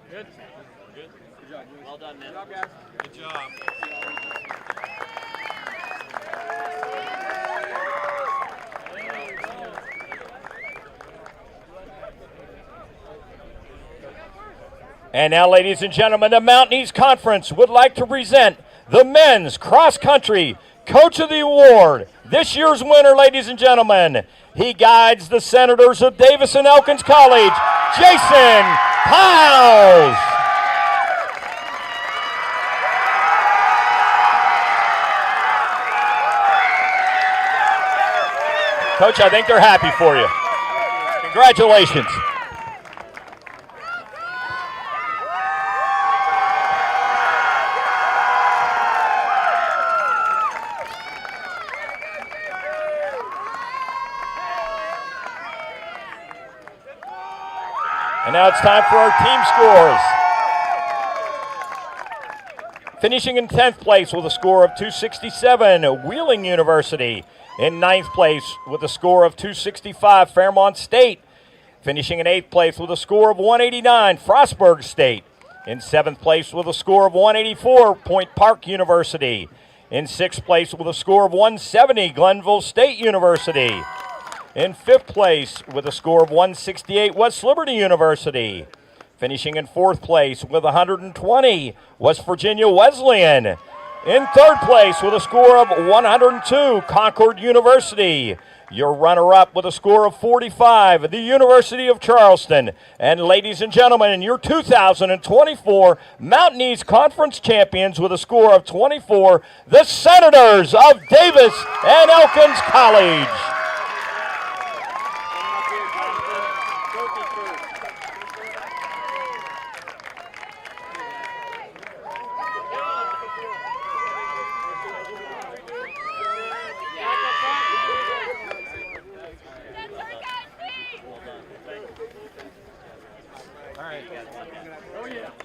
Good. Good. Good job. Well done, man. Good job, guys. Good job. And now, ladies and gentlemen, the Mountain East Conference would like to present the Men's Cross Country Coach of the Award. This year's winner, ladies and gentlemen, he guides the Senators of Davis and Elkins College, Jason Piles. Coach, I think they're happy for you. Congratulations. And now it's time for our team scores. Finishing in 10th place with a score of 267, Wheeling University. In 9th place with a score of 265, Fairmont State. Finishing in 8th place with a score of 189, Frostburg State. In 7th place with a score of 184, Point Park University. In 6th place with a score of 170, Glenville State University. In 5th place with a score of 168, West Liberty University. Finishing in 4th place with 120, West Virginia Wesleyan. In third place with a score of 102, Concord University. Your runner-up with a score of 45, the University of Charleston. And ladies and gentlemen, your 2024 Mountain East Conference champions with a score of 24, the Senators of Davis and Elkins College.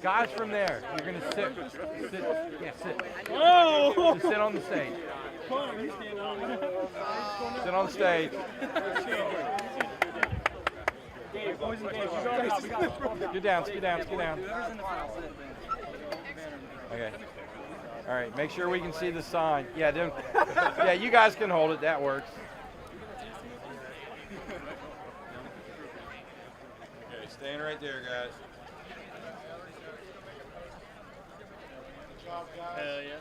Guys from there, you're going to sit. Yeah, sit. Just sit on the stage. Sit on the stage. Get down. Okay. All right, make sure we can see the sign. Yeah, you guys can hold it. That works. Okay, staying right there, guys. Hell yeah.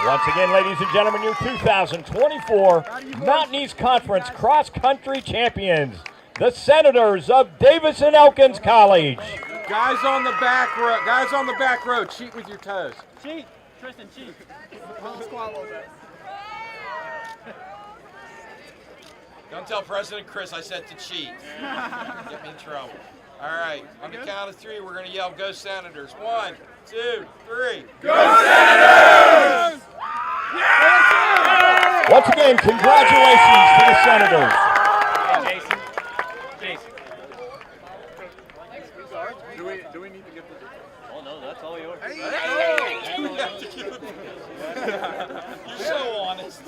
Once again, ladies and gentlemen, your 2024 Mountain East Conference Cross Country champions, the Senators of Davis and Elkins College. Guys on the back row, cheat with your toes. Cheat. Tristan, cheat. Squat a little bit. Don't tell President Chris I said to cheat. Get me in trouble. All right, on the count of three, we're going to yell, "Go Senators." 1, 2, 3. Go Senators! Once again, congratulations to the Senators. Jason. Do we need to get the... Oh, no, that's all yours. You're so honest.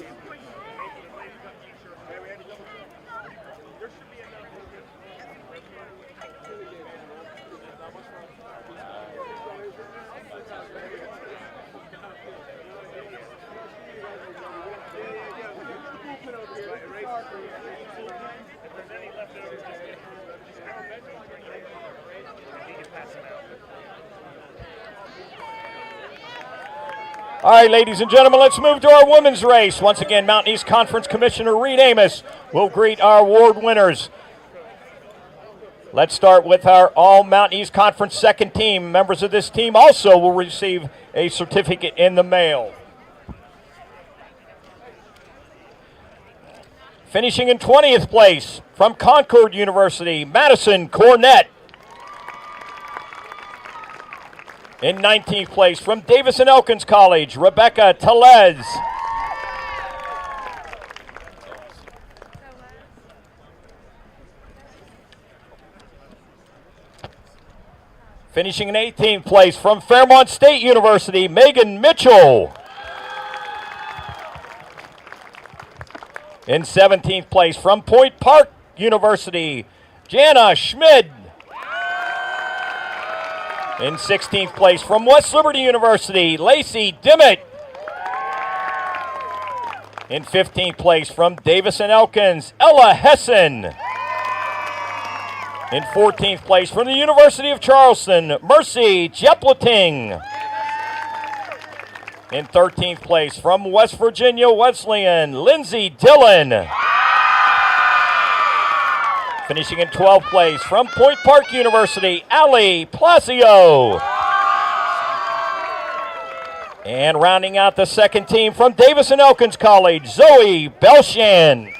All right, ladies and gentlemen, let's move to our women's race. Once again, Mountain East Conference Commissioner Reed Amos will greet our award winners. Let's start with our All Mountain East Conference second team. Members of this team also will receive a certificate in the mail. Finishing in 20th place from Concord University, Madison Cornett. In 19th place from Davis and Elkins College, Rebecca Telez. Finishing in 18th place from Fairmont State University, Megan Mitchell. In 17th place from Point Park University, Jana Schmid. In 16th place from West Liberty University, Lacey Dimmitt. In 15th place from Davis and Elkins, Ella Hessen. In 14th place from the University of Charleston, Mercy Jepleting. In 13th place from West Virginia Wesleyan, Lindsay Dillon. Finishing in 12th place from Point Park University, Ali Placio. And rounding out the second team from Davis and Elkins College, Zoe Belshan.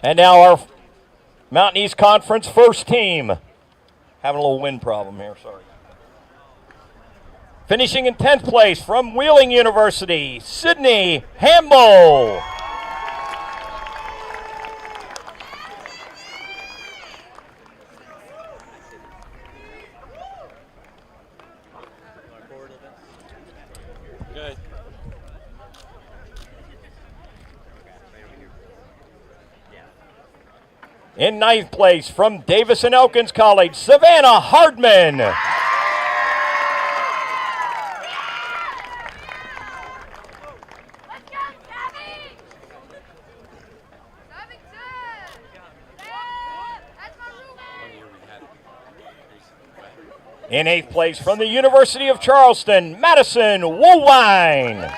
And now our Mountain East Conference first team. Having a little wind problem here, sorry. Finishing in 10th place from Wheeling University, Sydney Hamble. Good. In 9th place from Davis and Elkins College, Savannah Hardman. In 8th place from the University of Charleston, Madison Woolwine.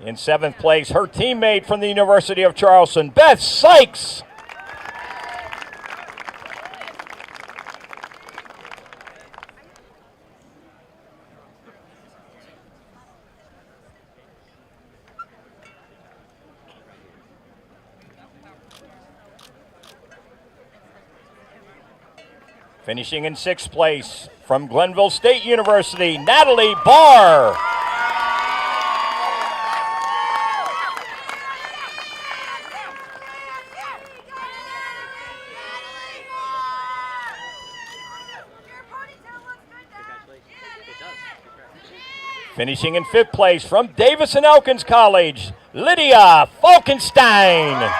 In 7th place, her teammate from the University of Charleston, Beth Sykes. Finishing in 6th place from Glenville State University, Natalie Barr. Finishing in 5th place from Davis and Elkins College, Lydia Falkenstein.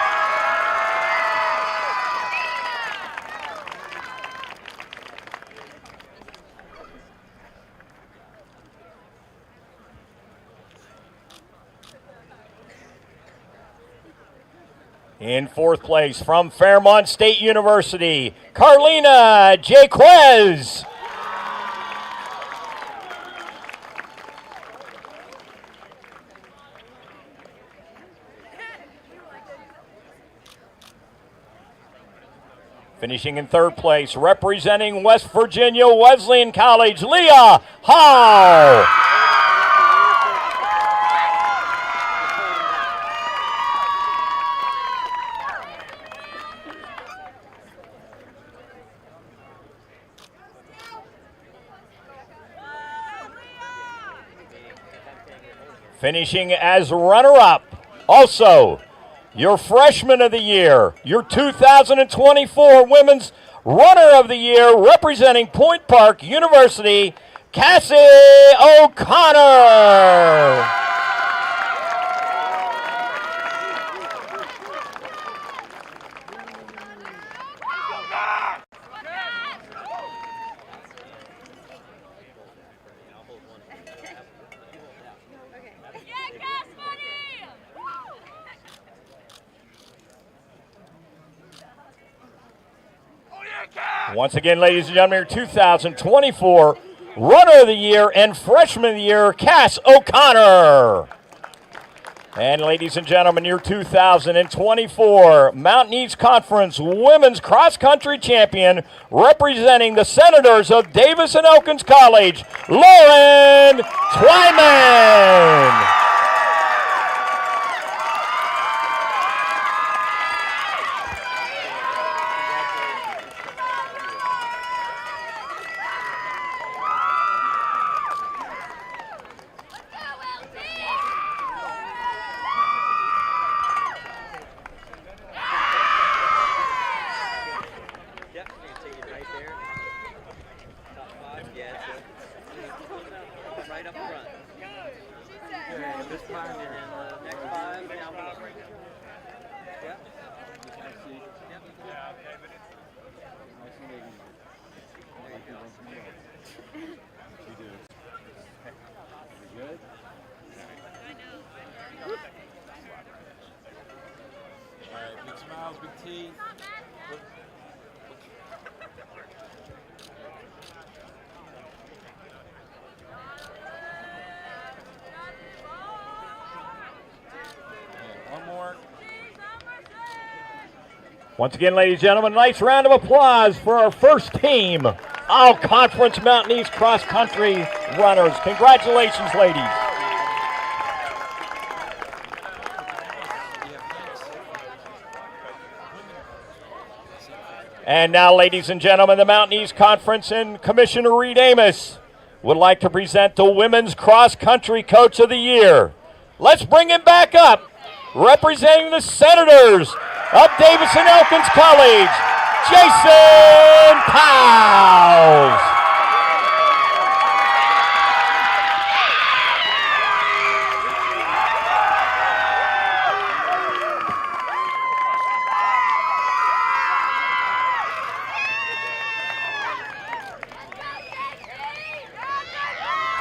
In 4th place from Fairmont State University, Carlina Jaquez. Finishing in 3rd place, representing West Virginia Wesleyan College, Leah Howe. Finishing as runner-up, also your Freshman of the Year, your 2024 Women's Runner of the Year, representing Point Park University, Cassie O'Connor. Once again, ladies and gentlemen, your 2024 Runner of the Year and Freshman of the Year, Cass O'Connor. And ladies and gentlemen, your 2024 Mountain East Conference Women's Cross Country Champion, representing the Senators of Davis and Elkins College, Lauren Twyman. Once again, ladies and gentlemen, a nice round of applause for our first team All-Conference Mountain East Cross Country runners. Congratulations, ladies. And now, ladies and gentlemen, the Mountain East Conference and Commissioner Reed Amos would like to present the Women's Cross Country Coach of the Year. Let's bring him back up, representing the Senators of Davis and Elkins College, Jason Powles.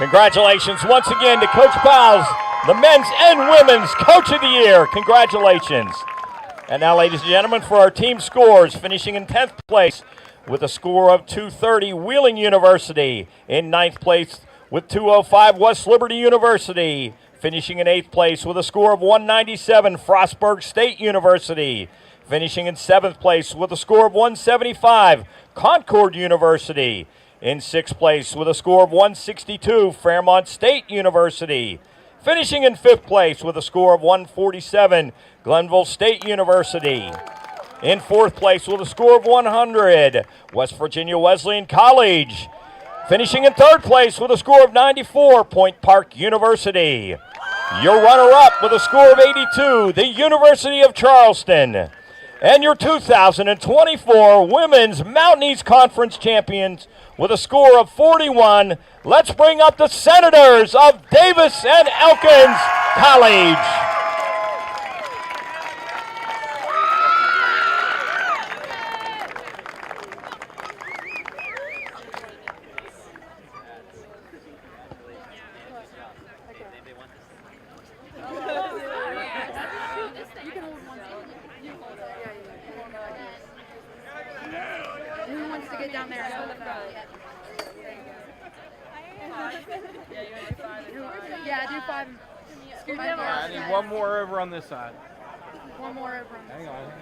Congratulations once again to Coach Pals, the men's and women's Coach of the Year. Congratulations. And now, ladies and gentlemen, for our team scores, finishing in 10th place with a score of 230, Wheeling University. In 9th place with 205, West Liberty University. Finishing in 8th place with a score of 197, Frostburg State University. Finishing in 7th place with a score of 175, Concord University. In 6th place with a score of 162, Fairmont State University. Finishing in 5th place with a score of 147, Glenville State University. In 4th place with a score of 100, West Virginia Wesleyan College. Finishing in 3rd place with a score of 94, Point Park University. Your runner-up with a score of 82, the University of Charleston. And your 2024 Women's Mountain East Conference champions with a score of 41. Let's bring up the Senators of Davis and Elkins College. Who wants to get down there? Yeah, do 5. Scoot them All right, I need one more over on this side. One more over. Hang on.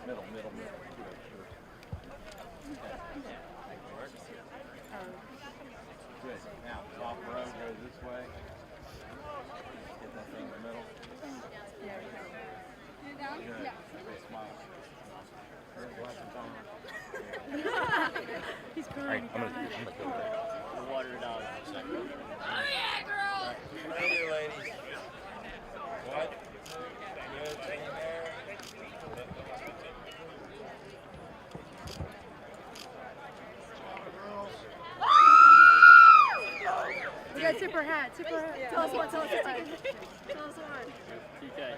Middle. Good. Now, top row goes this way. Get that thing in the middle. Good. Okay, smile. He's All right, I'm gonna go there. We'll water it out in a second. Oh yeah, girl! What do you do, ladies? What? Good thing there. You gotta tip her hat. Tip her hat. Tell us what. Tell us what.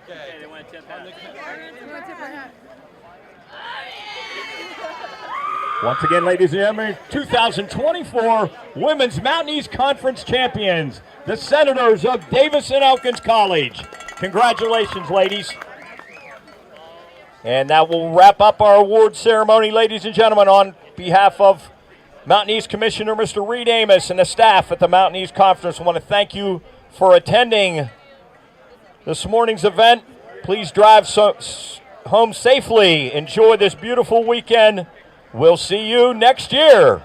Okay, they want to tip that. You wanna tip her hat? Once again, ladies and gentlemen, 2024 Women's Mountain East Conference champions, the Senators of Davis and Elkins College. Congratulations, ladies. And that will wrap up our award ceremony, ladies and gentlemen. On behalf of Mountain East Commissioner Mr. Reed Amos and the staff at the Mountain East Conference, I want to thank you for attending this morning's event. Please drive home safely. Enjoy this beautiful weekend. We'll see you next year.